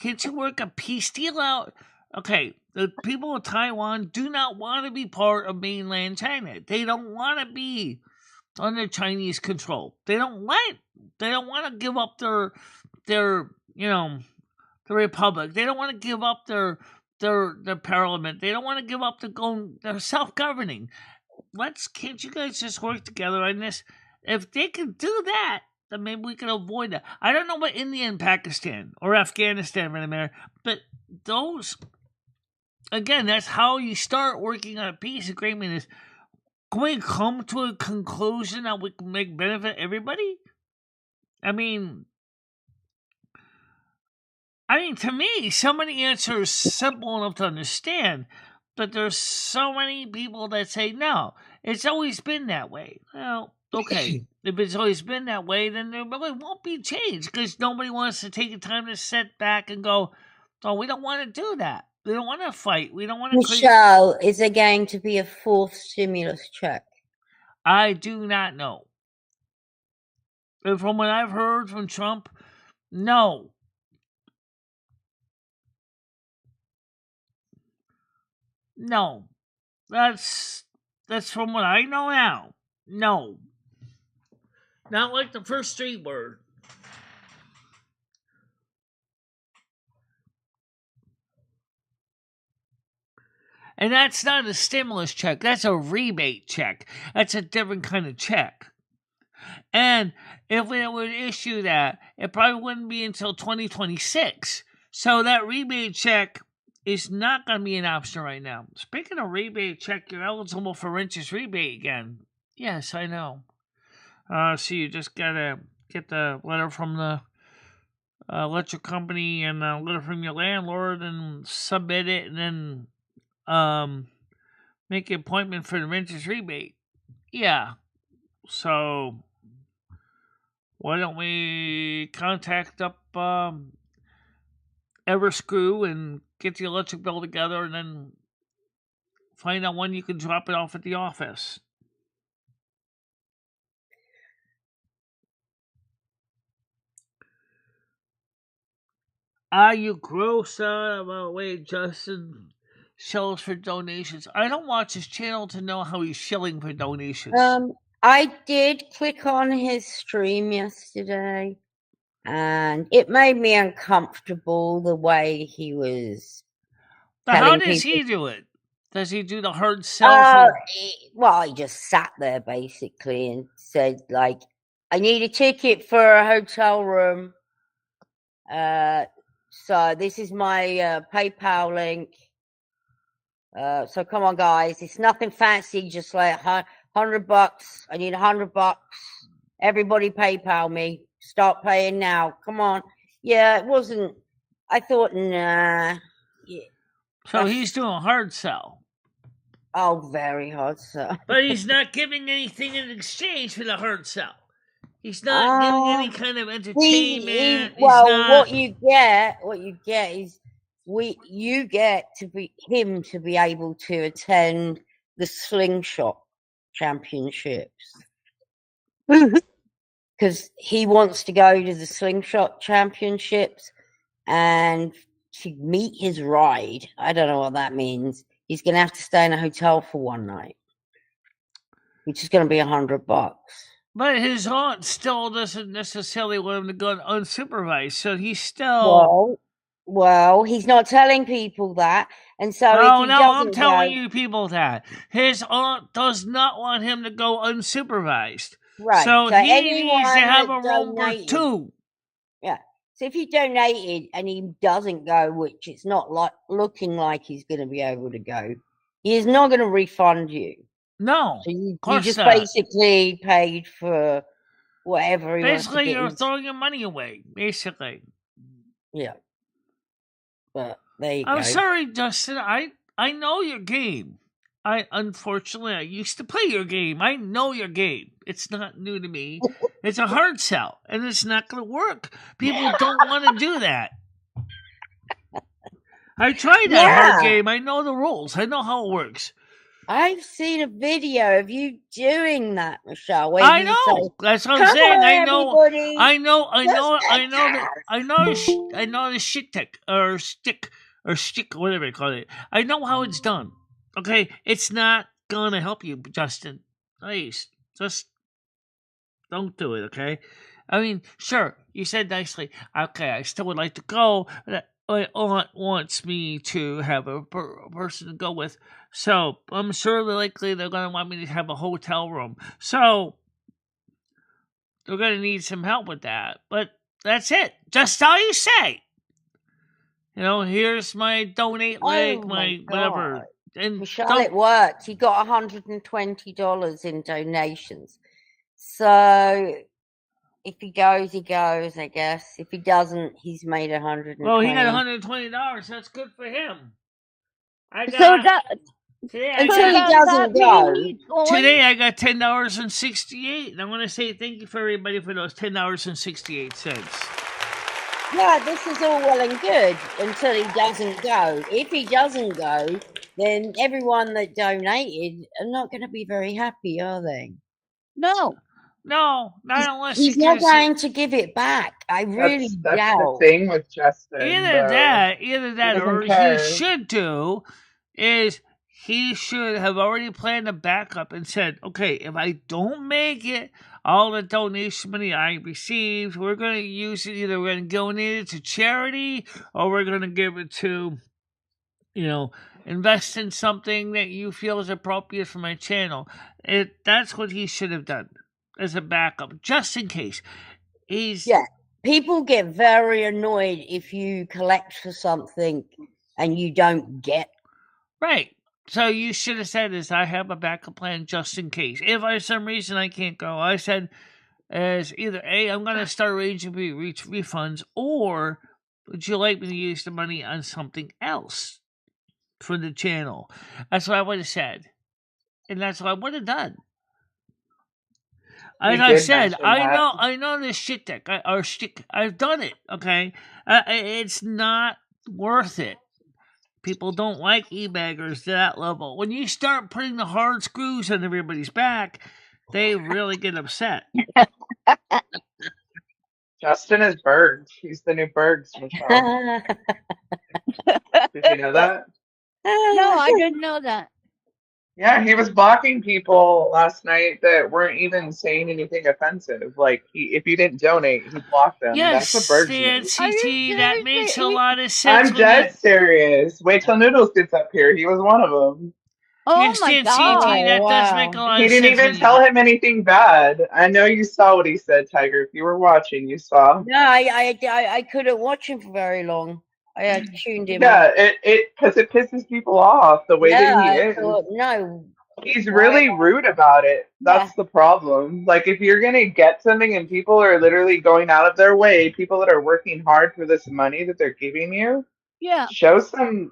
can't you work a peace deal out? Okay, the people of Taiwan do not want to be part of mainland China. They don't want to be under Chinese control. They don't want to give up their the republic. They don't want to give up their parliament. They don't want to give up their self-governing. Can't you guys just work together on this? If they can do that, then maybe we can avoid that. I don't know about India and Pakistan or Afghanistan, right, America, but those, again, that's how you start working on a peace agreement. Is can we come to a conclusion that we can make benefit everybody? I mean, to me, some of the answers are simple enough to understand, but there's so many people that say, no, it's always been that way. Well, okay, if it's always been that way, then there really won't be change, because nobody wants to take the time to sit back and go, oh, we don't want to do that. We don't want to fight. We don't want to Michelle, is there going to be a fourth stimulus check? I do not know. And from what I've heard from Trump, no. No. That's from what I know now. No. Not like the first street word. And that's not a stimulus check. That's a rebate check. That's a different kind of check. And if we would issue that, it probably wouldn't be until 2026. So that rebate check is not going to be an option right now. Speaking of rebate check, you're eligible for interest rebate again. Yes, I know. So you just got to get the letter from the electric company and a letter from your landlord and submit it, and then make an appointment for the renters rebate. Yeah. So why don't we contact up Everscrew and get the electric bill together, and then find out when you can drop it off at the office. You gross wait, Justin shells for donations. I don't watch his channel to know how he's shilling for donations. I did click on his stream yesterday, and it made me uncomfortable the way he was. But how does he do it? Does he do the hard sell? Well, he just sat there basically and said, like, I need a ticket for a hotel room. So this is my PayPal link. So come on, guys. It's nothing fancy, just like $100. I need $100. Everybody PayPal me. Start paying now. Come on. Yeah, it wasn't. I thought, nah. Yeah. So he's doing a hard sell. Oh, very hard sell. But he's not giving anything in exchange for the hard sell. He's not giving any kind of entertainment. What you get is you get him to be able to attend the slingshot championships. Because he wants to go to the slingshot championships, and to meet his ride, I don't know what that means, he's going to have to stay in a hotel for one night, which is going to be $100. But his aunt still doesn't necessarily want him to go unsupervised, so he's still... Well, he's not telling people that, and so I'm telling you people that. His aunt does not want him to go unsupervised. Right. So So he needs to anyone have that a room for donated, 2. yeah. So if he donated and he doesn't go, which it's not like looking like he's going to be able to go, he is not going to refund you. No, So you of course just not. basically paid for whatever he wants to Basically, get. you're throwing your money away. Basically. Yeah. But there you go. I'm sorry, Justin. I know your game. Unfortunately I used to play your game. I know your game. It's not new to me. It's a hard sell, and it's not going to work. People don't want to do that. I tried that hard game. I know the rules. I know how it works. I've seen a video of you doing that, Michelle. Where I you know. say, That's what I'm "Come saying. on, I know. everybody, I know. I know. let's I get know that. cash." I know the shit tick or stick or stick, whatever you call it. I know how it's done. Okay, it's not gonna help you, Justin. Please, just don't do it. Okay. I mean, sure, you said nicely. Okay, I still would like to go. But my aunt wants me to have a person to go with, so I'm sure likely they're gonna want me to have a hotel room. So they're going to need some help with that. But that's it. Just all you say. You know, here's my donate link, my whatever. And Michelle, it worked. He got $120 in donations. So if he goes, he goes, I guess. If he doesn't, he's made $120. Well, he got $120. That's good for him. Today Until he doesn't go. Today I got $10.68. And I want to say thank you for everybody for those $10.68. Yeah, this is all well and good until he doesn't go. If he doesn't go, then everyone that donated are not going to be very happy, are they? No, not unless he's not going to give it back. I really that's doubt. the thing with Justin. Either that, or care. he should do is he should have already planned a backup and said, okay, if I don't make it, all the donation money I received, we're going to use it. Either we're going to donate it to charity or we're going to give it to, invest in something that you feel is appropriate for my channel. That's what he should have done as a backup, just in case. People get very annoyed if you collect for something and you don't get. Right. So you should have said this, I have a backup plan just in case. If for some reason I can't go, I said as either A, I'm going to start arranging refunds, or would you like me to use the money on something else for the channel? That's what I would have said. And that's what I would have done. As I said, I know this shit deck, or stick. I've done it, okay? It's not worth it. People don't like e-baggers to that level. When you start putting the hard screws on everybody's back, they really get upset. Justin is Bergs. He's the new Bergs, Michelle. Did you know that? No, I didn't know that. Yeah, he was blocking people last night that weren't even saying anything offensive. Like, if you didn't donate, he blocked them. Yes, that's what Bergs is. CT, that makes a lot of sense. I'm dead serious. Wait till Noodles gets up here. He was one of them. Oh my God! CT, that does make a lot of sense. He didn't even tell him anything bad. I know you saw what he said, Tiger. If you were watching, you saw. No, I couldn't watch him for very long. I tuned him. Yeah, because it pisses people off the way that he is. No. He's really rude about it. That's the problem. Like, if you're going to get something and people are literally going out of their way, people that are working hard for this money that they're giving you, show some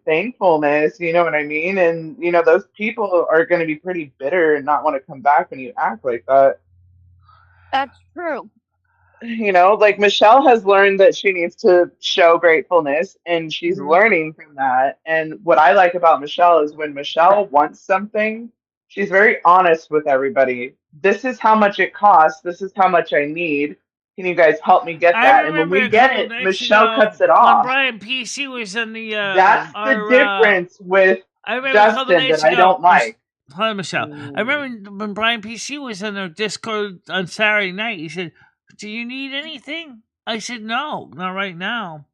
thankfulness, you know what I mean? And, those people are going to be pretty bitter and not want to come back when you act like that. That's true. Like Michelle has learned that she needs to show gratefulness, and she's learning from that. And what I like about Michelle is when Michelle wants something, she's very honest with everybody. This is how much it costs. This is how much I need. Can you guys help me get that? And when we get it, Michelle cuts it off. When Brian PC was in the that's the difference with Justin that I don't like. Hi, Michelle. I remember when Brian PC was in our Discord on Saturday night, he said, do you need anything? I said, no, not right now,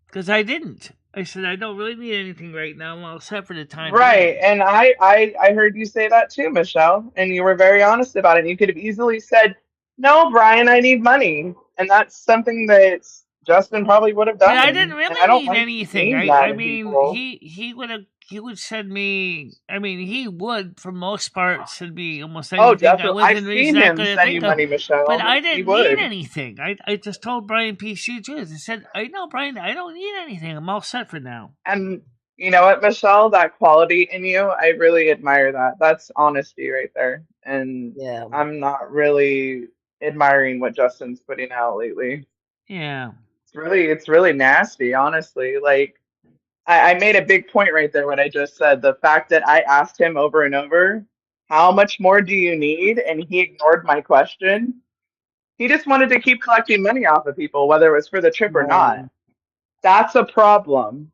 because I didn't. I said I don't really need anything right now. I'm all set for the time Right. being. And I heard you say that too, Michelle. And you were very honest about it. And you could have easily said, no, Brian, I need money. And that's something that Justin probably would have But I didn't done. And I really don't need like anything. seeing I that in mean, people. he would send me. I mean, he would for most part send me almost Oh, anything I definitely. I've within reason seen I him could send think you of. money, But Michelle. I He didn't need would. anything. I just told Brian PC Jews. I said, I know Brian, I don't need anything. I'm all set for now. And you know what, Michelle? That quality in you, I really admire that. That's honesty right there. And Yeah. I'm not really admiring what Justin's putting out lately. Yeah. It's really nasty, honestly. Like I made a big point right there what I just said. The fact that I asked him over and over, how much more do you need? And he ignored my question. He just wanted to keep collecting money off of people, whether it was for the trip or not. That's a problem.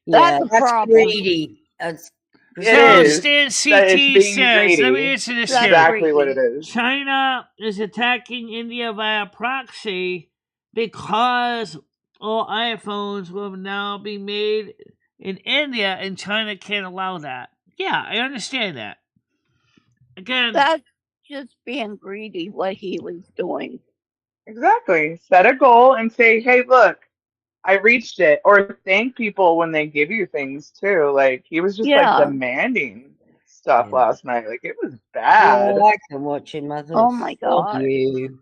Yeah, That's a that's problem. greedy. That's It So is Stan that it's CT being says, let me greedy. answer this That's here. Exactly what it greedy. is. China is attacking India via proxy because all iPhones will now be made in India and China can't allow that. Yeah, I understand that. Again, That's just being greedy, what he was doing. Exactly. Set a goal and say, hey, look, I reached it. Or thank people when they give you things too. Like he was just like Yeah. demanding stuff Yeah. last night. Like it was yeah, bad. I can watch him. I Oh thought, my fuck God. you.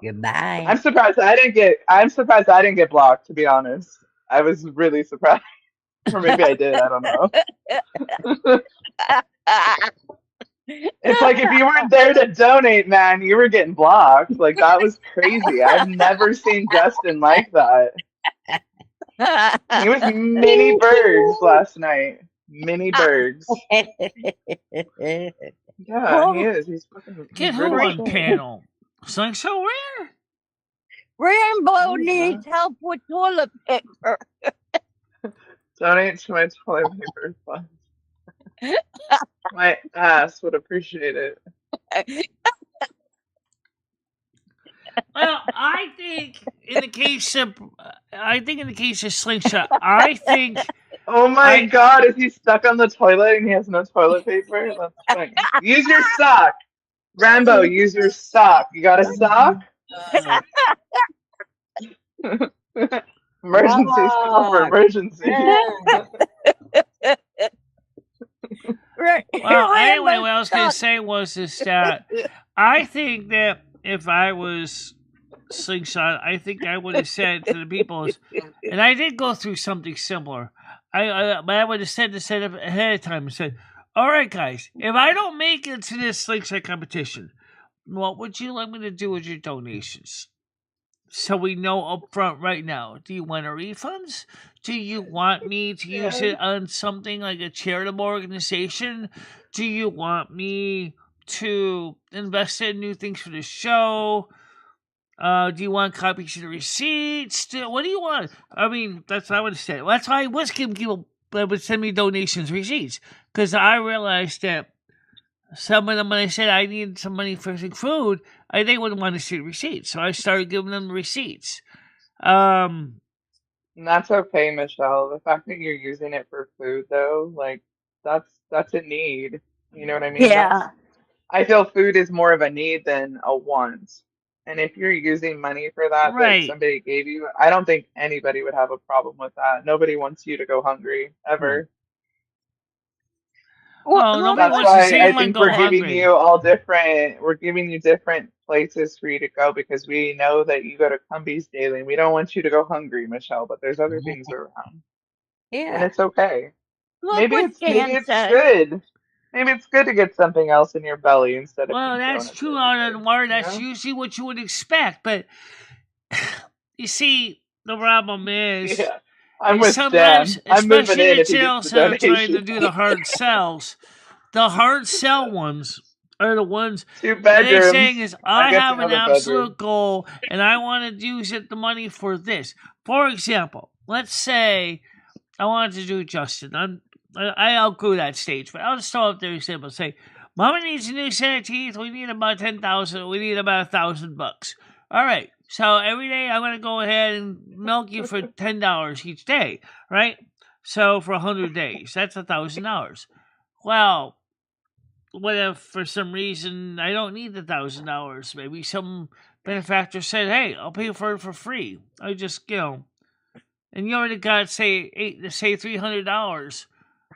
Goodbye. I'm surprised I didn't get blocked, to be honest. I was really surprised. Or maybe I did, I don't know. It's like if you weren't there to donate, man, you were getting blocked. Like that was crazy. I've never seen Justin like that. He was mini Bergs last night. Mini Bergs. Yeah, he Oh, is. He's fucking get he's who really on cool. panel? Something so rare. Rainbow Oh, yeah. needs help with toilet paper. Donate to my toilet paper fund. My ass would appreciate it. Well, I think in the case of Slingshot, I think Oh my I God, is he stuck on the toilet and he has no toilet paper? That's funny. Use your sock. Rambo, use your sock. You got a sock? Emergency, call for Fuck. emergency. well anyway, Rainbow what I was gonna sucks. say was is that I think that if I was Slingshot, I think I would have said to the people, and I did go through something similar. But I would have said this ahead of time and said, "All right, guys, if I don't make it to this Slingshot competition, what would you like me to do with your donations? So we know up front right now. Do you want a refunds? Do you want me to use it on something like a charitable organization? Do you want me to invest in new things for the show? Do you want copies of the receipts? What do you want? I mean, that's what I would have said. That's why I was giving people that would send me donations receipts, because I realized that some of them, when I said I needed some money for some food, they wouldn't want to see the receipts, so I started giving them the receipts. And that's okay, Michelle. The fact that you're using it for food, though, like that's a need. You know what I mean? Yeah. I feel food is more of a need than a want. And if you're using money for that Right. somebody gave you, I don't think anybody would have a problem with that. Nobody wants you to go hungry ever. Well, nobody That's wants to why see I anyone think go we're giving hungry. you all different. We're giving you different places for you to go because we know that you go to Cumbies daily. And we don't want you to go hungry, Michelle. But there's other things around, and Yeah. it's okay. Look Maybe what it's Dan said. good. Maybe it's good to get something else in your belly instead of Well, pink that's donuts true every on day, a word. you That's know? usually what you would expect. But you see, the problem is, Yeah. I'm is with sometimes, Stan. I'm moving especially in the if he gets channels the that are trying to donation. do the hard sells, the hard sell ones are the ones 2 that they're bedrooms. saying is, I I get have the an other bedroom. absolute goal and I want to use the money for this. For example, let's say I wanted to do Justin. I outgrew that stage, but I'll just throw up there example. Say, Mama needs a new set of teeth. We need about 10,000. We need about $1,000. All right. So every day I'm gonna go ahead and milk you for $10 each day, right? So for 100 days, that's $1,000. Well, what if for some reason I don't need $1,000? Maybe some benefactor said, "Hey, I'll pay for it for free. I just, and you already got say $300.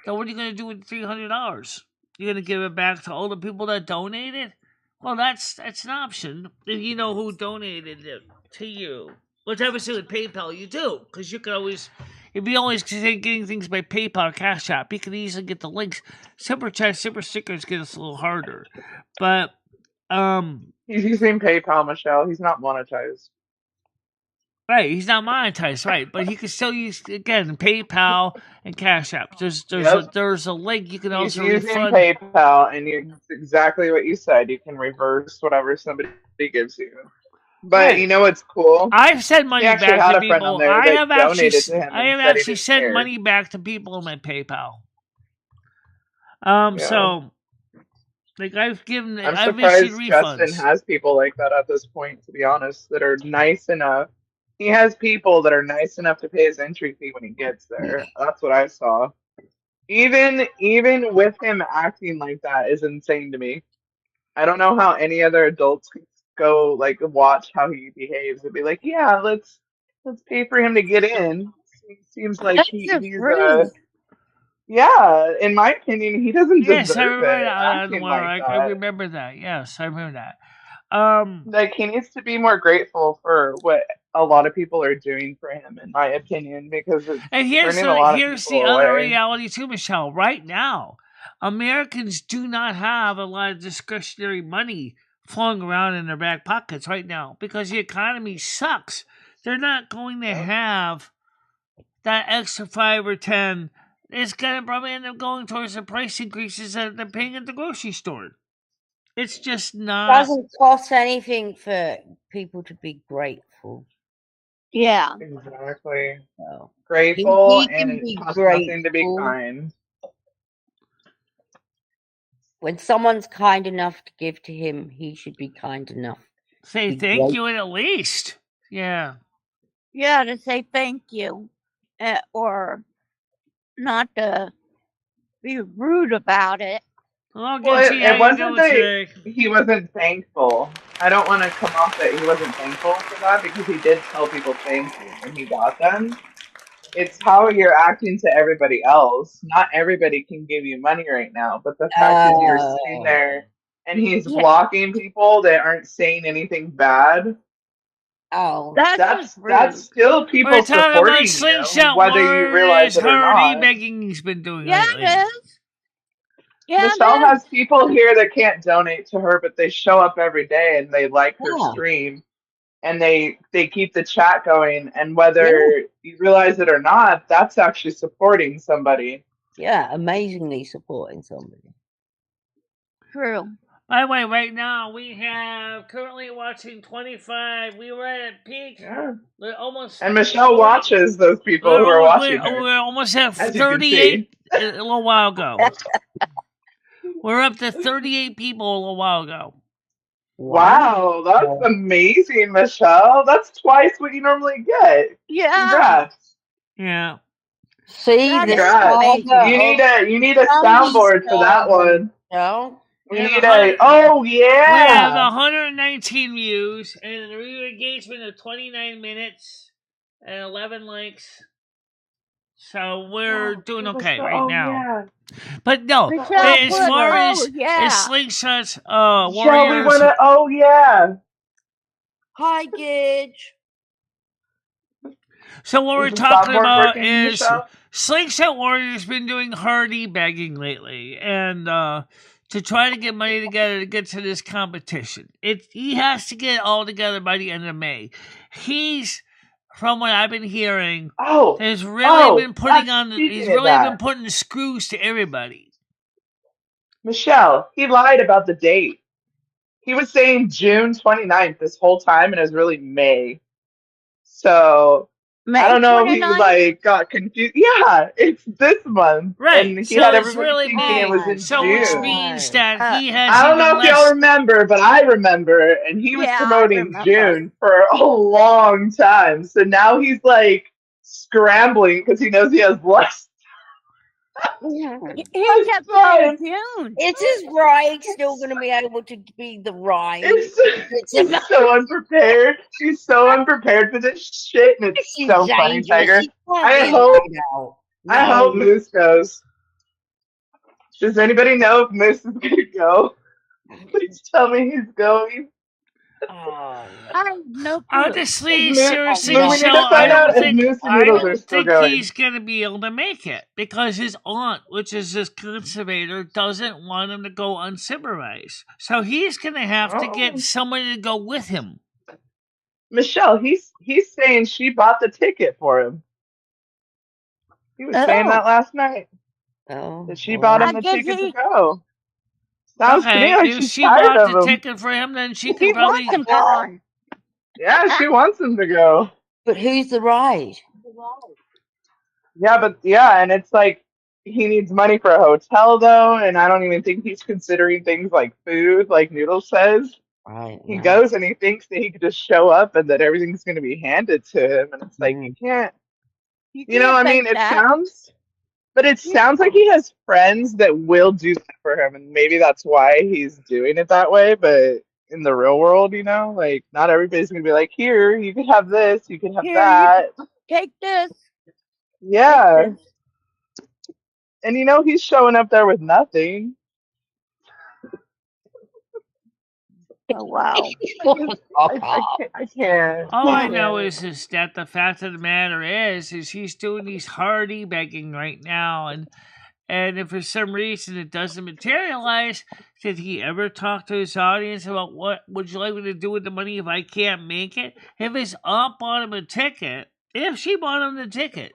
So what are you going to do with $300? You're going to give it back to all the people that donated? Well, that's an option. If you know who donated it to you, which obviously with PayPal you do, because you can always, if you always getting things by PayPal or CashApp, you can easily get the links. Super chat, super stickers get us a little harder, but He's using PayPal, Michelle. He's not monetized. right, he's not monetized, right? But he can still use again PayPal and CashApp. There's a link you can He's also using refund. PayPal, and it's exactly what you said. You can reverse whatever somebody gives you. But Right. you know what's cool? I've sent money He actually back had to a friend on people. there I that have actually donated to him and said he didn't sent care. money back to people in my PayPal. Yeah. So like I'm I've surprised issued Justin refunds. has people like that at this point, to be honest, that are nice enough. He has people that are nice enough to pay his entry fee when he gets there. That's what I saw. Even with him acting like that is insane to me. I don't know how any other adults could go like watch how he behaves and be like, yeah, let's pay for him to get in. Seems like That's he's just rude. yeah, in my opinion, he doesn't Yes, I deserve remember it that. acting like I that. remember that. Yes, I remember that. Like he needs to be more grateful for what a lot of people are doing for him, in my opinion, because it's And turning a lot of here's people the other away. reality too, Michelle. Right now, Americans do not have a lot of discretionary money flowing around in their back pockets right now because the economy sucks. They're not going to have that extra 5 or 10. It's gonna probably end up going towards the price increases that they're paying at the grocery store. It's just not. Doesn't cost anything for people to be grateful. Yeah. Exactly. So Grateful, he can and it be costs nothing to be grateful. kind. When someone's kind enough to give to him, he should be kind enough. Say Be thank you at least. Yeah. Yeah, to say thank you. Or not to be rude about it. Hello, Well, Gibsy. How it you wasn't doing that today? he wasn't thankful. I don't want to come off that he wasn't thankful for that because he did tell people thank you when he got them. It's how you're acting to everybody else. Not everybody can give you money right now, but the fact is you're sitting there and he's Yeah. blocking people that aren't saying anything bad. Oh, That's rude. That's still people We're talking supporting about you, Slingshot whether you realize Warriors it or Hardy not. begging he's been doing Yeah, lately. it is. Yeah, Michelle it is. has people here that can't donate to her, but they show up every day and they like her Yeah. stream and they keep the chat going. And whether you realize it or not, that's actually supporting somebody. yeah, amazingly supporting somebody. True. By the way, right now we have currently watching 25. We were at peak. Yeah. We're almost. And Michelle watches those people who are watching her. We're almost at As you can 38 see. a little while ago. We're up to 38 people a little while ago. Wow, that's amazing, Michelle. That's twice what you normally get. Yeah. Congrats. Yeah. See, That the is Congrats. amazing. You need a soundboard for that one. No. We need oh We have yeah. 119 views and a review engagement of 29 minutes and 11 likes. So we're doing okay right now. Yeah. But no, Michelle, as put far as yeah. Slingshots, Shall we Warriors. wanna yeah. Hi, Gidge. So what we're Is the talking soundboard about working, is Michelle? Slingshot Warrior's been doing hardy begging lately, and to try to get money together to get to this competition. He has to get it all together by the end of May. He's, from what I've been hearing, has really been putting on. He's really been putting the screws to everybody. Michelle, he lied about the date. He was saying June 29th this whole time, and it was really May. So May I don't know 29th? if he got confused. Yeah, it's this month. Right. And he so had it's everybody really thinking May. it was in so June. which means that he has. I don't know if less... y'all remember, but I remember, and he was promoting June for a long time. So now he's like scrambling because he knows he has less He kept saying June. Is his ride still going to be able to be the ride? He's so unprepared. He's so unprepared for this shit, and it's She's so funny, dangerous. Tiger. She can't I be hope laid out. I No. hope Moose goes. Does anybody know if Moose is gonna go? Please tell me he's going. Oh, I have no clue. Honestly, Moose- seriously, we need to Michelle, I find out don't if think Moose and Noodles are still going. he's gonna be able to make it because his aunt, which is his conservator, doesn't want him to go unsupervised. So he's gonna have to get somebody to go with him. Michelle, he's saying she bought the ticket for him. He was saying that last night. Oh, That she bought him the guess ticket to he- go. Sounds to me Okay, like if she's she tired bought of the him. ticket for him, then she He could probably. wants him gone. Yeah, she wants him to go. but who's the ride? Yeah, and it's like he needs money for a hotel though, and I don't even think he's considering things like food, like Noodles says. Right. He no. goes and he thinks that he could just show up and that everything's going to be handed to him, and it's like you can't. You know, I mean, it sounds like he has friends that will do that for him, and maybe that's why he's doing it that way. But in the real world, you know, like not everybody's gonna be like, here, you can have this, you can have Here, that. Take this. Yeah. And you know, he's showing up there with nothing. Oh, wow. I can't. All I know is that the fact of the matter is he's doing these hard e-begging right now, and if for some reason it doesn't materialize, did he ever talk to his audience about what would you like me to do with the money if I can't make it? If his aunt bought him a ticket, if she bought him the ticket,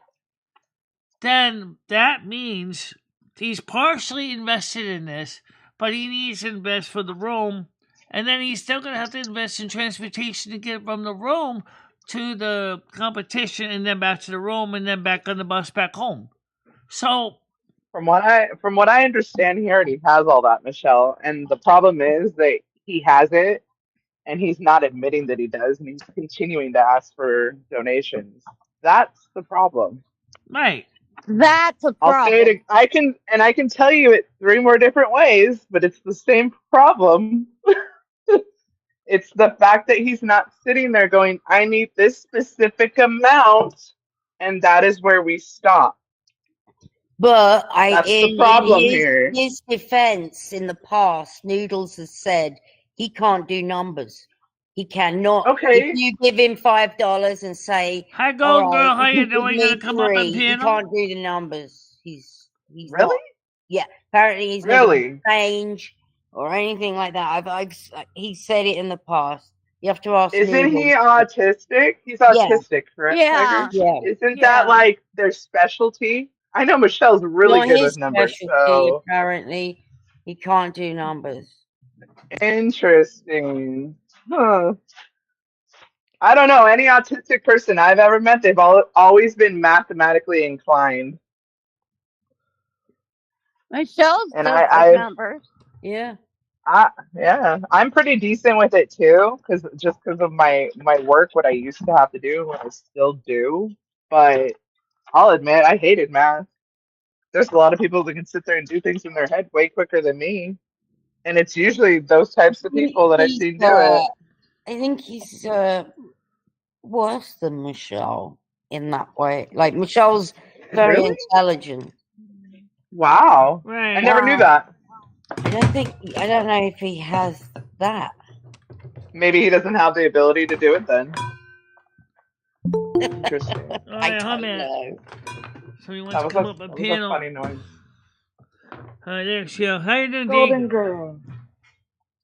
then that means he's partially invested in this, but he needs to invest for the room. And then he's still going to have to invest in transportation to get from the room to the competition and then back to the room and then back on the bus back home. So, from what I understand, he already has all that, Michelle. And the problem is that he has it and he's not admitting that he does, and he's continuing to ask for donations. That's the problem. Right. That's a problem. I'll say it. I can tell you it 3 more different ways, but it's the same problem. It's the fact that he's not sitting there going, I need this specific amount, and that is where we stop. But That's the problem here. In his defense, in the past, Noodles has said he can't do numbers. He cannot. Okay. If you give him $5 and say, "Hi, Golden "All Girl, right, how you give doing? me Gonna come up and 3," he panel?" can't do the numbers. He's Really? not. Yeah. Apparently, he's Really? never change or anything like that. He said it in the past. You have to ask. Isn't Noodles. he autistic? He's autistic, correct? Yeah. Tiger? Yeah. Isn't that like their specialty? I know Michelle's really Not good his with numbers, specialty, so apparently. He can't do numbers. interesting. Huh. I don't know. Any autistic person I've ever met, they've always been mathematically inclined. Michelle's And good I with numbers. Yeah. Yeah, I'm pretty decent with it too, because of my work, what I used to have to do, what I still do. But I'll admit, I hated math. There's a lot of people that can sit there and do things in their head way quicker than me, and it's usually those types of people that I've seen do it. I think he's worse than Michelle in that way. Like Michelle's very Really? intelligent. Wow, Right. I never knew that. I don't know if he has that. Maybe he doesn't have the ability to do it then. Interesting. I Alright, don't man. know. Somebody wants That to was come a up and that was a panel. funny noise. Hi there, Michelle. How you doing, Golden D? girl.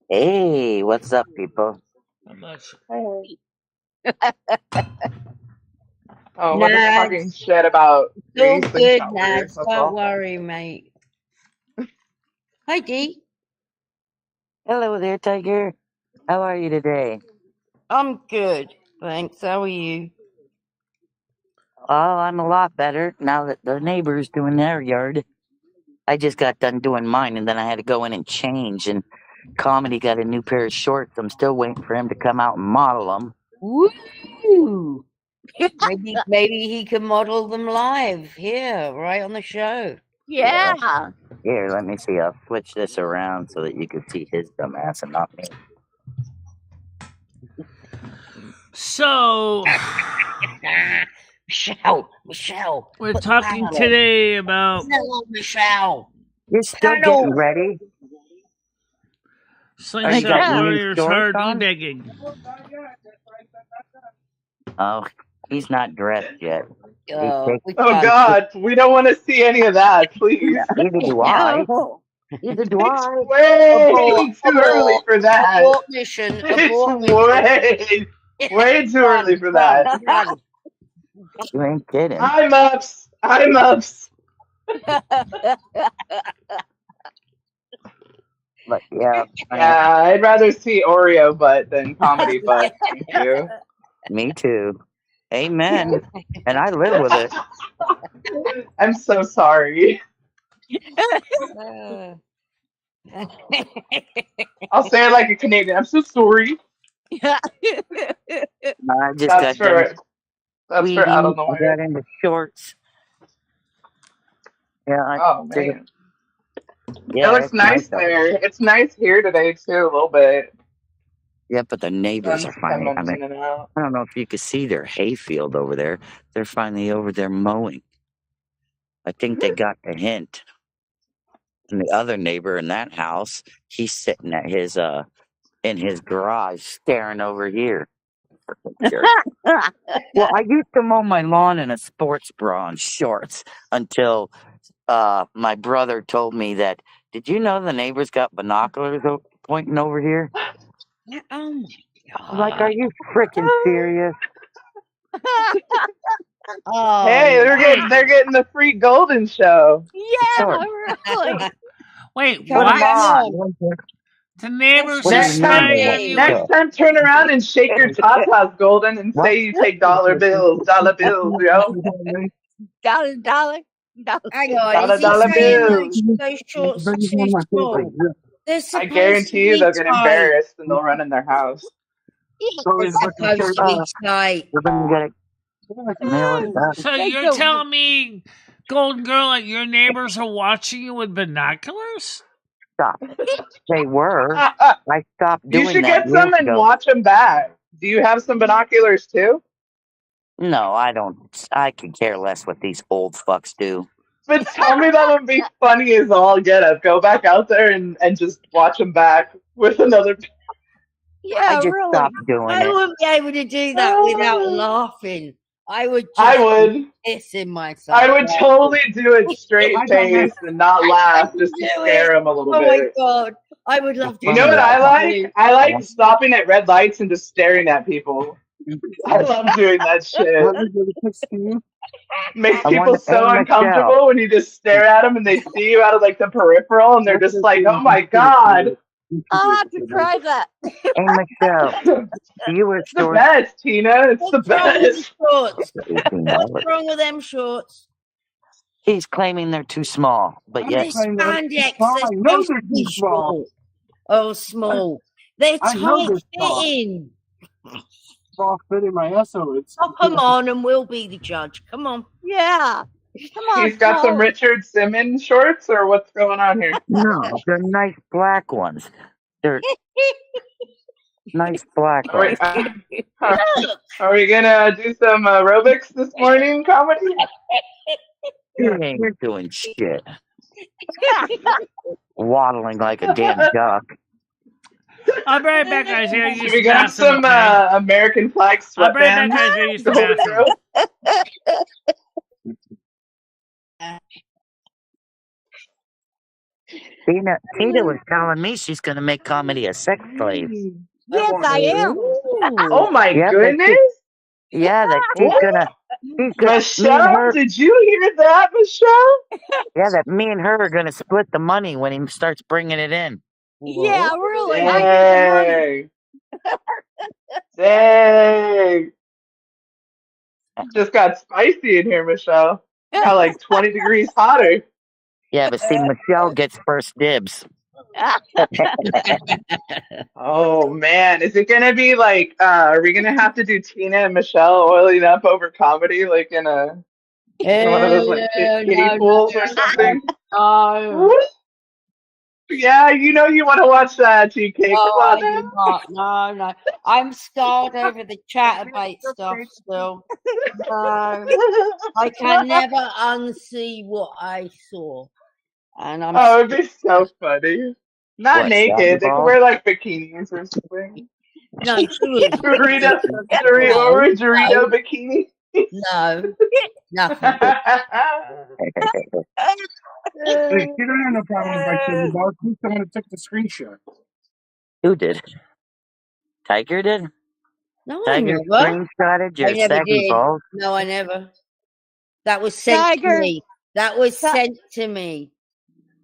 Hey, what's up, people? Not much. Hey. Oh, we're just Nads. talking shit about It's all Greece and good, South Nads. That's Don't all. worry, mate. Hi, Dee. Hello there, Tiger. How are you today? I'm good, thanks. How are you? Oh, I'm a lot better now that the neighbor's doing their yard. I just got done doing mine, and then I had to go in and change. And Comedy got a new pair of shorts. I'm still waiting for him to come out and model them. Woo! Maybe he can model them live here, right on the show. Yeah. Here, let me see. I'll switch this around so that you can see his dumb ass and not me. So, Michelle, we're put the talking panel on. today about Hello, Michelle. You're still Panel. getting ready? Slingshot got new Warriors shorts hard on? e-begging. Oh, he's not dressed yet. Which Oh one? God, we don't want to see any of that, please. Neither do I. No. Neither do It's I. way too early for that. Abort mission. It's Abort mission. way too early for that. Run. You ain't kidding. I'm ups. I'm ups. But yeah, Yeah, I'd rather see Oreo butt than comedy butt. Thank you. me too. Amen. And I live with it. I'm so sorry. I'll say it like a Canadian. I'm so sorry. I just That's got done for out of tweeting. I nowhere. got into shorts. Yeah, Oh man, yeah, it looks it's nice out. there. It's nice here today too, a little bit. Yeah, but the neighbors Sun's are finally. coming in and out. I don't know if you could see their hayfield over there. They're finally over there mowing. I think they got the hint. And the other neighbor in that house, he's sitting at his in his garage staring over here. Jerk. Well, I used to mow my lawn in a sports bra and shorts until my brother told me that. Did you know the neighbors got binoculars pointing over here? Oh my I'm like, are you freaking serious? Oh, Hey, they're getting the free golden show. Yeah, Sure. really. Wait, Come Put 'em what? on. on. The neighbors What do are you Next mean time, they spying won't on you? next time, turn around and shake your tatas, golden, and What? say you take dollar bills, yo. Dollar. Hang on, Dollar, is he dollar saying bills. those shorts are too small? They're I supposed to guarantee you be they'll get tight. embarrassed and they'll run in their house. They're supposed to be tight. We're gonna get it. Mail it back. So They you're don't- telling me, Golden Girl, that your neighbors are watching you with binoculars? Stop. They were. I stopped You doing should that get some years and ago. watch them back. Do you have some binoculars too? No, I don't. I could care less what these old fucks do. But tell me that would be funny as all get up. Go back out there and just watch them back with another. Yeah, I just really. stopped doing I it. wouldn't be able to do that without laughing. I would just I would. pissing myself. I would totally do it straight face and not laugh just to Do scare it. them a little Oh my bit. god. I would love to You know do what I that like? too. I like stopping at red lights and just staring at people. I love doing that shit. Makes I people wonder- so hey, uncomfortable when you just stare at them and they see you out of like the peripheral and they're just like, oh my god. I'll have to try that. Hey, Michelle, do you wear It's the shorts? best, Tina. It's the What's wrong with best. shorts? $18. What's wrong with them shorts? He's claiming they're too small, but They're yet spandex. They're supposed to be short. Oh, small. They're tight fitting. Pop them on and we'll be the judge. Come on. Yeah. Come on. He's got some Joe. Richard Simmons shorts or what's going on here? no, they're nice black ones. They're nice black Are we, ones. are we gonna do some aerobics this morning, comedy? He ain't doing shit. Waddling like a damn duck. I'll be right back, guys. I gotta Should use we the got bathroom, some okay? American flag I'll be right back, sweatbands? guys. I gotta use the Golden bathroom. Girl? Tina was telling me she's gonna make comedy a sex slave. Yes, I am. Oh my Yep, goodness! Yeah, that she's gonna. Me and Michelle, her. did you hear that, Michelle? Yeah, that me and her are gonna split the money when he starts bringing it in. Yeah, really. I get the money. Dang! Just got spicy in here, Michelle. Got like 20 degrees hotter. Yeah, but see, Michelle gets first dibs. Oh man, is it gonna be like? Are we gonna have to do Tina and Michelle oiling up over comedy, like in a One of those like kiddie no, pools or something. no. Yeah, you know you want to watch that, TK. No, Come on I do now. not. No, no. I'm scarred over the chatterbait stuff still. No, I can never unsee what I saw. And I'm Oh, it'd be so funny. Not What, naked. They could Ball? wear like bikinis or something. no, she was Dorito, no, or a Dorito bikini. no, nothing. Hey, you don't have no problem if I kill you, boss. Who's the one that took the screenshot? Who did? Tiger did? No, I Tiger never. screenshotted your I never saggy did. balls? No, I never. That was sent to Tiger. me. That was sent to me.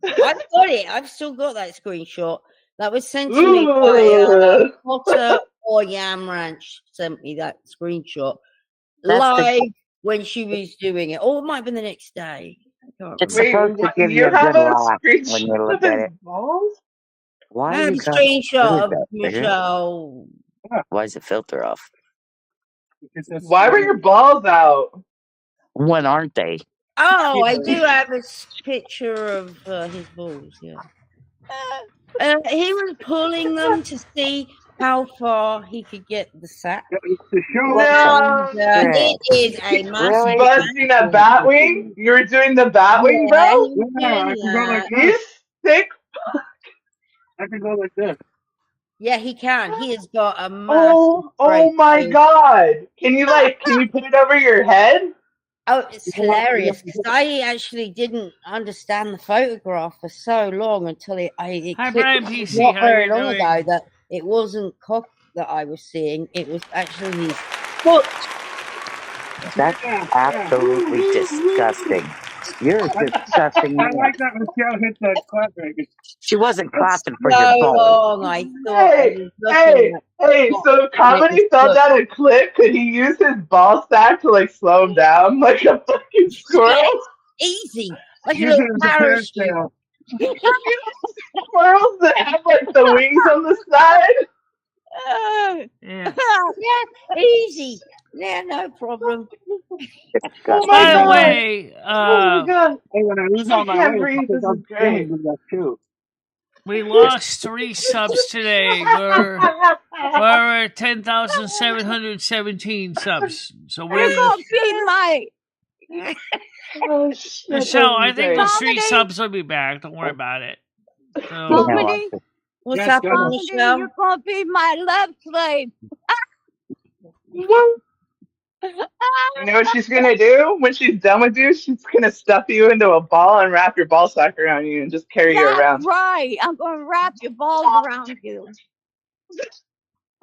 I've got it. I've still got that screenshot. That was sent to me by Ooh. Potter or Yam Ranch sent me that screenshot That's live when she was doing it. Or it might have been the next day. I can't It's Wait, remember. supposed to what? give you You a have good a laugh when you screenshot look of at his it. balls? Why I have you a got... What screenshot is of that, Tiger? Michelle. Why is the filter off? Because that's Why were your balls out? When aren't they? Oh, I do have a picture of his balls. Yeah. He was pulling them to see how far he could get the sack. it's the show. No. And Shit. it is a massive. Really? Busting a bat wing? You were doing the bat wing, Yeah, bro? he was Yeah, I doing can go like that. this. You sick? I can go like this. Yeah, he can. He has got a massive. Oh my breakthrough. God. Can you put it over your head? Oh, it's hilarious because I actually didn't understand the photograph for so long until it Hi, clicked Brian PC. not How very you long doing? ago that it wasn't cock that I was seeing. It was actually his foot. That's absolutely disgusting. You're a disgusting I man. like that Michelle hit that clap back. She wasn't For clapping for so your balls. long, I thought I was looking at Hey, so if Comedy thought that a clip, could he use his ball sack to like slow him down like a fucking squirrel? easy, like a Use it little as a parachute. parasail. Squirrels that have like the wings on the side? Yeah. Yeah, easy. Yeah, no problem. Oh my By the God. way, Oh my God. Hey, when I lose I all my can't weight, breathe. because This I'm is feeling great. with that too. we lost 3 subs today. We're at 10,717 subs. So You're we're gonna be my Oh shit. Michelle. I This is think great. the 3 Comedy. subs will be back. Don't worry about it. So Comedy. What's Yes, happening, go. Comedy. Michelle? You're gonna be my love slave. You know what she's gonna do when she's done with you? She's gonna stuff you into a ball and wrap your ball sack around you and just carry you That's around. right. I'm gonna wrap your balls around you.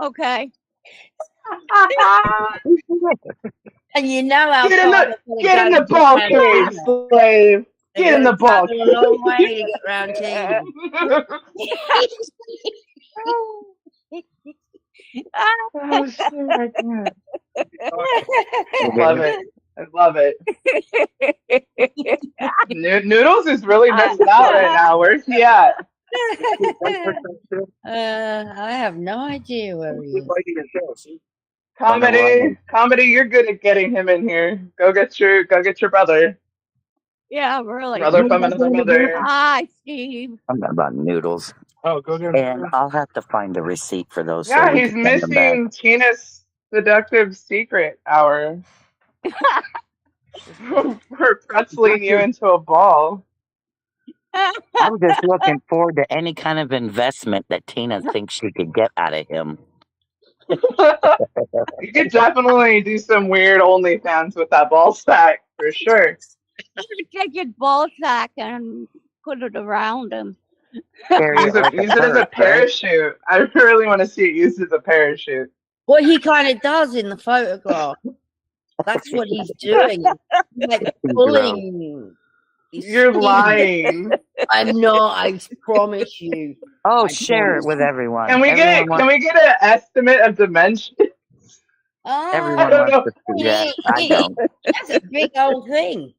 Okay. And you know how Get in far the they're get in going the to get ball round cave, Tina. slave. They're Get in going the to ball travel a long way to get round Tina. Oh shit, I can't. I love it. I love it. Noodles is really missing out right now. Where's he at? I have no idea where he is. Comedy, you're good at getting him in here. Go get your brother. Yeah, really. Brother from another mother. Hi, Steve. I'm not about noodles. Oh, go get And I'll have to find the receipt for those so Yeah, we he's can send them back. missing Tina's seductive secret hour. We're pretzeling you into a ball. I'm just looking forward to any kind of investment that Tina thinks she could get out of him. You could definitely do some weird OnlyFans with that ball sack for sure. Take your ball sack and put it around him. Carry Use it like it as a purse, right? parachute. I really want to see it used as a parachute. What he kind of does in the photograph. That's what he's doing. He's like pulling. You're lying. I'm not. I promise you. Oh, I share it promise. with everyone. Can we get an estimate of dimension? Everyone I don't wants to see that. I don't. That's a big old thing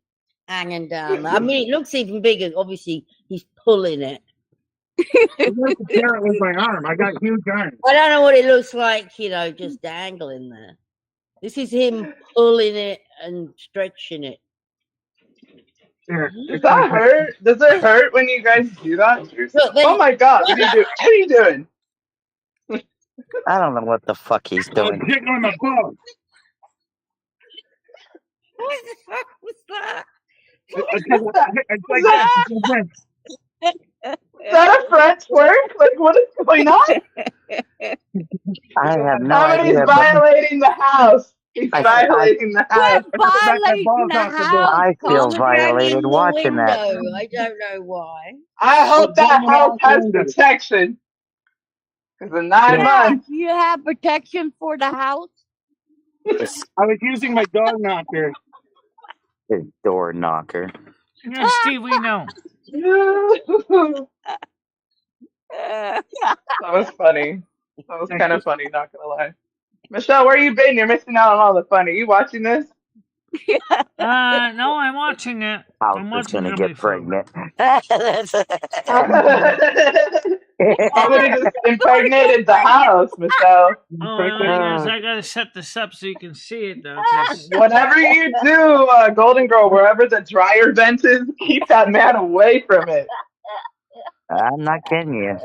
hanging down there. I mean, it looks even bigger. Obviously, he's pulling it. I'm going to share it with my arm. I got huge arms. I don't know what it looks like, just dangling there. This is him pulling it and stretching it. There, Does that hurt? Does it hurt when you guys do that to yourself? Look, then, Oh my god, what are you doing? What are you doing? I don't know what the fuck he's I'm doing. kicking on the ball. What the fuck was that? It's like this. It's like this. Is that a French word? Like, what is going on? I have no Comedy's idea, but violating the house. He's I, violating the house. We're Smack my violating balls the off the house, I feel Colin. violated the watching that. window. I don't know why. I hope that Banging house out has windows. protection. Because in 9 Yeah, months, you have protection for the house. This I was using my door knocker. door knocker. Yeah, Steve, we know. that was funny. That was kind of funny, not gonna lie. Michelle, where you been? You're missing out on all the fun. Are you watching this? No, I'm watching it. House I'm is watching gonna Comedy get Flow. pregnant. That's- Somebody just impregnated the house, Michelle. Oh, the only thing is I gotta set this up so you can see it though. 'Cause Whatever you do, Golden Girl, wherever the dryer vent is, keep that man away from it. I'm not kidding you.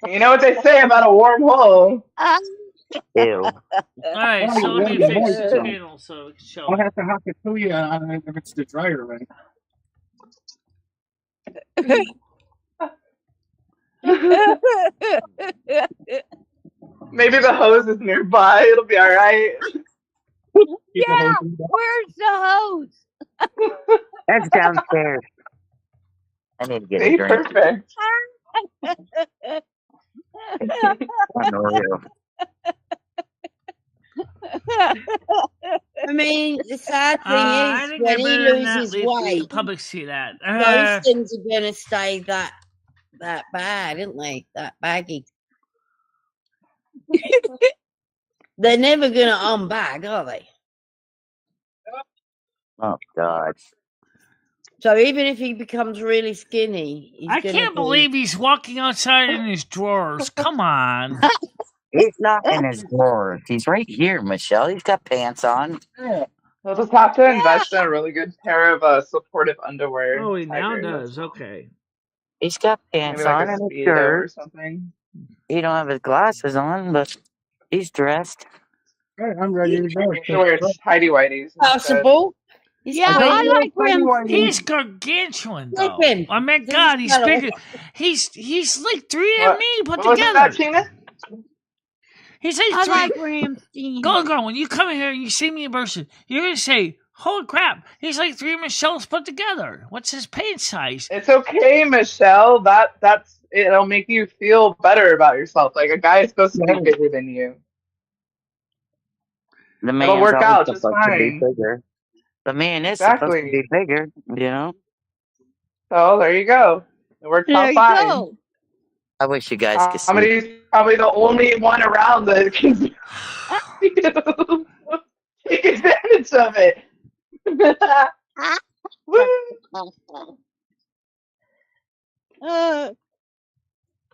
You know what they say about a warm hole? Ew. all right, so let me fix this panel so it can show. I'll have to have to tell you if it's the dryer, right? Maybe the hose is nearby. It'll be all right. Yeah, where's the hose? That's downstairs. I need to get a See, drink. perfect. Unreal. I mean, the sad thing I is, think when I he better not loses let the weight, public see that. those things are going to stay that bad, aren't they? That baggy. They're never going to unbag, are they? Oh God. So even if he becomes really skinny, he's I gonna can't believe he's walking outside in his drawers. Come on. He's not in his drawers. He's right here, Michelle. He's got pants on. We'll just have to invest in a really good pair of supportive underwear. Oh, he now Tiger. does. Okay. He's got Maybe pants like on a and a Speedo or shirt. something. He don't have his glasses on, but he's dressed. All right, I'm ready to go. You should wear tidy whities instead. possible. He's Yeah, tiny. I like him. He's gargantuan, though. Look at him. Oh my He's God, he's got a- bigger. He's like three What? of me put What was that, together. Tina? He's like I three. like Ramstein. Golden Girl, when you come in here and you see me in person, you're gonna say, "Holy crap, he's like three Michelles put together." What's his pant size? It's okay, Michelle. That's it'll make you feel better about yourself. Like a guy is supposed to be bigger than you. The It'll man's work always out just supposed to be fine. bigger. The man is supposed to Exactly. be bigger, you know? So there you go. It works There out you fine. go. I wish you guys could see. Comedy's probably the only one around that can take advantage of it. Woo.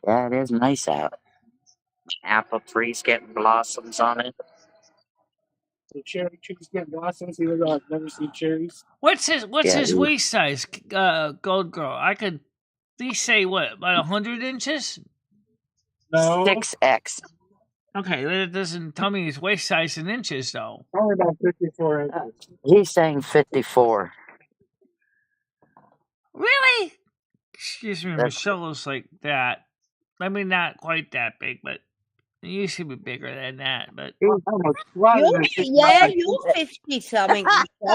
Yeah, it is nice out. Apple trees getting blossoms on it. The cherry trees get blossoms, even though I've never seen cherries. What's his Yeah, his he- waist size? Gold Girl. I could. They say what, about 100 inches? No, 6X. Okay, that doesn't tell me his waist size in inches though. probably about 54 inches. He's saying 54. Really? Excuse me, That's- Michelle is like that. I mean, not quite that big, but it used to be bigger than that. But It was almost flat in the You're 50 something.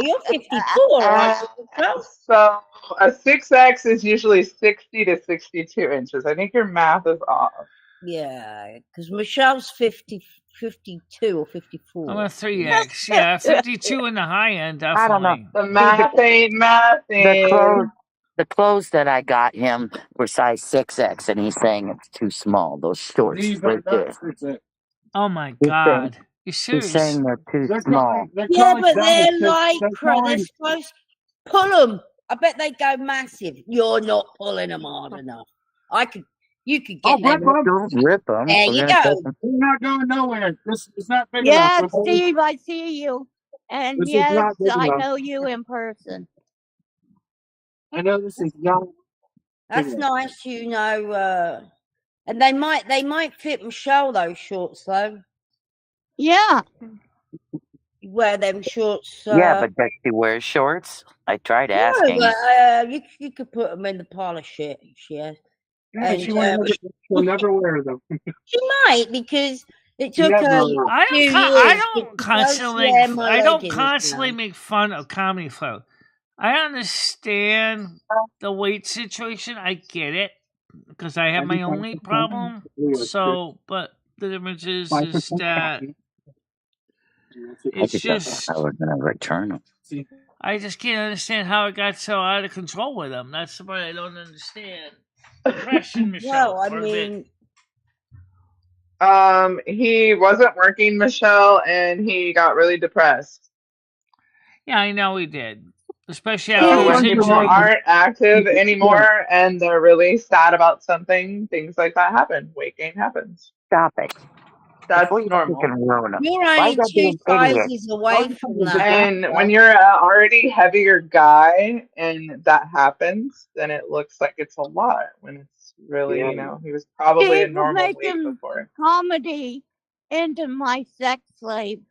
You're 54, right? So a 6X is usually 60 to 62 inches. I think your math is off. Yeah, because Michelle's 52 or 54. I'm a 3X. Yeah, 52 in the high end, I don't know. definitely. The math ain't mathing. The clothes that I got him were size 6X, and he's saying it's too small. Those shorts These right are there. not 6X. Oh my He's God. You He's serious? saying they're too They're small. calling, they're Yeah, calling but down they're to like, they're they're calling, supposed pull them. I bet they go massive. You're not pulling them hard enough. You could I'll get rip them. them. Don't rip them. There you go. They're not going nowhere. This is not big Yeah, enough. Steve, I see you. And This is yes, not big I enough. know you in person. I know this is not big That's enough. nice, you know. And they might fit Michelle those shorts though. Yeah. You wear them shorts. Yeah, but does she wear shorts? I tried No, asking. but you could put them in the parlor shit. She has. Yeah, And she'll never wear them. she might because it took her Never. a I few don't. years. I but don't she does constantly. wear my I don't leggings constantly now. make fun of Comedy Flow. I understand the weight situation. I get it because I have my own weight problem. So, but the difference is that I it's just thought just. I was going to return them. I just can't understand how it got so out of control with them. That's what I don't understand. Depression, Michelle. Well, I part of it. mean, He wasn't working, Michelle, and he got really depressed. Yeah, I know he did. Especially So after his when people injury. aren't active anymore and they're really sad about something, things like that happen. Weight gain happens. Stop it. That's Before you normal. freaking ruin them. you're Why only you gotta be 2 an idiot? sizes away from that. And when you're an already heavier guy and that happens, then it looks like it's a lot when it's really, you know, he was probably a People normal weight making before. comedy into my sex slave.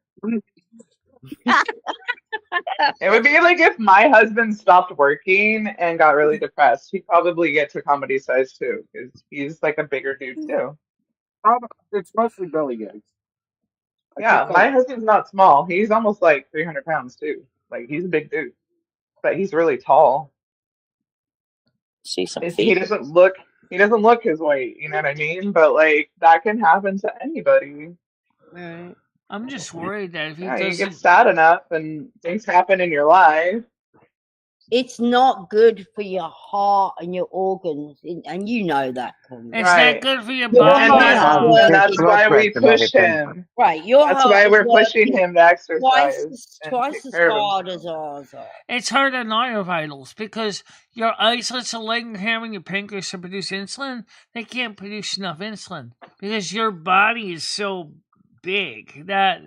It would be like if my husband stopped working and got really depressed. He'd probably get to comedy size too, because he's like a bigger dude too. It's mostly belly gags. Yeah, my husband's not small. He's almost like 300 pounds too. Like he's a big dude, but he's really tall. See some He feet. doesn't look his weight, you know what I mean? But like that can happen to anybody. I'm just worried that if he Yeah, you doesn't. get sad enough and things happen in your life. It's not good for your heart and your organs, and you know that. It's Right. not good for your Your body. heart And works- that's blood why we pressure push medicine. him. Right, your That's heart why is we're pushing working him to exercise and twice take as care of hard himself. as ours are. It's hurting all your vitals because your islets of Langerhans and your pancreas to produce insulin, they can't produce enough insulin because your body is so big that,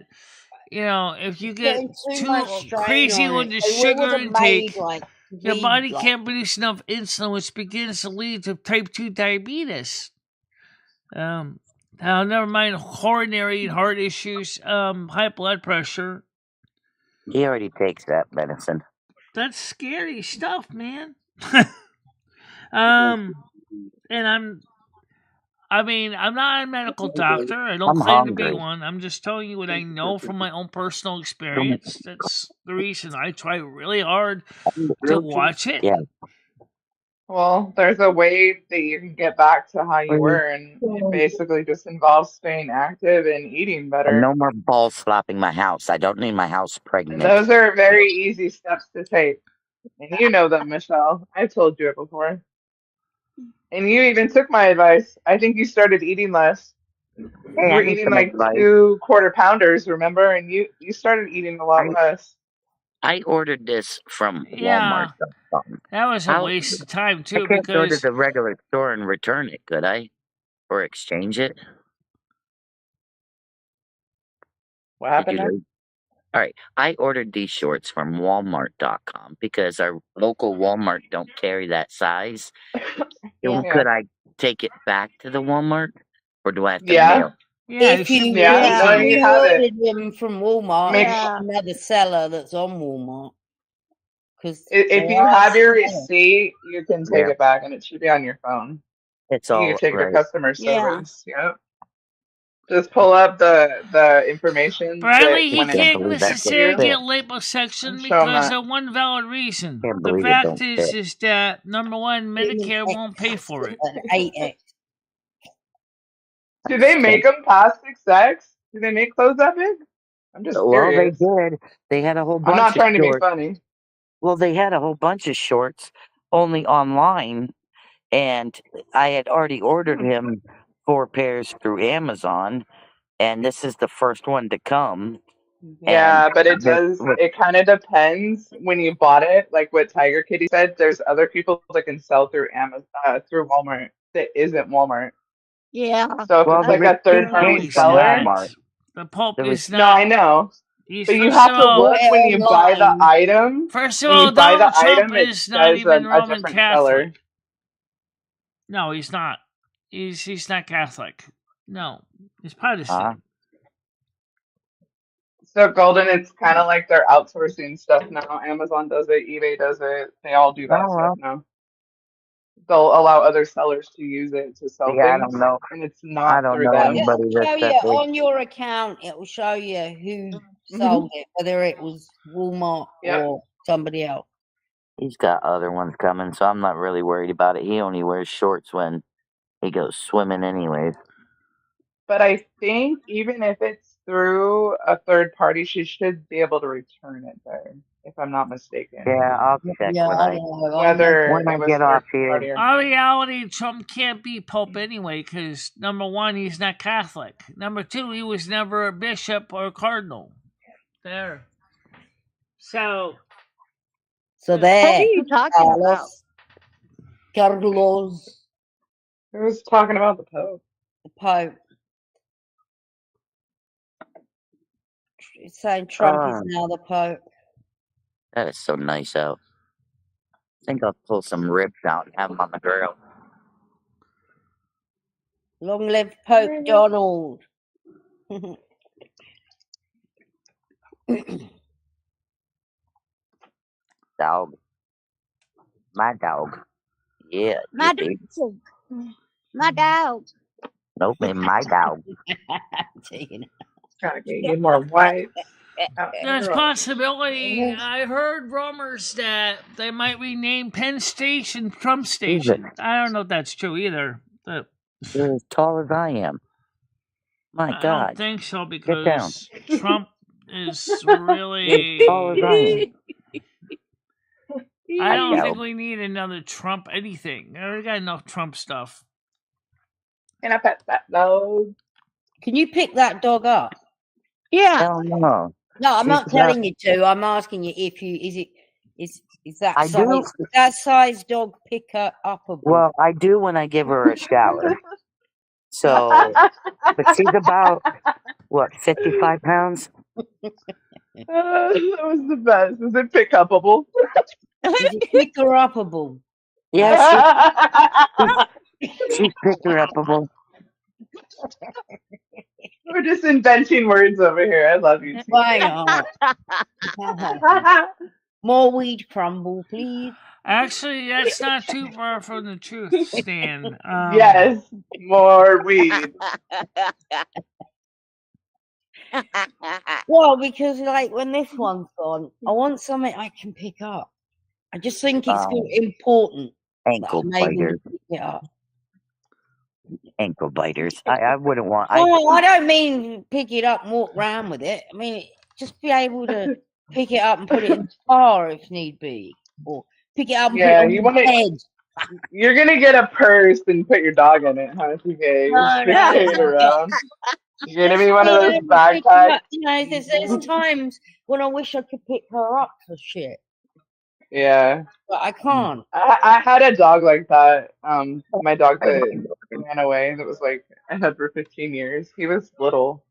you know, if you get Getting too too much strain crazy on with it. the So we sugar would've intake, made, like, your weed, body like- can't produce enough insulin, which begins to lead to type 2 diabetes. Never mind coronary and heart issues, high blood pressure. He already takes that medicine. That's scary stuff, man. And I'm not a medical doctor. I don't I'm claim to be hungry. one. I'm just telling you what I know from my own personal experience. That's the reason I try really hard to watch it. Yeah. Well, there's a way that you can get back to how you were, and it basically just involves staying active and eating And better. no more ball slopping my house. I don't need my house pregnant. And those are very easy steps to take. And you know them, Michelle. I told you it before. And you even took my advice. I think you started eating less. You Hey, were I need eating some like advice. 2 quarter pounders, remember? And you started eating a lot less. I ordered this from Yeah. Walmart.com. That was a waste of time I too can't go to because the regular store and return it, could I? Or exchange it? What happened now? All right. I ordered these shorts from Walmart.com because our local Walmart don't carry that size. Yeah. Could I take it back to the Walmart? Or do I have to Yeah. mail? yeah, If you Yeah, no, you have it. ordered them from Walmart, Make it's another seller that's on Walmart. Because If you have your receipt, you can take Yeah. it back, and it should be on your phone. It's You all can take your right. customer Yeah. service. Yep. Just pull up the information Bradley, that he when can't believe that's necessarily what it get liposuction And show 'em because that. of one valid reason. Can't The believe it fact don't fit. is that number one, Medicare won't pay for it. 8X. Do they make them past 6X? Do they make clothes that big? I'm just Well, they curious. did. They had a whole bunch I'm not of trying to be shorts. funny. Well, they had a whole bunch of shorts only online, and I had already ordered him 4 pairs through Amazon, and this is the first one to come. Yeah, And but it does. It kind of depends when you bought it. Like what Tiger Kitty said, there's other people that can sell through Amazon, through Walmart that isn't Walmart. Yeah. So if Well, it's the like a receipt third party came from seller, Walmart. The pulp The is no, I not. know. But you have to look when you buy the online. item. First of When all, you buy Donald the Trump item, it is not says even a Roman different Catholic. seller. No, he's not. He's not Catholic. No, he's Protestant. So Golden, it's kind of like they're outsourcing stuff now. Amazon does it, eBay does it. They all do that Oh, stuff well. now. They'll allow other sellers to use it to sell Yeah, I things, don't know. and it's I not don't through know them. anybody It'll that's show that you big. on your account. It will show you who sold it, whether it was Walmart Yep. or somebody else. He's got other ones coming, so I'm not really worried about it. He only wears shorts when he goes swimming anyways. But I think even if it's through a third party, she should be able to return it there, if I'm not mistaken. Yeah, I'll check Yeah, when I I don't know. Whether when I it was get third off here. party or In not. reality, Trump can't be Pope anyway, because number one, he's not Catholic. Number two, he was never a bishop or cardinal. There. So So What are there, you talking about? Carlos, I was talking about the Pope. the Pope. It's saying Trump is now the Pope. That is so nice out. I think I'll pull some ribs out and have them on the grill. Long live Pope Donald. Dog. My dog. Yeah, My you big. dog. My dog. Nope, my dog. Gotta get you more white. there's possibility. I heard rumors that they might rename Penn Station Trump Station. I don't know if that's true either. But You're as tall as I am. My I God. don't think so Get down. because Trump is You're really. as tall as I am. I don't know. think we need another Trump anything. I already got enough Trump stuff. Can I pet that dog? Can you pick that dog up? Yeah. Hell no. No, I'm She's not about- telling you to. I'm asking you if you is that I size do. is that size dog picker upable? Well, I do when I give her a shower. So, but she's about, what, 55 pounds? That was the best. Was it pick upable? Is it picker upable? Yeah, she's picker upable. We're just inventing words over here. I love you. Why not? More weed crumble, please. Actually, that's not too far from the truth, Stan. Yes, more weed. Well, because like when this one's gone, I want something I can pick up. I just think it's important that Ankle I'm able to biters. pick it up. Ankle biters. I wouldn't want. Oh, I don't mean pick it up and walk around with it. I mean just be able to pick it up and put it in the car if need be, or pick it up and Yeah, put it you on want the to. bed. You're gonna get a purse and put your dog in it, huh? TK? No, Just carry it around. You're gonna be one of those backpacks. You know, there's times when I wish I could pick her up for shit, Yeah, but I can't. I had a dog like that. My dog that ran away. That was like I had for 15 years. He was little.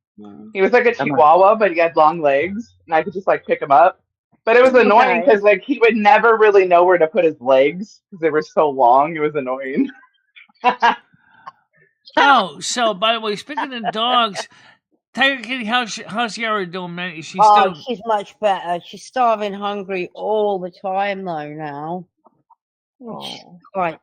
He was like a Chihuahua, but he had long legs, and I could just like pick him up. But it was annoying because like he would never really know where to put his legs because they were so long. It was annoying. Oh, so by the way, speaking of dogs, Tiger Kitty, how's Yara doing, man? Is she Oh, still? she's much better. She's starving hungry all the time though now. Which is quite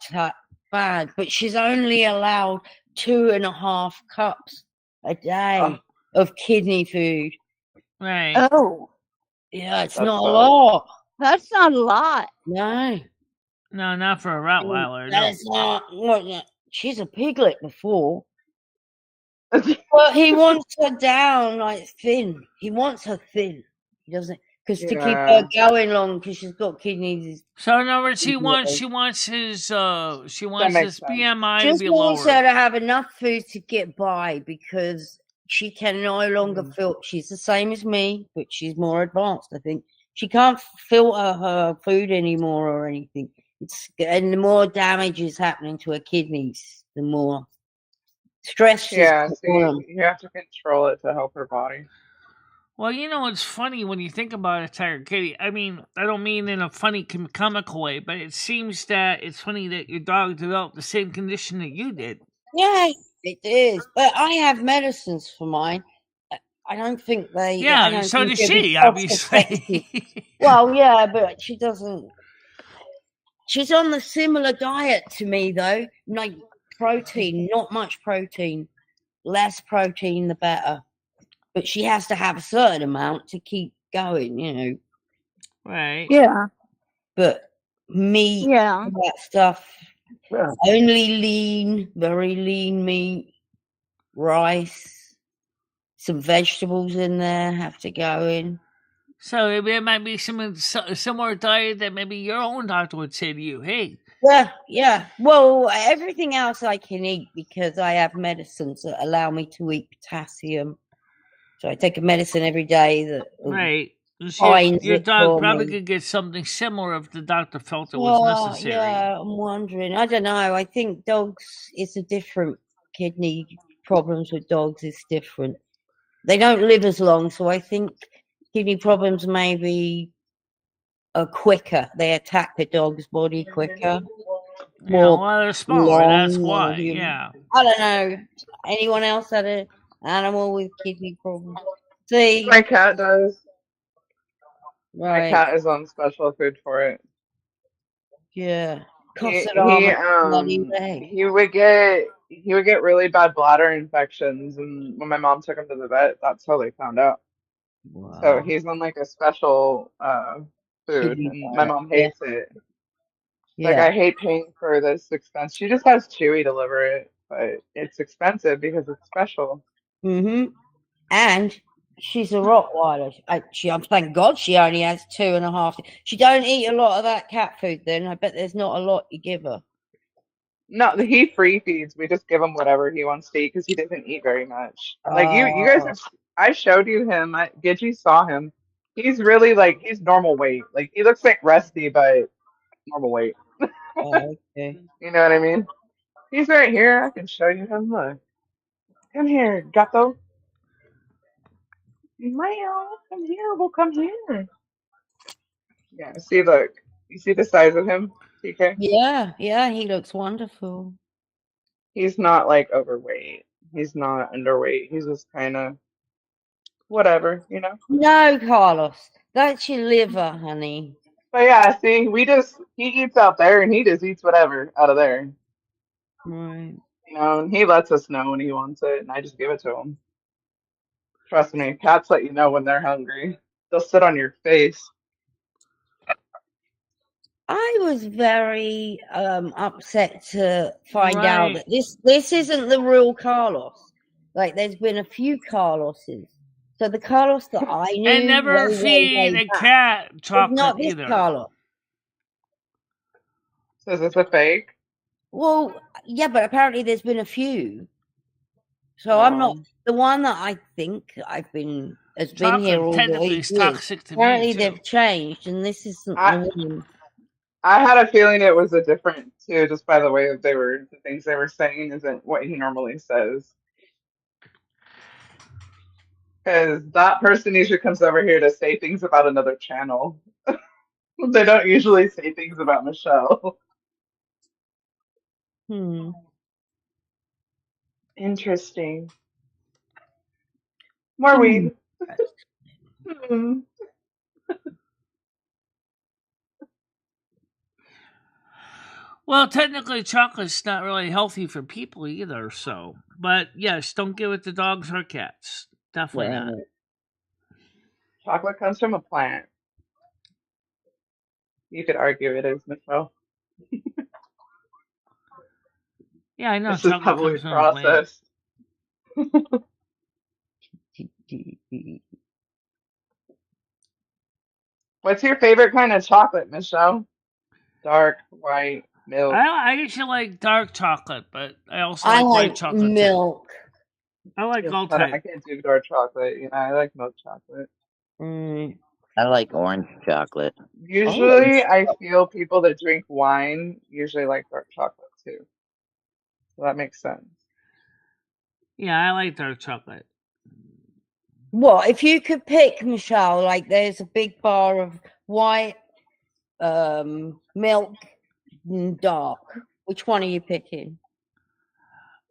bad. But she's only allowed 2.5 cups a day of kidney food. Right. Oh, Yeah, it's That's not a sad. lot. that's not a lot. No. No, not for a Rottweiler. No. That's not what she's a piglet before. But he wants her down like thin. He wants her thin. He doesn't because to keep her going long because she's got kidneys. So in other words, she wants his makes sense. BMI to Just be wants lower. her to have enough food to get by because she can no longer filter. She's the same as me, but she's more advanced. I think she can't filter her food anymore or anything. And the more damage is happening to her kidneys, the more stress she's Yeah, so on them. you have to control it to help her body. Well, it's funny when you think about a tiger kitty. I mean, I don't mean in a funny comical way, but it seems that it's funny that your dog developed the same condition that you did. Yeah, it is. But I have medicines for mine. I don't think I Yeah, don't so think does it'd be she, cost effective. obviously. Well, yeah, but she doesn't. She's on the similar diet to me, though. Like protein, not much protein. Less protein, the better. But she has to have a certain amount to keep going. Right. Yeah. But meat, Yeah. that stuff, Yeah. only lean, very lean meat, rice, some vegetables in there have to go in. So maybe it might be some similar diet that maybe your own doctor would say to you, "Hey, Yeah. Well, everything else I can eat because I have medicines that allow me to eat potassium. So I take a medicine every day that right, finds your it dog for probably me. could get something similar if the doctor felt it was Well, necessary." yeah, I'm wondering. I don't know. I think dogs, it's a different kidney problems with dogs is different. They don't live as long, so I think kidney problems maybe are quicker. They attack the dog's body quicker. Well, More they're smaller. long That's than a why. human. Yeah. I don't know. Anyone else had an animal with kidney problems? See, My cat does. My right, cat is on special food for it. yeah. He Custard he almond bloody um leg. he would get really bad bladder infections, and when my mom took him to the vet, that's how they found out. So Wow. he's on like a special food, Kidney and my diet. mom Yeah, hates it. Like, yeah. I hate paying for this expense. She just has Chewy deliver it, but it's expensive because it's special. Mm-hmm. And she's a Rottweiler. Thank God she only has 2.5. She don't eat a lot of that cat food. Then I bet there's not a lot you give her. No, he free feeds. We just give him whatever he wants to eat because he doesn't eat very much. Like you guys Oh, have. I showed you him. Gidgey saw him. He's really like he's normal weight. Like he looks like Rusty, but normal weight. okay. You know what I mean? He's right here. I can show you him. Look, come here, Gato. Meow, come here. Well, come here. Yeah. See, look. You see the size of him, TK? Yeah. He looks wonderful. He's not like overweight. He's not underweight. He's just kind of whatever, you know? No, Carlos, that's your liver, honey. But yeah, see, he eats out there and he just eats whatever out of there. Right. You know, and he lets us know when he wants it, and I just give it to him. Trust me, cats let you know when they're hungry. They'll sit on your face. I was very upset to find out Right. that this isn't the real Carlos. Like there's been a few Carloses. So the Carlos that I And knew never feed way a back cat is chocolate not this either. Carlos. So is this a fake? Well, yeah, but apparently there's been a few. So I'm not the one that I think has been here Chocolate all technically these is years. toxic to me Apparently too. they've changed, and this isn't I the one. I had a feeling it was a different too, just by the way that the things they were saying isn't what he normally says. Because that person usually comes over here to say things about another channel. They don't usually say things about Michelle. Hmm. Interesting. More weed. Hmm. Well, technically, chocolate's not really healthy for people either. So, but yes, don't give it to dogs or cats. Definitely not. Right. Chocolate comes from a plant. You could argue it is, Michelle. Yeah, I know It's just chocolate heavily comes from a plant. processed. What's your favorite kind of chocolate, Michelle? Dark, white, milk. I usually like dark chocolate, but I also I like white like chocolate too. milk. I like all I type. can't do dark chocolate. You know, I like milk chocolate. Mm. I like orange chocolate. Usually, Orange. I feel people that drink wine usually like dark chocolate too. So that makes sense. Yeah, I like dark chocolate. What if you could pick, Michelle? Like, there's a big bar of white, milk, and dark. Which one are you picking?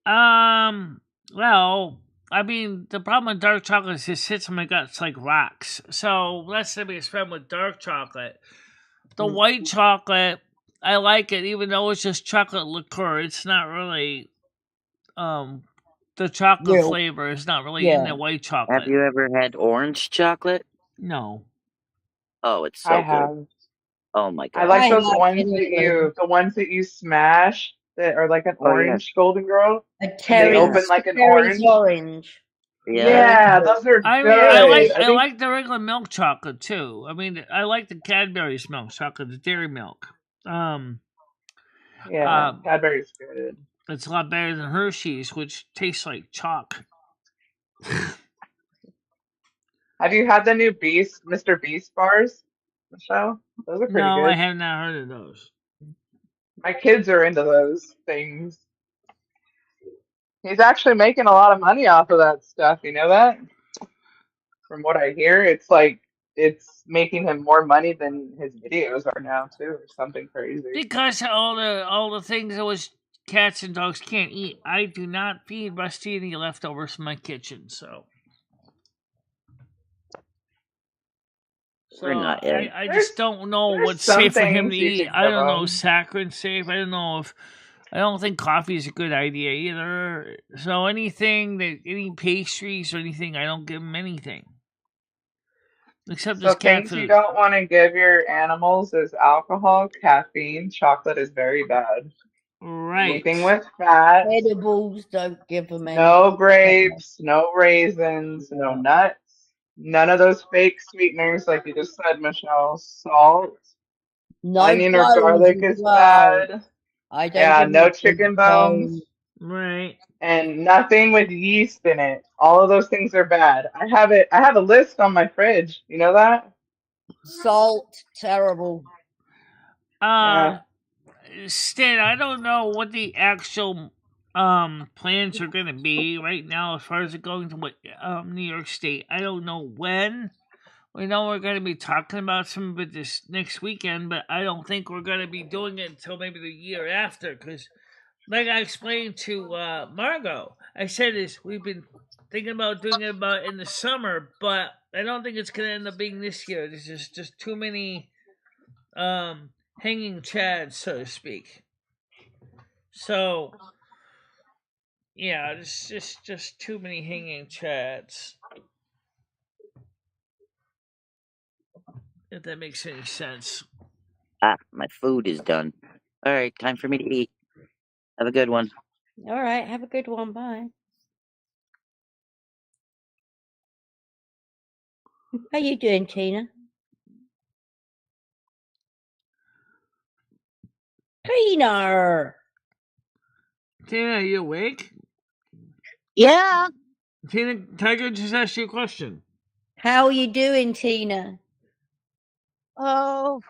Well, I mean, the problem with dark chocolate is it sits in my guts like rocks. So let's say we experiment with dark chocolate. The white chocolate, I like it, even though it's just chocolate liqueur. It's not really, the chocolate Real. flavor is not really in Yeah. the white Have chocolate. you ever had orange chocolate? No. Oh, it's I so good. have. Oh my I god. like I those like ones it that anyway. the ones that you smash that are like an Oh, yeah. orange Golden Girl, A and they Terry's, open like an Terry's orange. orange. Yeah. Yeah, those are I good. mean, I I think like the regular milk chocolate too. I mean, I like the Cadbury's milk chocolate, the dairy milk. yeah, Cadbury's good. It's a lot better than Hershey's, which tastes like chalk. Have you had the new Mr. Beast bars, Michelle? Those are pretty No, I good. have not heard of those. My kids are into those things. He's actually making a lot of money off of that stuff. You know that? From what I hear, it's making him more money than his videos are now too, or something crazy. Because all the things that was cats and dogs can't eat. I do not feed Rusty any leftovers from my kitchen, so We're not yet. I just don't know There's what's some safe for him to things you eat. can I give don't know him. saccharin safe. I don't think coffee is a good idea either. So any pastries or anything, I don't give him anything except So this cat things you food. don't want to give your animals is alcohol, caffeine, chocolate is very bad. Right. Anything with fat, Edibles, don't give them any. no grapes, no raisins, no nuts, none of those fake sweeteners like you just said, Michelle. Salt, No onion or bones garlic as is well. bad. I don't Yeah, give no them chicken bones. bones. Right. And nothing with yeast in it. All of those things are bad. I have a list on my fridge. You know that? Salt, terrible. Yeah. Stan, I don't know what the actual plans are going to be right now as far as it going to New York State. I don't know when. We know we're going to be talking about some of it this next weekend, but I don't think we're going to be doing it until maybe the year after. Because, like I explained to Margot, I said we've been thinking about doing it about in the summer, but I don't think it's going to end up being this year. There's just too many hanging chads, so to speak. So yeah, it's just too many hanging chads. If that makes any sense. Ah, my food is done. All right, time for me to eat. Have a good one. All right, have a good one. Bye. How you doing, Tina? Tina! Tina, are you awake? Yeah. Tina, Tiger just asked you a question. How are you doing, Tina? Oh,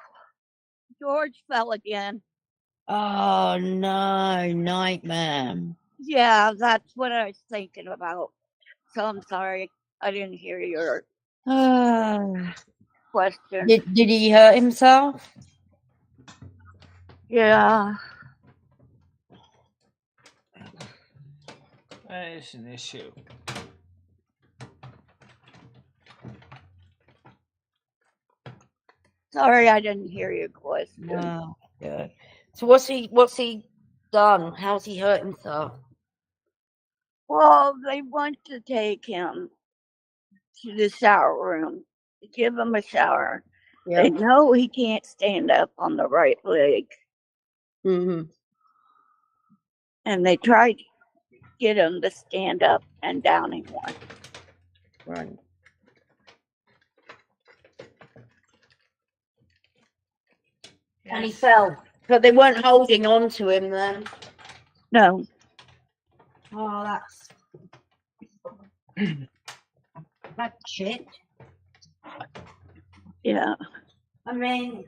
George fell again. Oh, no, nightmare. Yeah, that's what I was thinking about. So I'm sorry I didn't hear your question. Did he hurt himself? Yeah. That is an issue. Sorry I didn't hear your question. Oh, good. So what's he done? How's he hurt himself? Well, they want to take him to the shower room to give him a shower. Yeah. They know he can't stand up on the right leg. Mm-hmm. And they tried to get him to stand up and down in one. Right. And he fell. But they weren't holding on to him then. No. Oh, that's shit. Yeah. I mean,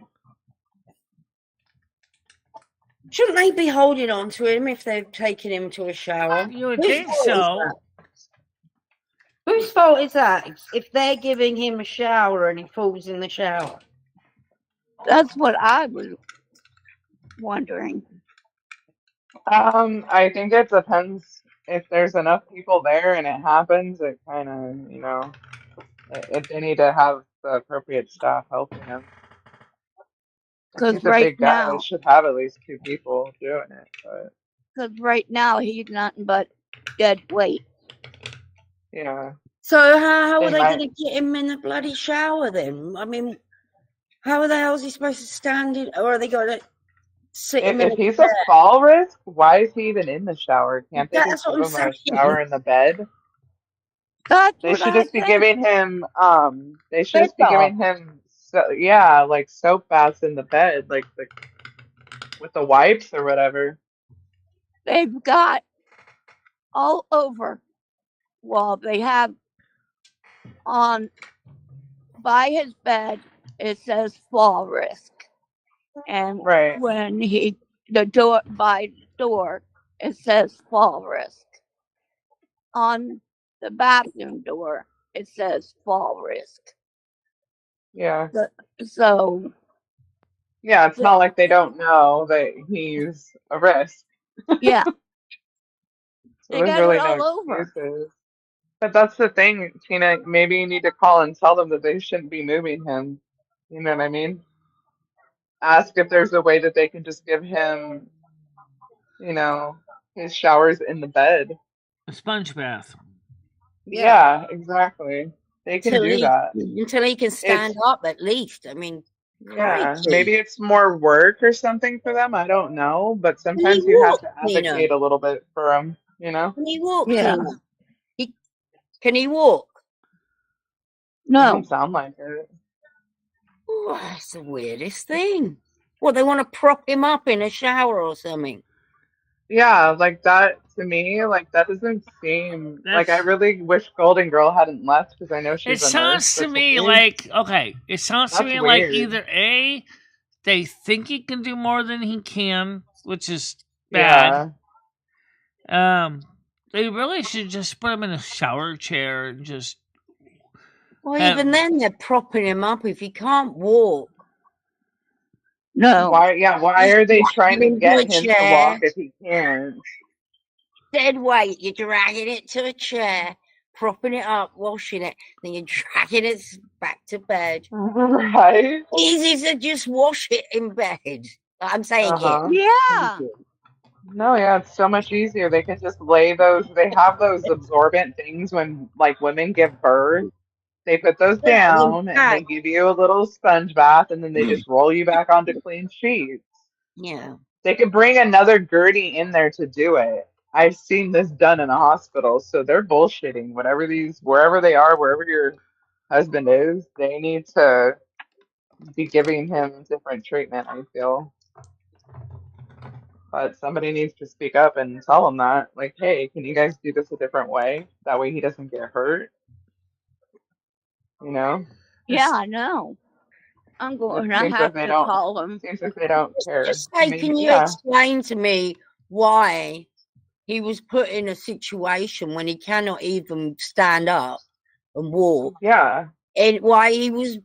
shouldn't they be holding on to him if they've taken him to a shower? You would Whose think fault is so. that? Whose fault is that? If they're giving him a shower and he falls in the shower. That's what I was wondering. I think it depends if there's enough people there and it happens. It kind of, they need to have the appropriate staff helping him. If Because he's a big guy, they should have at least 2 people doing it. But right now he's nothing but dead weight. yeah, So how they are they might. going to get him in the bloody shower then? I mean, how the hell is he supposed to stand in, or are they going to sit him in If a he's a chair? fall risk, why is he even in the shower? Can't they That's just what give I'm him a saying. shower in the bed? That's They what should I just be think. giving him they should Bed just be bath. giving him like soap baths in the bed, like with the wipes or whatever. They've got all over. Well, they have on by his bed. It says fall risk, and Right. when the door, it says fall risk. On the bathroom door, it says fall risk. Yeah. So Yeah, it's not like they don't know that he's a risk. yeah, So they there's got it really no all over. excuses. But that's the thing, Tina. Maybe you need to call and tell them that they shouldn't be moving him. You know what I mean? Ask if there's a way that they can just give him, his showers in the bed. A sponge bath. Yeah, exactly. They can do that. Until he can stand up, at least. I mean, Yeah, crikey. maybe it's more work or something for them. I don't know, but sometimes you have to advocate a little bit for them. Can he walk, Yeah. Tina? Can he walk? Doesn't No, sound like it. Oh, that's the weirdest thing. What, they want to prop him up in a shower or something? Yeah, like that to me, like that doesn't seem like I really wish Golden Girl hadn't left because I know It she's a nurse. sounds to That's me weird. like it sounds to That's me like weird. either A, they think he can do more than he can, which is bad. Yeah. They really should just put him in a shower chair and just. Well, even then, they're propping him up if he can't walk. no. Why are they trying to get him to walk if he can't? Dead weight, you're dragging it to a chair, propping it up, washing it, then you're dragging it back to bed. Right? Easy to just wash it in bed. I'm saying Yeah. No, yeah, it's so much easier. They can just lay they have those absorbent things when like women give birth. They put those down and they give you a little sponge bath and then they just roll you back onto clean sheets. Yeah. They could bring another Gertie in there to do it. I've seen this done in a hospital, so they're bullshitting. Wherever they are, wherever your husband is, they need to be giving him different treatment, I feel. But somebody needs to speak up and tell him that, like, hey, can you guys do this a different way? That way he doesn't get hurt. You know? Yeah, I know. I'm going to have to call him. Seems like they don't care. Just say, can you explain to me why he was put in a situation when he cannot even stand up and walk? Yeah. And why he was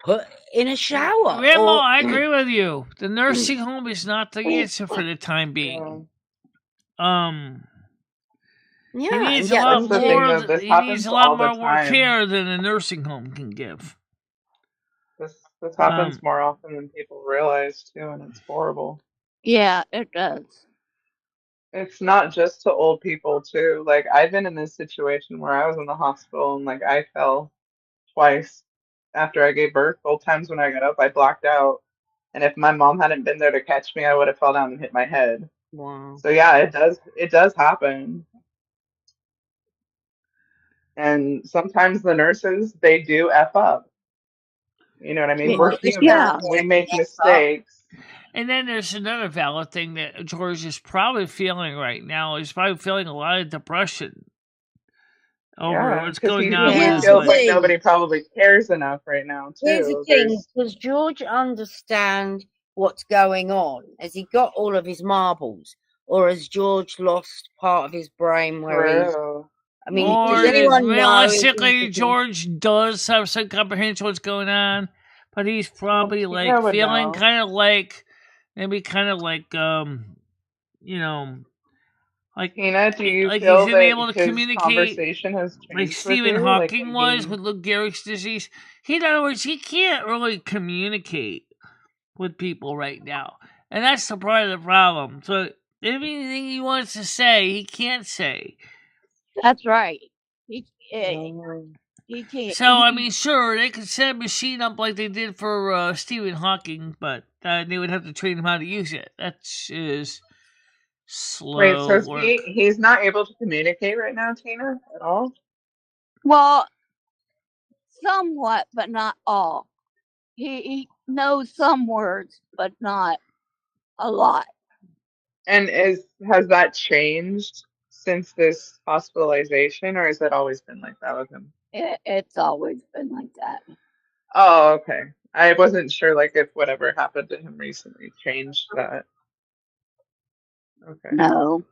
put in a shower? Grandma, I agree with you. The nursing home is not the answer for the time being. He needs a lot more. He needs a lot more care than a nursing home can give. This happens more often than people realize too, and it's horrible. Yeah, it does. It's not just to old people too. Like I've been in this situation where I was in the hospital and like I fell twice after I gave birth. Both times when I got up, I blacked out. And if my mom hadn't been there to catch me, I would have fell down and hit my head. Wow. So yeah, it does happen. And sometimes the nurses, they do F up. You know what I mean? We're human. We make mistakes. And then there's another valid thing that George is probably feeling right now. He's probably feeling a lot of depression over what's going on. He feels like nobody probably cares enough right now, too. Here's the thing. Does George understand what's going on? Has he got all of his marbles? Or has George lost part of his brain where he's I mean, does Or anyone know if realistically, he's George does have some comprehension what's going on, but he's probably Well, Tina like would feeling know. kind of like maybe kind of like you know like Tina, do you like he's feel that unable to his communicate conversation has like changed with Stephen you? Like Hawking when was he, with Lou Gehrig's disease. He, in other words, he can't really communicate with people right now, and that's the part of the problem. So anything he wants to say, he can't say. That's right. He Mm, he can't. So I mean, sure, they could set a machine up like they did for Stephen Hawking, but they would have to train him how to use it. That is wait, slow so work. he's not able to communicate right now, Tina, at all? Well, somewhat, but not all. He knows some words, but not a lot. And has that changed since this hospitalization, or has it always been like that with him? It's always been like that. Oh, okay. I wasn't sure like if whatever happened to him recently changed that. Okay, No.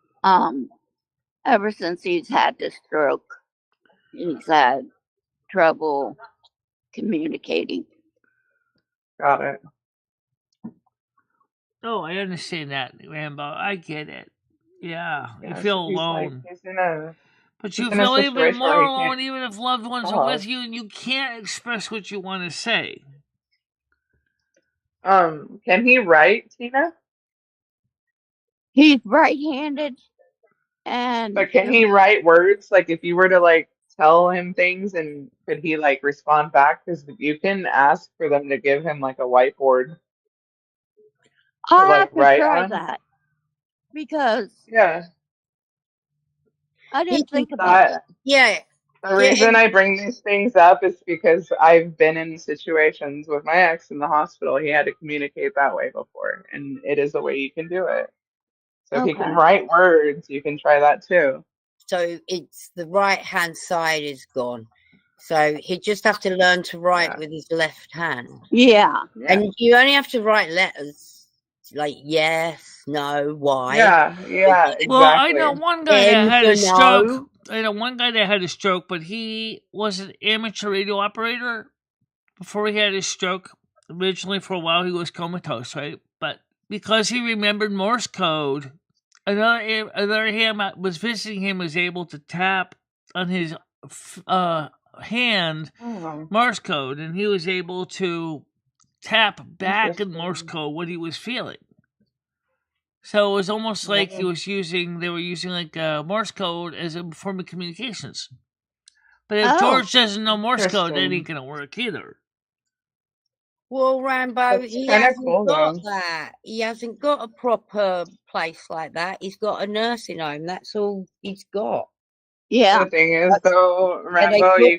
Ever since he's had the stroke, he's had trouble communicating. got it. Oh, I understand that, Rambo. I get it. Yeah, you Yeah, feel so he's like alone. But he's you in a feel even situation more where he alone can't even if loved ones are talk. with you and you can't express what you want to say. Can he write, Tina? He's right-handed, and But can he write words? Like if you were to like tell him things and could he like respond back? Because you can ask for them to give him like a whiteboard to I'll like have to write try on. that because Yeah. I he didn't can, think about That that. yeah, the yeah, reason I bring these things up is because I've been in situations with my ex in the hospital. He had to communicate that way before, and it is a way you can do it. So if he can Okay. write words, you can try that too. so it's the right hand side is gone. So he just have to learn to write Yeah. with his left hand. Yeah. Yeah. And you only have to write letters like yes, no, why. Yeah, Well, I know exactly. one guy that N had for a stroke. no. I know one guy that had a stroke, but he was an amateur radio operator before he had his stroke. Originally, for a while, he was comatose, right? But because he remembered Morse code, another ham was visiting him was able to tap on his hand Oh, Morse code, and he was able to tap back in Morse interesting. code what he was feeling. So it was almost like Yeah. they were using like Morse code as a form of communications. But if Oh, George doesn't know Morse code, that ain't Interesting. gonna work either. Well, Rambo, That's he kind of hasn't cool got though. that. He hasn't got a proper place like that. He's got a nursing home. That's all he's got. yeah. The thing is though, And they Rambo, put,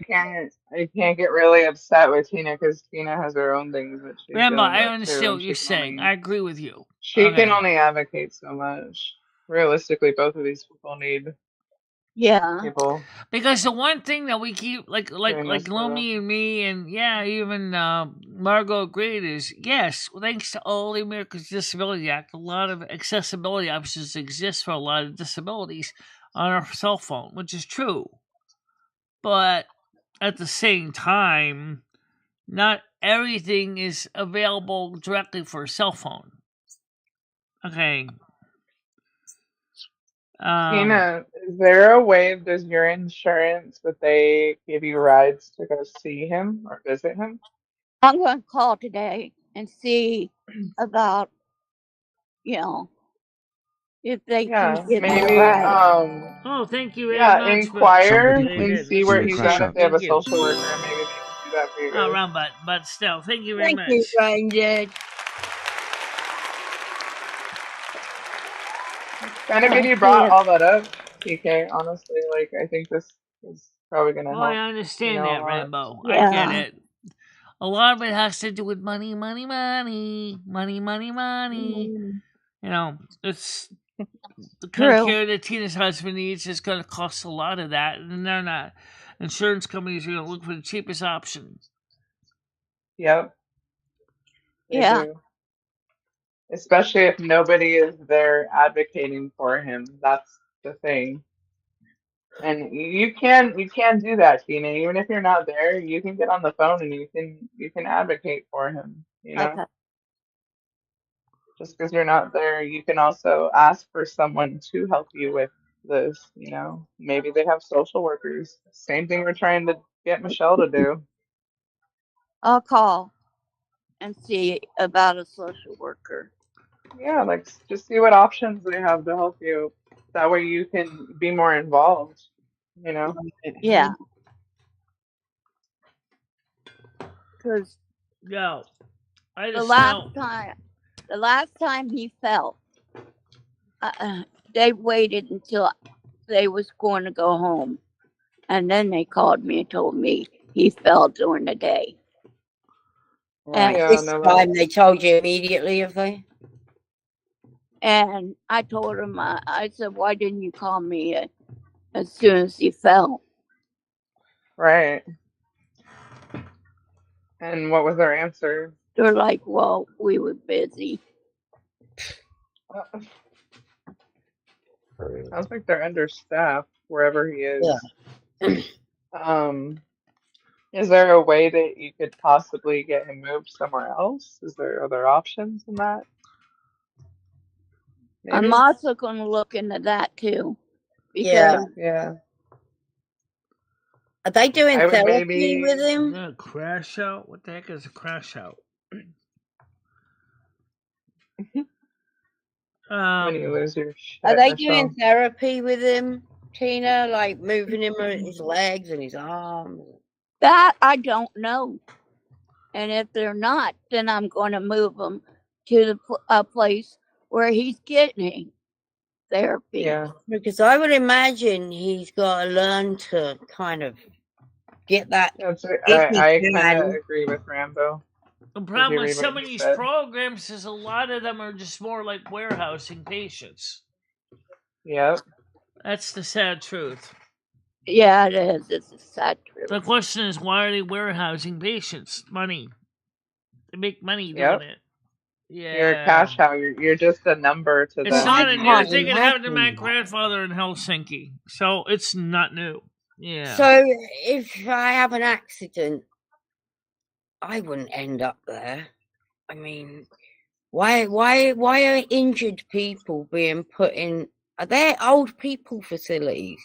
you can't get really upset with Tina because Tina has her own things that she's Rambo, dealing I with too, understand and what you're saying. I agree with you. she can Okay. only advocate so much. Realistically, both of these people need Yeah. people Because the one thing that we keep doing like this for them. Lomi and me and yeah, even Margot agreed is yes, thanks to all the Americans Disability Act, a lot of accessibility options exist for a lot of disabilities on our cell phone, which is true. But at the same time, not everything is available directly for a cell phone. Okay. Tina, is there a way, does your insurance, that they give you rides to go see him or visit him? I'm going to call today and see about, you know, if they can Yeah, give me a maybe, ride. Oh, thank you very yeah, much for inquire Somebody they put and did. see That's where Yule he's appreciate at it. if CashApp. they have Thank a you. social worker, and maybe they can do that for you Oh, guys. round but still, thank you very thank you, much. Ranger. It's kind of good Thank you brought you. all that up, PK, honestly. Like, I think this is probably gonna Well, I help understand Tina a that, lot. Rambo. I get Yeah. it. A lot of it has to do with money, money, money, money, money, money. You know, it's the kind of True. care that Tina's husband needs is going to cost a lot of that, and they're not. Insurance companies are going to look for the cheapest option. Yep, they Yeah. do. Especially if nobody is there advocating for him. That's the thing. And you can do that, Tina. Even if you're not there, you can get on the phone and you can advocate for him, you know? Okay. Just because you're not there, you can also ask for someone to help you with this, you know? Maybe they have social workers. Same thing we're trying to get Michelle to do. I'll call and see about a social worker. Yeah, like just see what options they have to help you. That way you can be more involved, you know? Yeah, because Yo, I the just last know. time he fell, they waited until they was going to go home, and then they called me and told me he fell during the day. Right. Yeah, This no, time they told you immediately, have they? And I told him, I said, why didn't you call me as soon as he fell? right. And what was their answer? They're like, well, we were busy. Uh, Sounds like they're understaffed wherever he is. Is there a way that you could possibly get him moved somewhere else? Is there other options in that? I'm Maybe? also going to look into that too, Yeah. because Yeah. Are they doing I would therapy with maybe, him? A crash out? What the heck is a crash out? when you lose your Are shit, they doing Michelle. therapy with him, Tina? Like moving him his legs and his arms? that I don't know. And if they're not, then I'm going to move him to a place where he's getting therapy. Yeah. Because I would imagine he's got to learn to kind of get that. That's it. If he I kind of can. agree with Rambo. The Did problem you with read what some of he these said? programs is a lot of them are just more like warehousing patients. Yep. That's the sad truth. Yeah, it is. It's a sad truth. The question is, why are they warehousing patients? Money. They make money Yep. doing it. You're a Yeah. cash cow. You're just a number to It's them. not a You new just, thing. It happened to my grandfather in Helsinki. So it's not new. Yeah. So if I have an accident, I wouldn't end up there. I mean, why are injured people being put in? Are there old people facilities?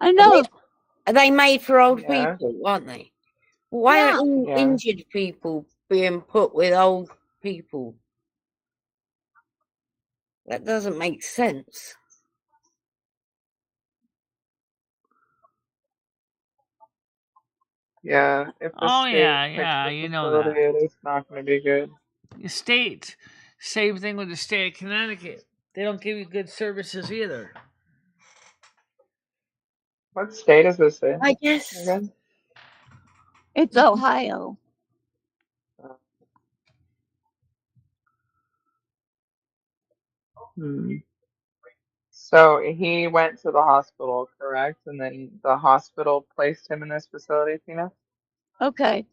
I know. Are they made for old yeah. people, aren't they? Why Yeah. are Yeah. injured people being put with old people? That doesn't make sense. Yeah. If the Oh, state yeah, picks the you know facility, that. it's not going to be good. The state, same thing with the state of Connecticut. They don't give you good services either. What state is this in? I guess. Again? It's Ohio. Hmm. So he went to the hospital, correct? And then the hospital placed him in this facility, Tina? Okay.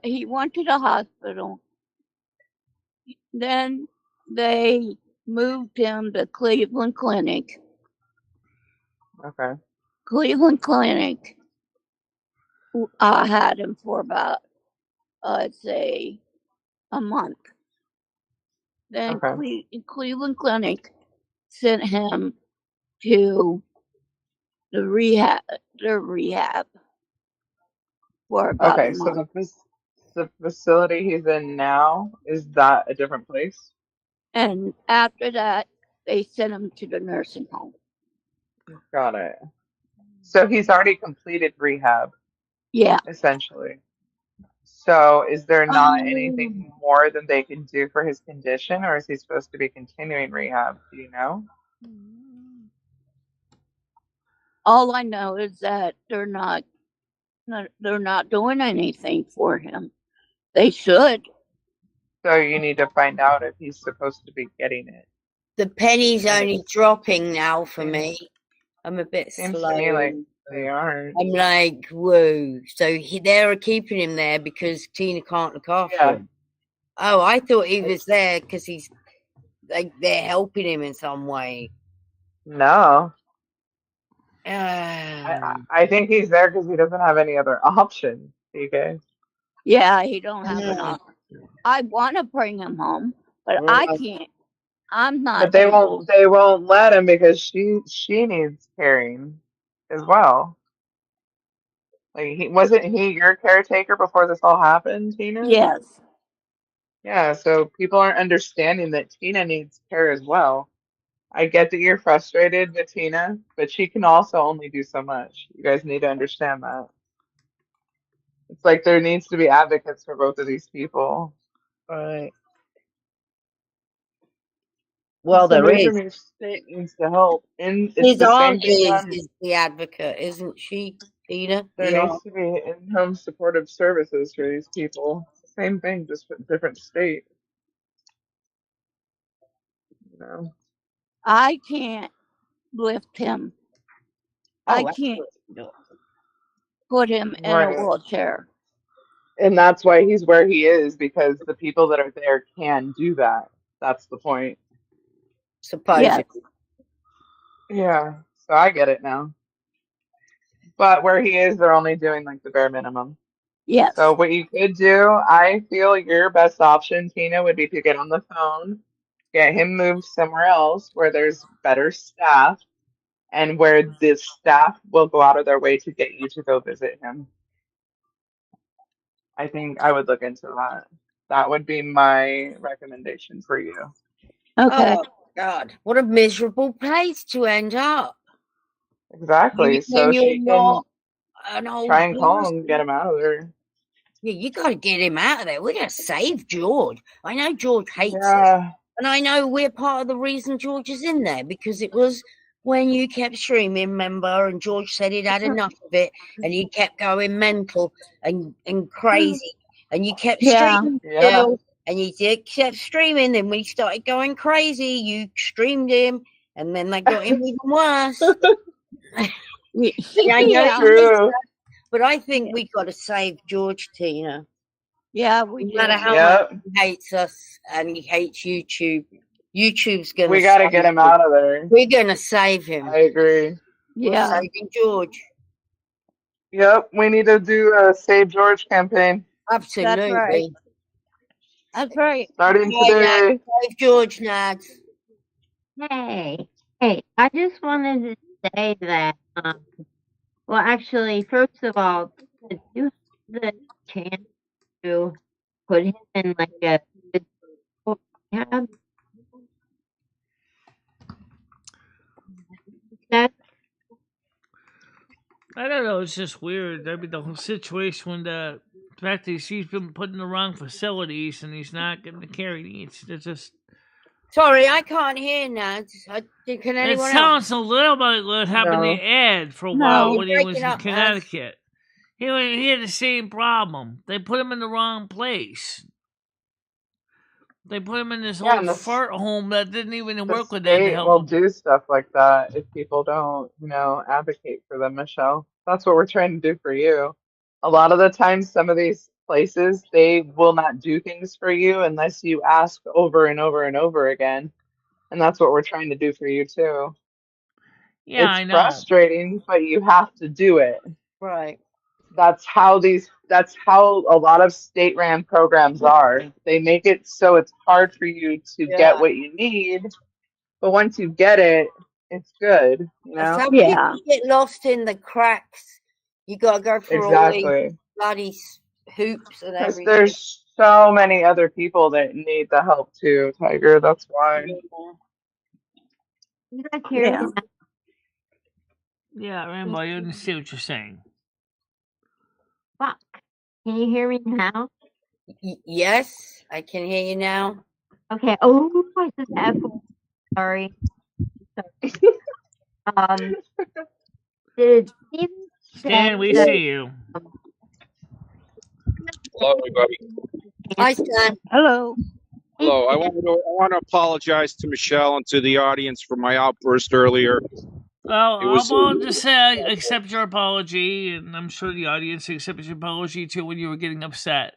He went to the hospital. Then they moved him to Cleveland Clinic. Okay. Cleveland Clinic had him for about, I'd say, a month. Then Okay. Cleveland Clinic sent him to the rehab for about a Okay, so month. the facility he's in now, is that a different place? And after that, they sent him to the nursing home. Got it. So he's already completed rehab, Yeah. essentially. So is there not Oh. anything more that they can do for his condition, or is he supposed to be continuing rehab? Do you know? All I know is that they're not doing anything for him. They should. So you need to find out if he's supposed to be getting it. The penny's And only it dropping now for seems, me. I'm a bit seems slow. to me like they aren't. I'm like, whoa. So they're keeping him there because Tina can't look after him. Oh, I thought he was there because he's like they're helping him in some way. No. I think he's there because he doesn't have any other option, TK. Yeah, he don't have an no. option. I want to bring him home, but I Right. can't. I'm not But they able. won't let him because she needs caring as well. Like wasn't he your caretaker before this all happened, Tina? Yes. Yeah, so people aren't understanding that Tina needs care as well. I get that you're frustrated with Tina, but she can also only do so much. You guys need to understand that. It's like there needs to be advocates for both of these people. Right. Well, there Somebody is. from your state needs to help. And it's His the aunt same thing on, is the advocate, isn't she, Tina? there The needs aunt. to be in-home supportive services for these people. Same thing, just a different state, you know. I can't lift him. I Oh, can't absolutely. put him in a Right. wheelchair. And that's why he's where he is, because the people that are there can do that. That's the point. Yes. Supposedly. Yeah, so I get it now. But where he is, they're only doing like the bare minimum. So Yes. what you could do, I feel your best option, Tina, would be to get on the phone, get him moved somewhere else where there's better staff and where the staff will go out of their way to get you to go visit him. I think I would look into that. That would be my recommendation for you. Okay. Oh, God. What a miserable place to end up. Exactly. When So you're she can not an try old and call him and get person. him out of there. Yeah, you got to get him out of there. We're going to save George. I know George hates it. Yeah. And I know we're part of the reason George is in there because it was when you kept streaming, remember, and George said he'd had enough of it and he kept going mental and crazy. And you kept Yeah. streaming Yeah. still and you kept streaming. Then we started going crazy. You streamed him and then they got him even worse. Yeah, I know Yeah. True. but I think we got to save George, Tina. Yeah, we No matter do. how much Yep. he hates us and he hates YouTube, YouTube's going to We got to save get him him. out of there. We're going to save him. I agree. We're Yeah. saving George. Yep. We need to do a Save George campaign Absolutely. That's right. That's right. starting Okay, Nads, today. save George, Nads. Hey, I just wanted to say that, well, actually, first of all, did you have the chance to put him in like a physical rehab? That, I don't know. It's just weird. I mean, the whole situation when the fact that he's been put in the wrong facilities and he's not getting the care he needs. It's just. Sorry, I can't hear Nads. Can It anyone else? sounds a little bit like what happened No. to Ed for a No. while You're when he was breaking in up, Nads. Connecticut. He had the same problem. They put him in the wrong place. They put him in this Yeah, old and the fart home that didn't even the work with Ed to state help will him. do stuff like that if people don't, advocate for them, Michelle. That's what we're trying to do for you. A lot of the times, some of these places, they will not do things for you unless you ask over and over and over again. And that's what we're trying to do for you too. Yeah, It's I know. frustrating, but you have to do it. Right. That's how a lot of state ran programs are. They make it so it's hard for you to Yeah. get what you need, but once you get it, it's good, That's how Yeah. people get lost in the cracks. You got to go through all these Exactly. bloody hoops and Because everything. there's so many other people that need the help too, Tiger. That's why. you guys hear Yeah. me now? Yeah, Rainbow, I understand what you're saying. Fuck. Can you hear me now? Yes, I can hear you now. Okay. Oh, I said F. Sorry. Did Steve Stan, we that, see you. Hello, everybody. Hi, Stan. Hello. Hello. I want to apologize to Michelle and to the audience for my outburst earlier. Well, It was I'll just say I accept your apology, and I'm sure the audience accepted your apology too when you were getting upset.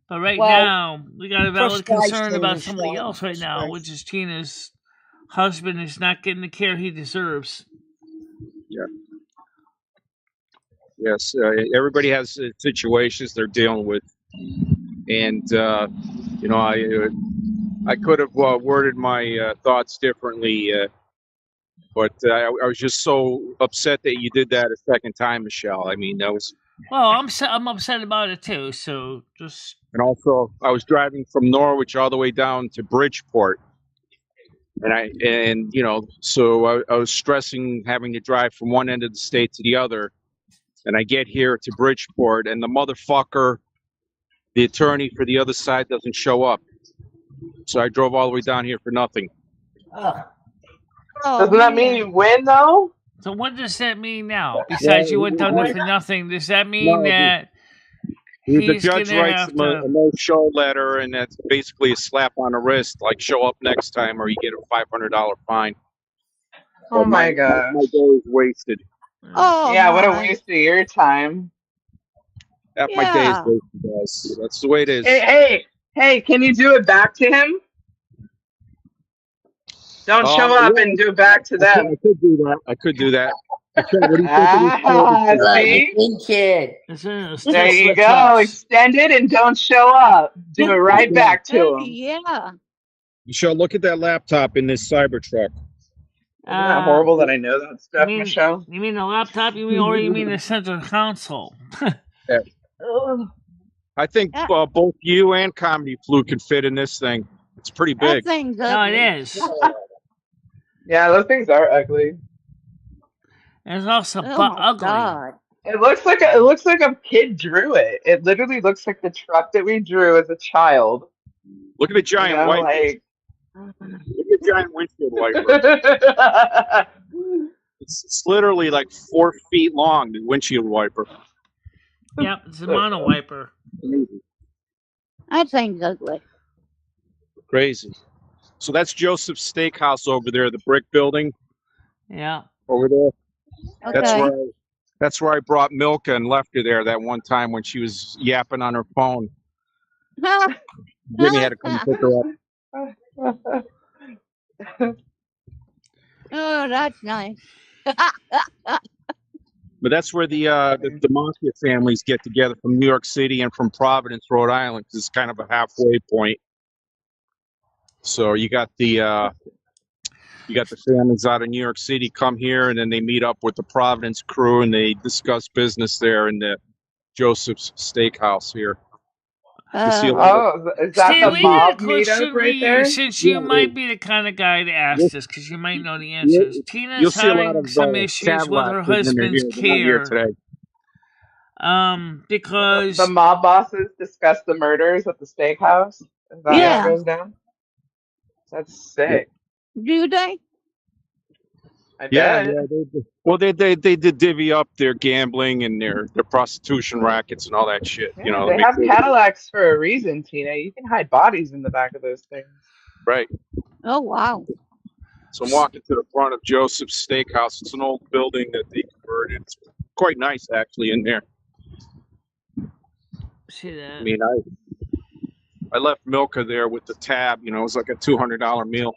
But right Well, now, we got a valid concern frustration, about somebody Michelle, else right now, frustration. which is Tina's husband is not getting the care he deserves. Yeah. Yes, everybody has situations they're dealing with, and you know, I could have worded my thoughts differently, but I was just so upset that you did that a second time, Michelle. I mean, that was. Well, I'm upset about it too. So just. And also, I was driving from Norwich all the way down to Bridgeport, and you know, so I was stressing having to drive from one end of the state to the other, and I get here to Bridgeport, and the motherfucker, the attorney for the other side, doesn't show up. So I drove all the way down here for nothing. Oh, Doesn't that mean you win though? So what does that mean now? Besides, you went down there for nothing. Does that mean that the judge writes him a no-show letter, and that's basically a slap on the wrist, like show up next time or you get a $500 fine. Oh my gosh. My day is wasted. Oh, yeah, what a waste of your time. My day is wasted, guys. That's the way it is. Hey, can you do it back to him? Don't show up and do it back to them. I could do that. See? kid. There you go. Extend it and don't show up. Do it right back to him. Yeah. Michelle, look at that laptop in this Cybertruck. Isn't that horrible that I know that stuff, Michelle? You mean the laptop? Or you mean the center console? Yeah. I think both you and Comedy Flu can fit in this thing. It's pretty big. That thing's ugly. No, it is. Yeah, those things are ugly. And it's also ugly. God. It looks like a kid drew it. It literally looks like the truck that we drew as a child. Look at the giant wiper. Look at the giant windshield wiper. It's literally like 4 feet long, the windshield wiper. Yep, it's a mono wiper. That thing's ugly. Crazy. So that's Joseph's Steakhouse over there, the brick building. Yeah. Over there. Okay. That's where I brought Milka and left her there that one time when she was yapping on her phone. Jimmy had to come pick her up. Oh, that's nice. But that's where the Mafia families get together from New York City and from Providence, Rhode Island, because it's kind of a halfway point. So you got the families out of New York City come here, and then they meet up with the Providence crew, and they discuss business there in the Joseph's Steakhouse here. Is that the mob meetup right there? Since you might be the kind of guy to ask this, because you might know the answers. Tina's having some issues with her husband's care. Because the mob bosses discuss the murders at the steakhouse. Is that how it goes down? That's sick. Do they? Yeah. They did divvy up their gambling and their prostitution rackets and all that shit. Yeah, you know, they have Cadillacs for a reason, Tina. You can hide bodies in the back of those things. Right. Oh wow. So I'm walking to the front of Joseph's Steakhouse. It's an old building that they converted. It's quite nice actually in there. See that? I mean, I left Milka there with the tab. You know, it was like a $200 meal.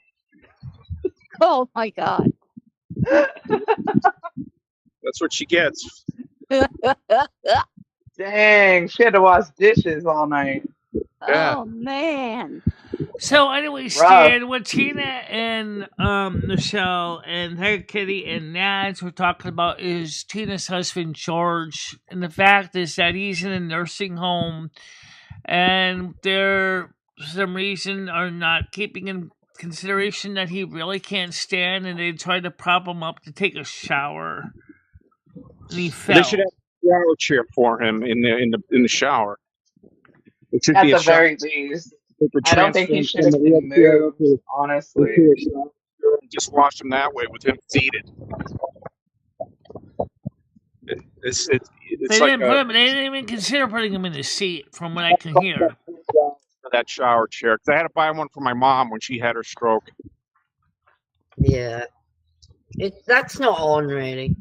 Oh my God. That's what she gets. Dang, she had to wash dishes all night. Yeah. Oh man. So anyway, Stan, what Tina and Michelle and Tiger Kitty and Nads were talking about is Tina's husband George, and the fact is that he's in a nursing home, and they're for some reason are not keeping in consideration that he really can't stand, and they tried to prop him up to take a shower, and he fell. They should have a shower chair for him in the shower. It should At be the a shower. very least. I don't think he should have been moved, honestly. Just wash him that way with him seated. It's they like they didn't even consider putting him in the seat, from what I can hear. That shower chair, because I had to buy one for my mom when she had her stroke. Yeah. That's not on, really.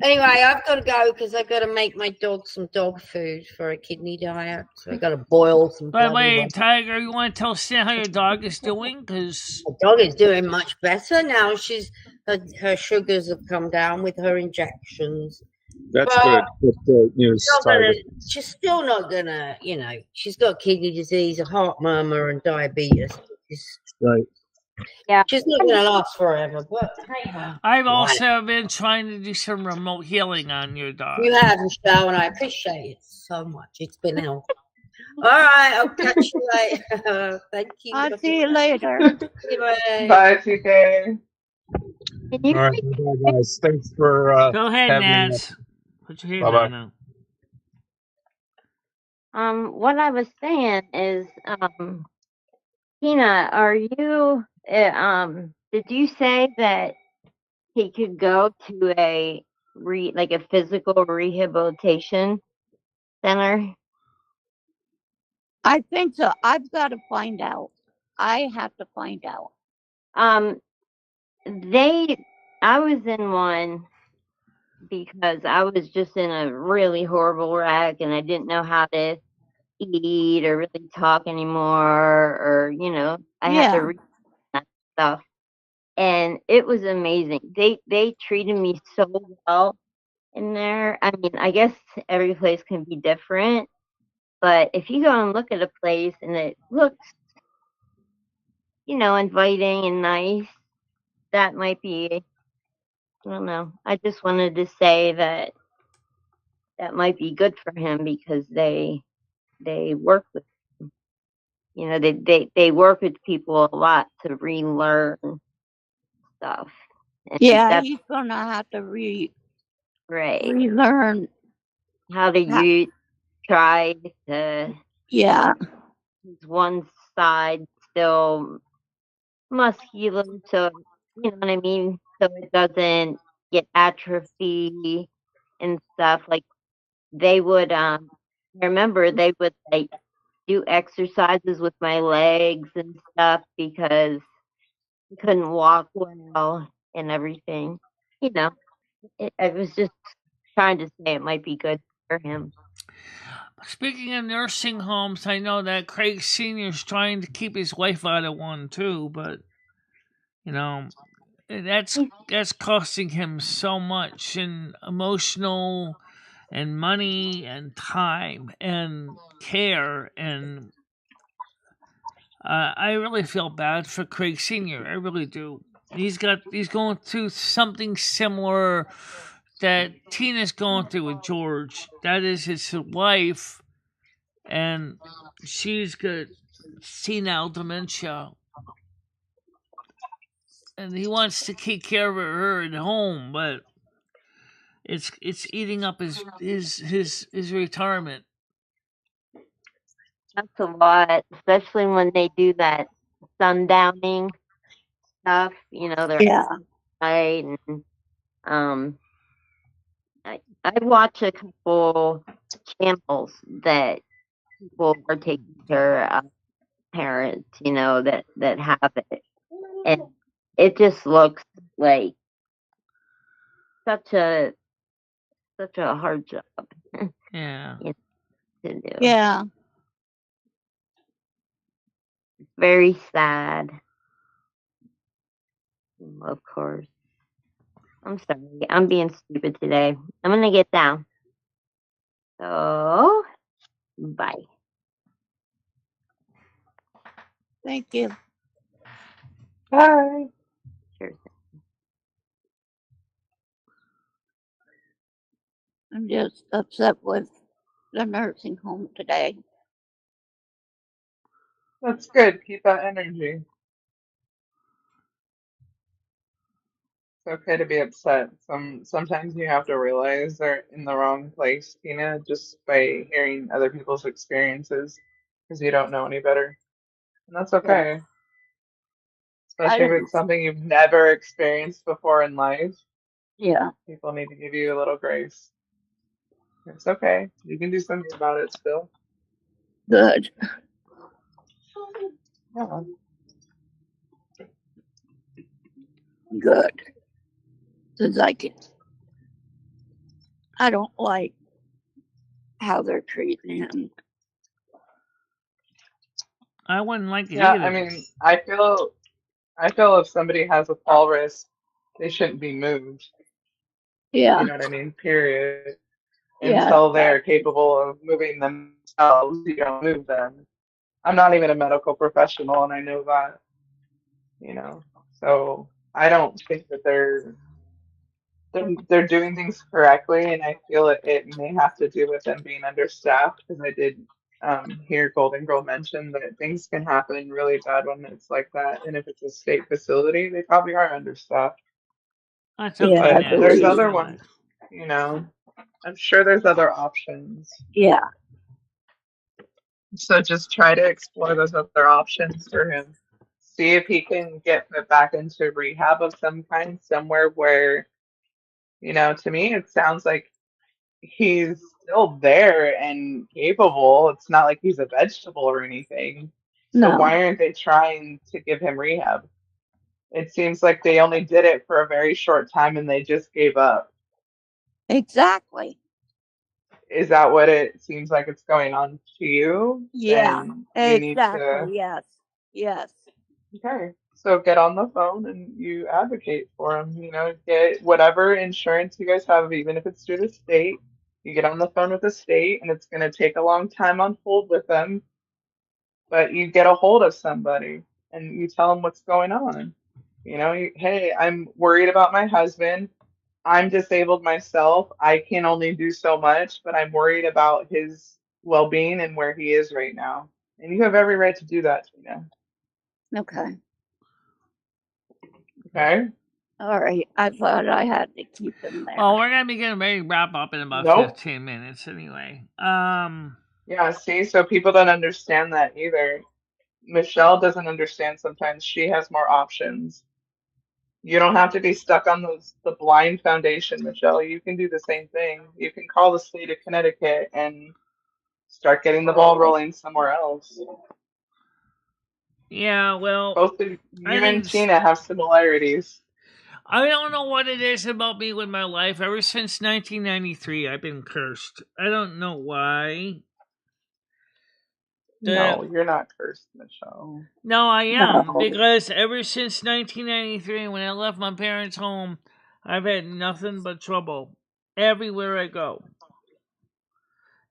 Anyway, I've got to go because I've got to make my dog some dog food for a kidney diet. So I've got to boil some. By the way, Tiger, you want to tell Stan how your dog is doing? Because the dog is doing much better now. Her sugars have come down with her injections. That's Well, good. Good news, Tiger. she's still not gonna, she's got kidney disease, a heart murmur, and diabetes. Right. Yeah. She's not gonna last forever, but hey ho. I've Why? also been trying to do some remote healing on your dog. You have, Michelle, and I appreciate it so much. It's been helpful. All right, I'll catch you later. Thank you. I'll see you later. Bye, TK. Can you All right. Bye, guys. Thanks for Go ahead, having me. Nats. Put your hand Bye-bye. down now. what I was saying is, Tina, are you, did you say that he could go to a a physical rehabilitation center? I think so. I've got to find out. I have to find out. I was in one because I was just in a really horrible wreck and I didn't know how to eat or really talk anymore, or I had to read that stuff, and it was amazing. They treated me so well in there. I mean, I guess every place can be different, but if you go and look at a place and it looks inviting and nice, that might be, I don't know. I just wanted to say that might be good for him because they work with, they work with people a lot to relearn stuff. And yeah, he's gonna have to relearn how to use, try to. Yeah. One side still muscular, so you know what I mean, so it doesn't get atrophy and stuff. Like they would, I remember they would do exercises with my legs and stuff because I couldn't walk well and everything. I was just trying to say it might be good for him. Speaking of nursing homes, I know that Craig Sr. is trying to keep his wife out of one too, but that's costing him so much in emotional and money and time and care, and I really feel bad for Craig Sr. I really do. He's going through something similar that Tina's going through with George. That is his wife, and she's got senile dementia, and he wants to take care of her at home, but it's eating up his retirement. That's a lot, especially when they do that sundowning stuff. They're night, and I watch a couple channels that people are taking care of parents, that have it, and it just looks like such a hard job. Yeah. To do. Yeah. It's very sad. Of course. I'm sorry. I'm being stupid today. I'm gonna get down. So, bye. Thank you. Bye. Sure. I'm just upset with the nursing home today. That's good. Keep that energy. It's okay to be upset. Sometimes you have to realize they're in the wrong place, Tina, just by hearing other people's experiences, because you don't know any better. And that's okay. Especially if it's something you've never experienced before in life. Yeah. People need to give you a little grace. It's okay. You can do something about it still. Good. Yeah. Good. Because I don't like how they're treating him. I wouldn't like it Yeah, either. I mean, I feel if somebody has a fall risk, they shouldn't be moved. Yeah. You know what I mean? Period. Yeah. Until they're capable of moving themselves, you don't move them. I'm not even a medical professional, and I know that, you know. So I don't think that they're doing things correctly, and I feel it may have to do with them being understaffed, because I did hear Golden Girl mention that things can happen really bad when it's like that, and if it's a state facility, they probably are understaffed. That's Yeah, okay, I But man. there's believe. other Relax. ones, you know. I'm sure there's other options. Yeah. So just try to explore those other options for him. See if he can get put back into rehab of some kind, somewhere where, to me, it sounds like he's still there and capable. It's not like he's a vegetable or anything. So No. why aren't they trying to give him rehab? It seems like they only did it for a very short time and they just gave up. Exactly. Is that what it seems like it's going on to you? Yeah. Then you need to. Exactly. Yes. Yes. Okay. So get on the phone and you advocate for them. Get whatever insurance you guys have, even if it's through the state. You get on the phone with the state, and it's going to take a long time on hold with them, but you get a hold of somebody and you tell them what's going on. Hey, I'm worried about my husband. I'm disabled myself. I can only do so much, but I'm worried about his well-being and where he is right now. And you have every right to do that, Tina. Okay. Okay? All right. I thought I had to keep him there. Well, we're gonna be getting ready to wrap up in about Nope. 15 minutes anyway. Yeah, see, so people don't understand that either. Michelle doesn't understand sometimes she has more options. You don't have to be stuck on the blind foundation, Michelle. You can do the same thing. You can call the state of Connecticut and start getting the ball rolling somewhere else. Yeah, well, Both of I you and think Tina have similarities. I don't know what it is about me with my life. Ever since 1993, I've been cursed. I don't know why. No, you're not cursed, Michelle. No, I am, No. because ever since 1993, when I left my parents' home, I've had nothing but trouble everywhere I go.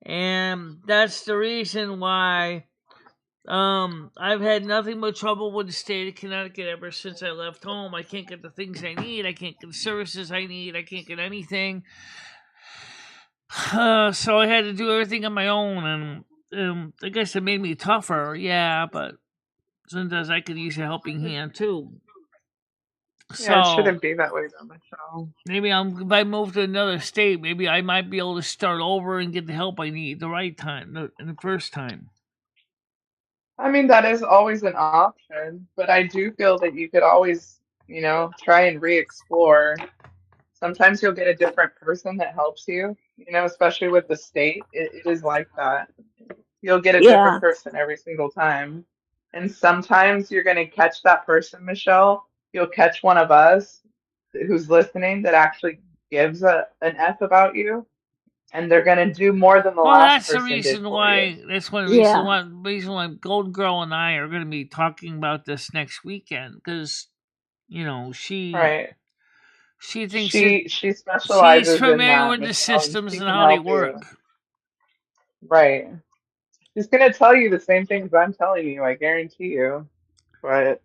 And that's the reason why I've had nothing but trouble with the state of Connecticut ever since I left home. I can't get the things I need. I can't get the services I need. I can't get anything. So I had to do everything on my own, and I guess it made me tougher. Yeah, but sometimes I could use a helping hand too. Yeah, it So shouldn't be that way though, Michelle. maybe if I move to another state, maybe I might be able to start over and get the help I need the right time, the first time. I mean, that is always an option, but I do feel that you could always, try and re-explore. Sometimes you'll get a different person that helps you, especially with the state. It is like that. You'll get a Yeah. different person every single time. And sometimes you're going to catch that person, Michelle. You'll catch one of us who's listening that actually gives an F about you, and they're going to do more than the Well, last that's the person did reason for you. why. That's one Yeah. reason why Golden Girl and I are going to be talking about this next weekend, because she Right. thinks that She she's specializes in familiar that, with the Michelle, and systems she and can how they help you. work. Right. She's gonna tell you the same things I'm telling you, I guarantee you. But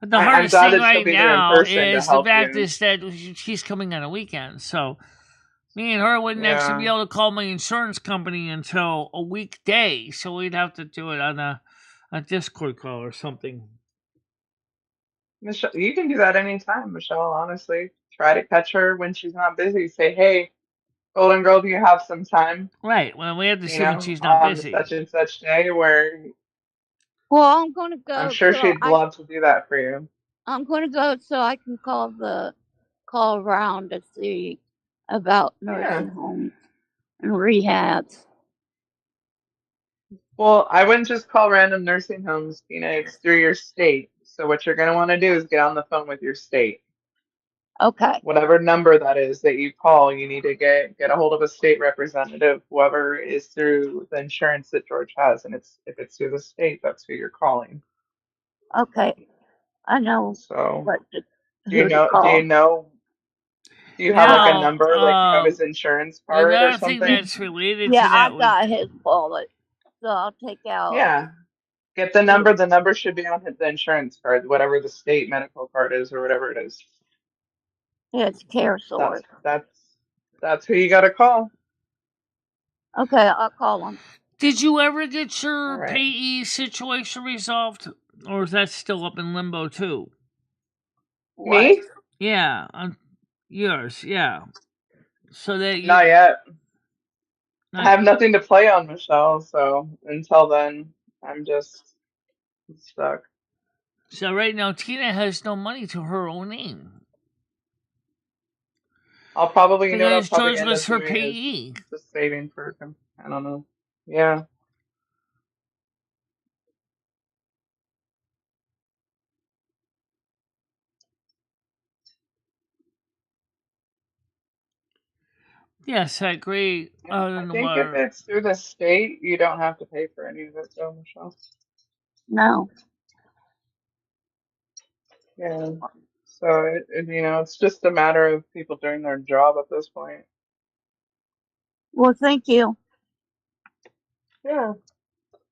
But the I'm hardest glad thing that she'll right be there in now person to is the help fact you. is that she's coming on a weekend, so me and her wouldn't actually be Yeah. able to call my insurance company until a weekday, so we'd have to do it on a Discord call or something. Michelle, you can do that anytime, Michelle, honestly. Try to catch her when she's not busy. Say, hey, Golden Girl, do you have some time, Right. Well, we have to see when she's not on busy. such and such day where Well, I'm going to I'm go sure so she'd love to do that for you. I can call around to see about Yeah. nursing homes and rehabs. Well, I wouldn't just call random nursing homes, it's through your state. So what you're gonna want to do is get on the phone with your state. Okay. Whatever number that is that you call, you need to get a hold of a state representative, whoever is through the insurance that George has, and if it's through the state, that's who you're calling. Okay. I know So, what to, do you who to know do you call. know Do you have like a Now, number, like you have his insurance card or another thing something? that's related Yeah, to I that would got his wallet, so I'll take out. Yeah. Get the number. The number should be on the insurance card, whatever the state medical card is or whatever it is. It's Care That's Source. that's who you got to call. Okay, I'll call him. Did you ever get All your right. payee situation resolved, or is that still up in limbo too? What? Me? Yeah, yours. Yeah, so that Not you. yet. I Not, have nothing to play on, Michelle, so until then, I'm just stuck. so right now, Tina has no money to her own name I'll probably, you know what I'll because probably George end was up her doing is payee. just saving for him. I don't know. Yeah. Yes, I agree. I think if it's through the state, you don't have to pay for any of it, though, Michelle. No. Yeah. So it's just a matter of people doing their job at this point. Well, thank you. Yeah.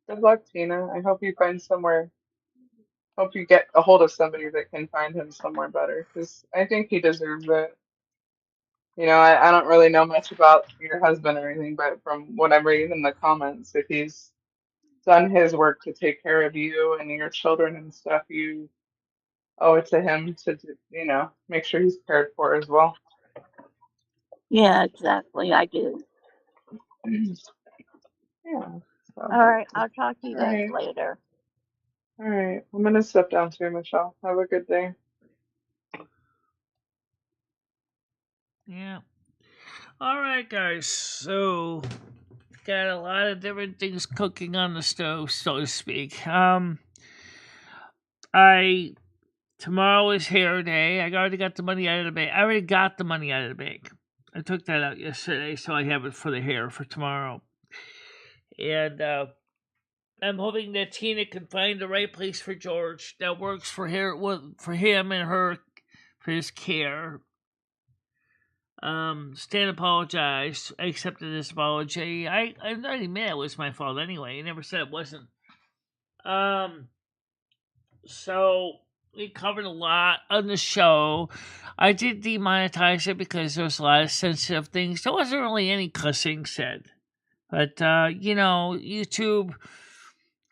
Good luck, Tina. I hope you find somewhere. Hope you get a hold of somebody that can find him somewhere better, because I think he deserves it. I don't really know much about your husband or anything, but from what I'm reading in the comments, if he's done his work to take care of you and your children and stuff, you owe it to him to, make sure he's cared for as well. Yeah, exactly. I do. Yeah. So, All right. I'll talk to you all guys right. later. All right. I'm gonna step down too, Michelle. Have a good day. Yeah. All right, guys. So got a lot of different things cooking on the stove, so to speak. Tomorrow is hair day. I already got the money out of the bank. I already got the money out of the bank. I took that out yesterday, so I have it for the hair for tomorrow. And I'm hoping that Tina can find the right place for George that works for him and her, for his care. Stan apologized. I accepted his apology. I already admit it was my fault anyway. He never said it wasn't. So we covered a lot on the show. I did demonetize it because there was a lot of sensitive things. There wasn't really any cussing said. But, YouTube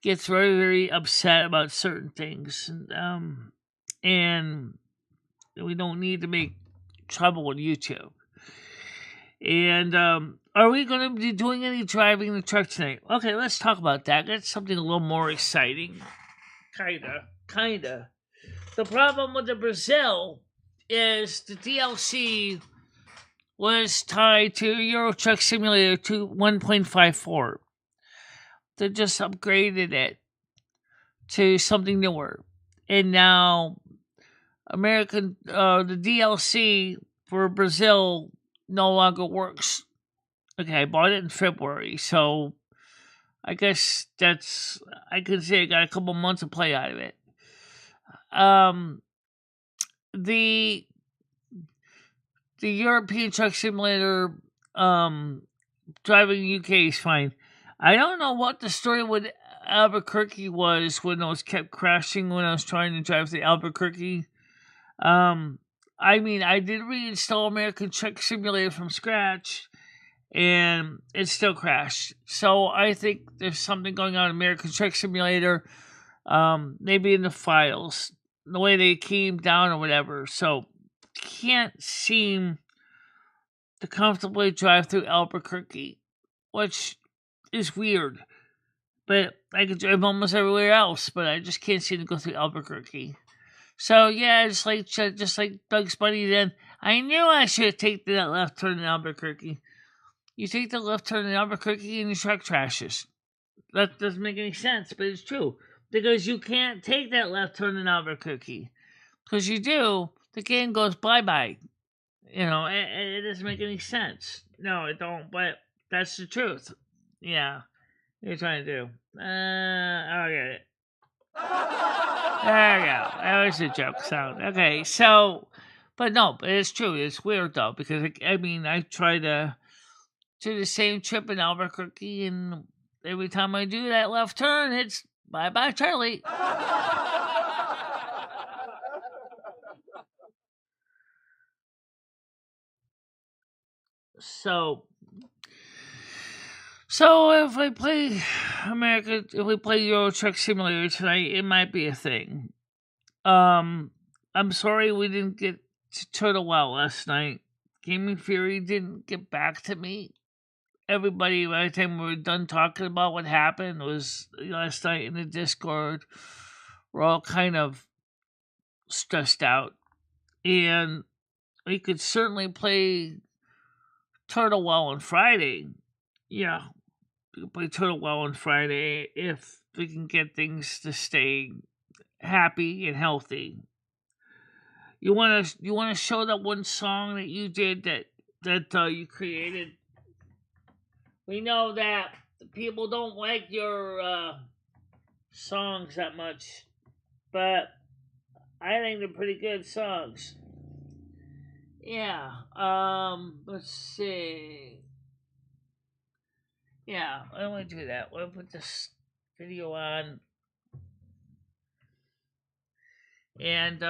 gets very, very upset about certain things. And we don't need to make trouble with YouTube. And are we going to be doing any driving the truck tonight? Okay, let's talk about that. That's something a little more exciting. Kinda. The problem with the Brazil is the DLC was tied to Euro Truck Simulator 1.54. They just upgraded it to something newer. And now the DLC for Brazil no longer works. Okay, I bought it in February, so I guess I can say I got a couple months of play out of it. The European Truck Simulator driving UK is fine. I don't know what the story with Albuquerque was when I was kept crashing when I was trying to drive to Albuquerque. I did reinstall American Truck Simulator from scratch, and it still crashed. So I think there's something going on in American Truck Simulator, maybe in the files, the way they came down or whatever. So can't seem to comfortably drive through Albuquerque, which is weird. But I could drive almost everywhere else, but I just can't seem to go through Albuquerque. So yeah, just like Bugs Bunny. Then I knew I should take that left turn in Albuquerque. You take the left turn in Albuquerque and your truck trashes. That doesn't make any sense, but it's true because you can't take that left turn in Albuquerque. Because you do, the game goes bye bye. It doesn't make any sense. No, it don't. But that's the truth. Yeah, what are you trying to do? I'll get it. There we go. That was a joke sound. Okay, so But no, but it's true. It's weird though because I try to do the same trip in Albuquerque, and every time I do that left turn, it's bye bye Charlie. So if I play if we play Euro Truck Simulator tonight, it might be a thing. I'm sorry we didn't get to Turtle Well last night. Gaming Fury didn't get back to me. Everybody, by the time we were done talking about what happened, was last night in the Discord. We're all kind of stressed out, and we could certainly play Turtle Well on Friday. Yeah, we can play Turtle Well on Friday if we can get things to stay happy and healthy. You wanna show that one song that you did that you created? We know that people don't like your songs that much, but I think they're pretty good songs. Yeah. Let's see. Yeah, I don't want to do that. We'll put this video on, and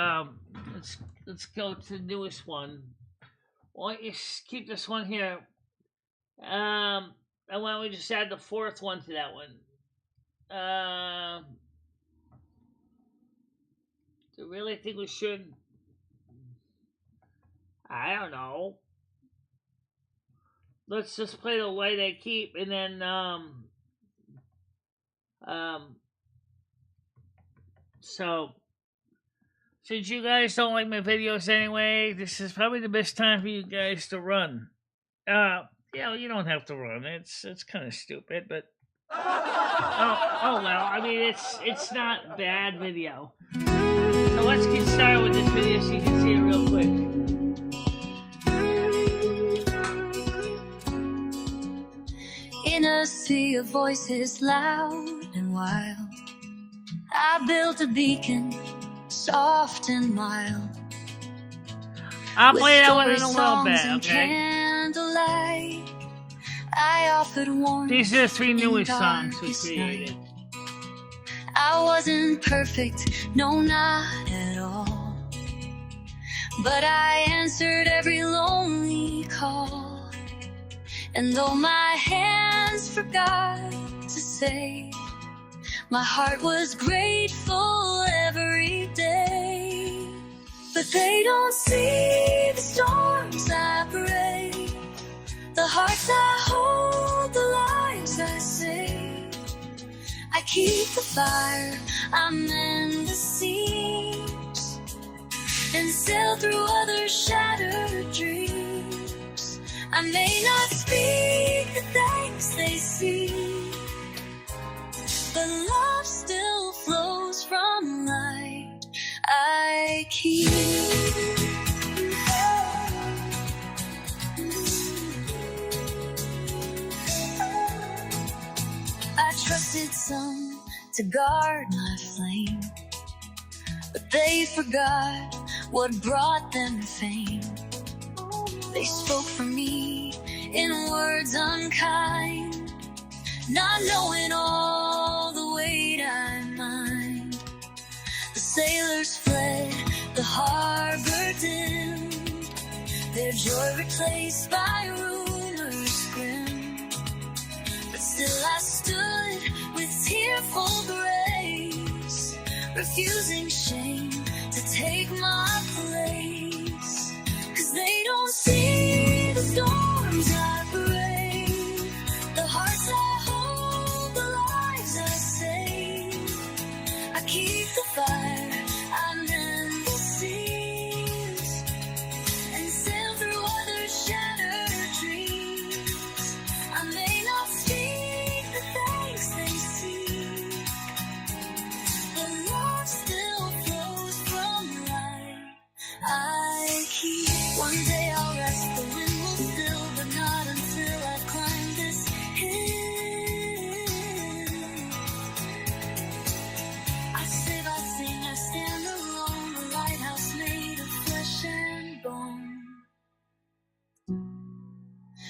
let's go to the newest one. Why don't you keep this one here? And why don't we just add the fourth one to that one? Do you really think we should? I don't know. Let's just play the Light I Keep, and then so since you guys don't like my videos anyway, this is probably the best time for you guys to run. Yeah, you don't have to run. It's kind of stupid, but oh well. I mean, it's not bad video. So let's get started with this video so you can see it real quick. In a sea of voices loud and wild, I built a beacon, soft and mild. I'll play that one in a little bit, okay? Candlelight, I offered warmth. These are the 3 newest songs we created. I wasn't perfect, no, not at all. But I answered every lonely call. And though my hands forgot to say, my heart was grateful every day. But they don't see the storms I brave, the hearts I hold, the lives I save. I keep the fire, I mend the seams, and sail through others' shattered dreams. I may not speak the thanks they see, but love still flows from light I keep. I trusted some to guard my flame, but they forgot what brought them fame. They spoke for me in words unkind, not knowing all the weight I mind. The sailors fled, the harbor dimmed, their joy replaced by rumors grim. But still I stood with tearful grace, refusing shame to take my place. 'Cause they don't see the storms I brave, the hearts I hold, the lives I save. I keep the fire, I mend the seams, and sail through others' shattered dreams. I may not speak the thanks they see, but love still flows.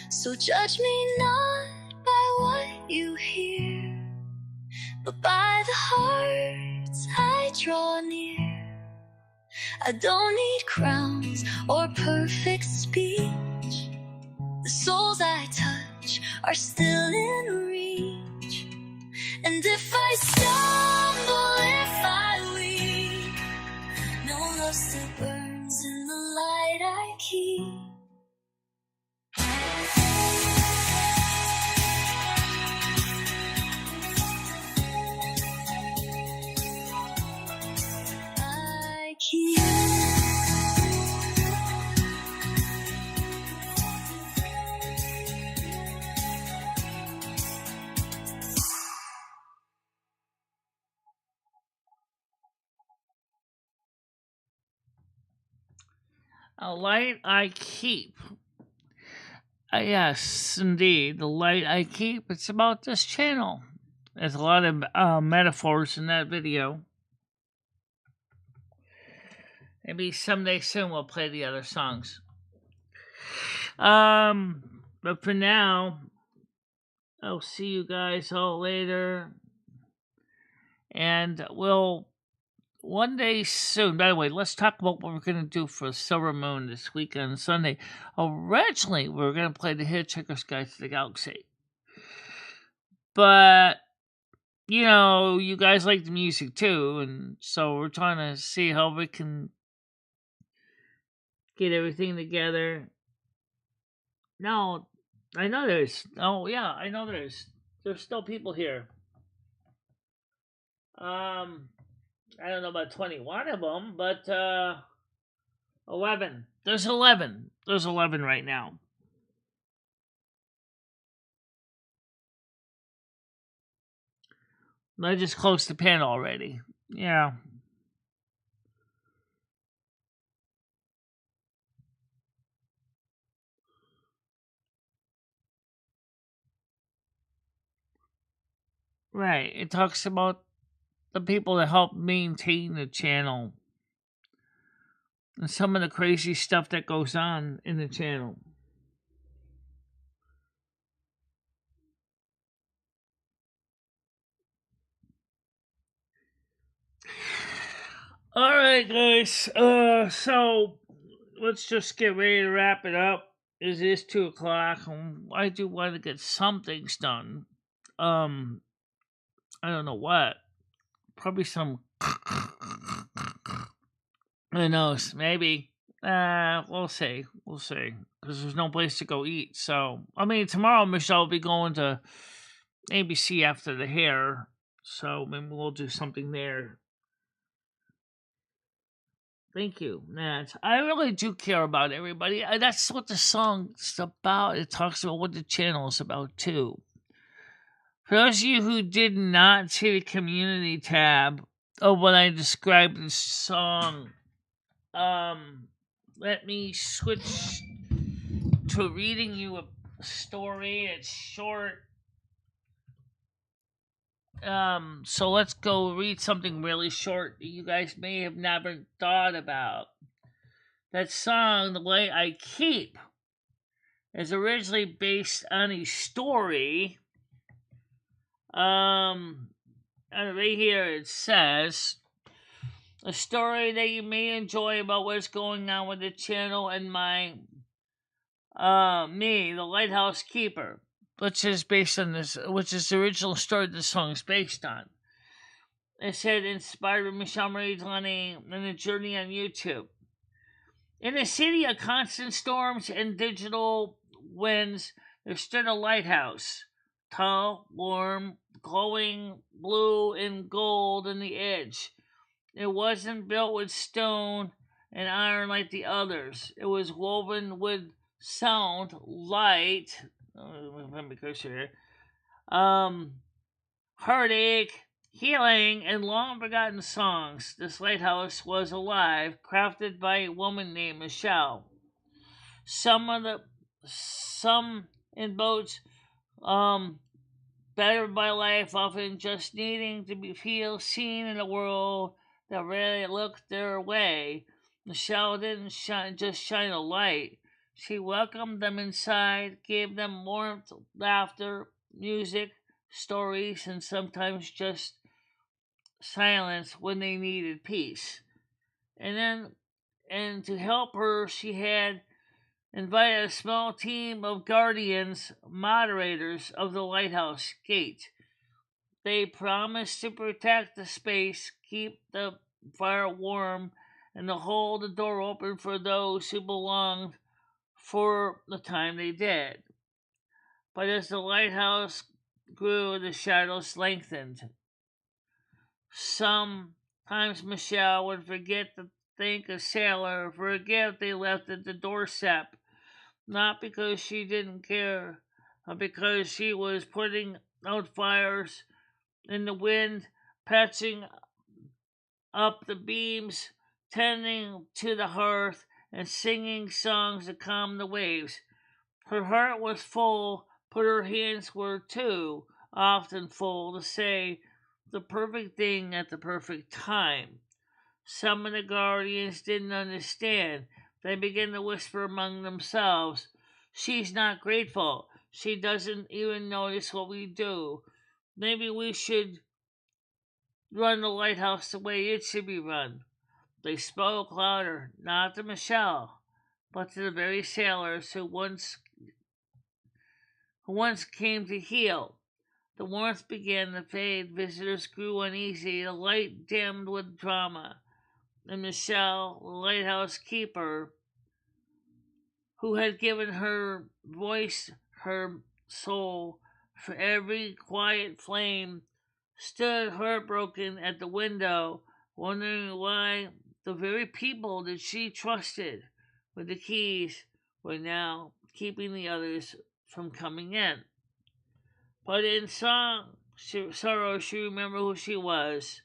So judge me not by what you hear, but by the hearts I draw near. I don't need crowns or perfect speech. The souls I touch are still in reach. And if I stumble, if I weep, no love still burns in the light I keep. I keep. A light I keep. Yes, indeed, the light I keep. It's about this channel. There's a lot of metaphors in that video. Maybe someday soon we'll play the other songs. But for now, I'll see you guys all later. And we'll one day soon. By the way, let's talk about what we're going to do for Silver Moon this weekend, Sunday. Originally, we were going to play the Hitchhiker's Guide to the Galaxy. But, you know, you guys like the music too. And so we're trying to see how we can get everything together. No, I know there's. Oh, yeah, I know there's still people here. I don't know about 21 of them, but 11. There's 11. There's 11 right now. I just closed the pen already. Yeah. Right. It talks about the people that help maintain the channel and some of the crazy stuff that goes on in the channel. All right, guys. So let's just get ready to wrap it up. It is 2:00, and I do want to get some things done. I don't know what. Probably some. Who knows? Maybe. We'll see. We'll see. Because there's no place to go eat. So, I mean, tomorrow Michelle will be going to ABC after the hair. So maybe we'll do something there. Thank you, Nat. I really do care about everybody. That's what the song's about. It talks about what the channel is about, too. For those of you who did not see the community tab of when I described the song, let me switch to reading you a story. It's short. So let's go read something really short that you guys may have never thought about. That song, The Way I Keep, is originally based on a story. And right here it says, a story that you may enjoy about what's going on with the channel and me, the Lighthouse Keeper, which is based on this, which is the original story the song is based on. It said, inspired by MicheleMarieDalene and a journey on YouTube. In a city of constant storms and digital winds, there stood a lighthouse, tall, warm, glowing blue and gold in the edge. It wasn't built with stone and iron like the others. It was woven with sound, light, let me cursor here, heartache, healing, and long forgotten songs. This lighthouse was alive, crafted by a woman named Michele. Some in boats, battered by life, often just needing to feel seen in a world that rarely looked their way. Michele didn't just shine a light. She welcomed them inside, gave them warmth, laughter, music, stories, and sometimes just silence when they needed peace. And to help her, she had invited a small team of guardians, moderators of the lighthouse gate. They promised to protect the space, keep the fire warm, and to hold the door open for those who belonged for the time they did. But as the lighthouse grew, the shadows lengthened. Sometimes Michelle would forget to thank a sailor for a gift they left at the doorstep, not because she didn't care, but because she was putting out fires in the wind, patching up the beams, tending to the hearth, and singing songs to calm the waves. Her heart was full, but her hands were too often full to say the perfect thing at the perfect time. Some of the guardians didn't understand. They began to whisper among themselves, "She's not grateful. She doesn't even notice what we do. Maybe we should run the lighthouse the way it should be run." They spoke louder, not to Michelle, but to the very sailors who once came to heal. The warmth began to fade, visitors grew uneasy, the light dimmed with drama, and Michelle, the lighthouse keeper, who had given her voice, her soul, for every quiet flame, stood heartbroken at the window, wondering why the very people that she trusted with the keys were now keeping the others from coming in. But in sorrow, she remembered who she was.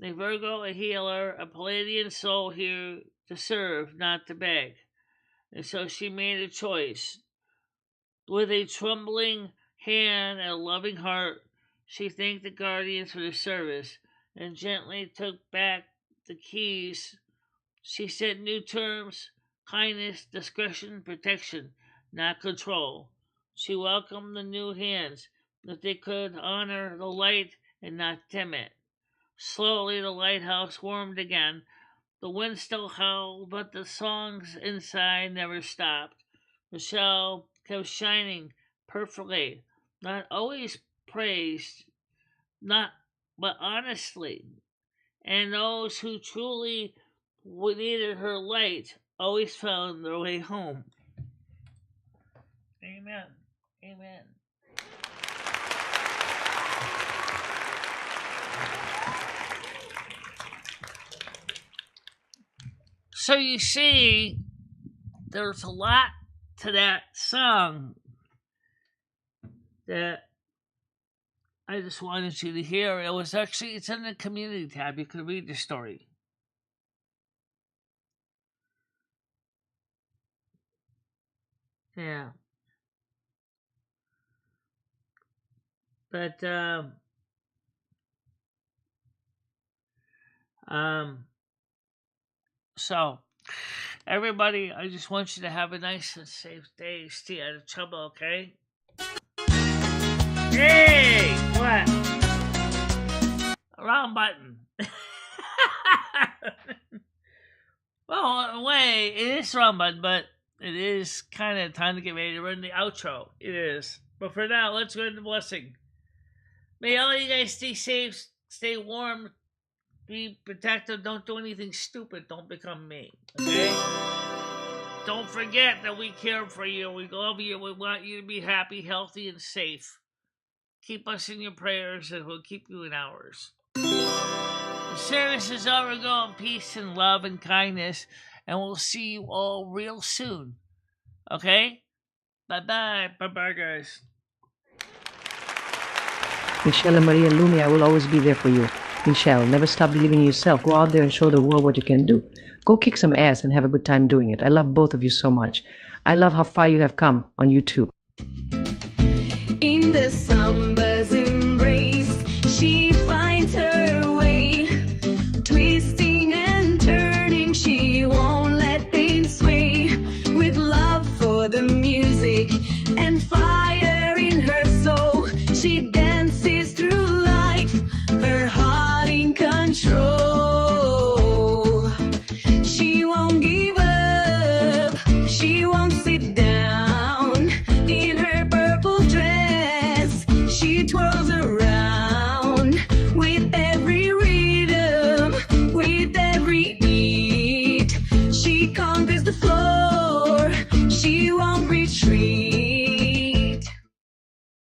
A Virgo, a healer, a Palladian soul here to serve, not to beg. And so she made a choice. With a trembling hand and a loving heart, she thanked the guardians for their service and gently took back the keys. She set new terms: kindness, discretion, protection, not control. She welcomed the new hands, that they could honor the light and not dim it. Slowly the lighthouse warmed again. The wind still howled, but the songs inside never stopped. Michelle kept shining perfectly, not always praised, but honestly. And those who truly needed her light always found their way home. Amen. Amen. So you see, there's a lot to that song that I just wanted you to hear. It's in the community tab. You can read the story. Yeah. But, so, everybody, I just want you to have a nice and safe day. Stay out of trouble, okay? Hey! What? Wrong button. Well, in a way, it is wrong button, but it is kind of time to get ready to run the outro. It is. But for now, let's go to the blessing. May all you guys stay safe, stay warm, be protective, don't do anything stupid, don't become me, okay? Don't forget that we care for you, we love you, we want you to be happy, healthy, and safe. Keep us in your prayers, and we'll keep you in ours. The service is over. Go in peace and love and kindness, and we'll see you all real soon, okay? Bye-bye. Bye-bye, guys. MicheleMarieDalene, I will always be there for you. Michelle, never stop believing in yourself. Go out there and show the world what you can do. Go kick some ass and have a good time doing it. I love both of you so much. I love how far you have come on YouTube. In the summer's embrace, she finds her way. Twisting and turning, she won't let pain sway. With love the music and fire in her soul. She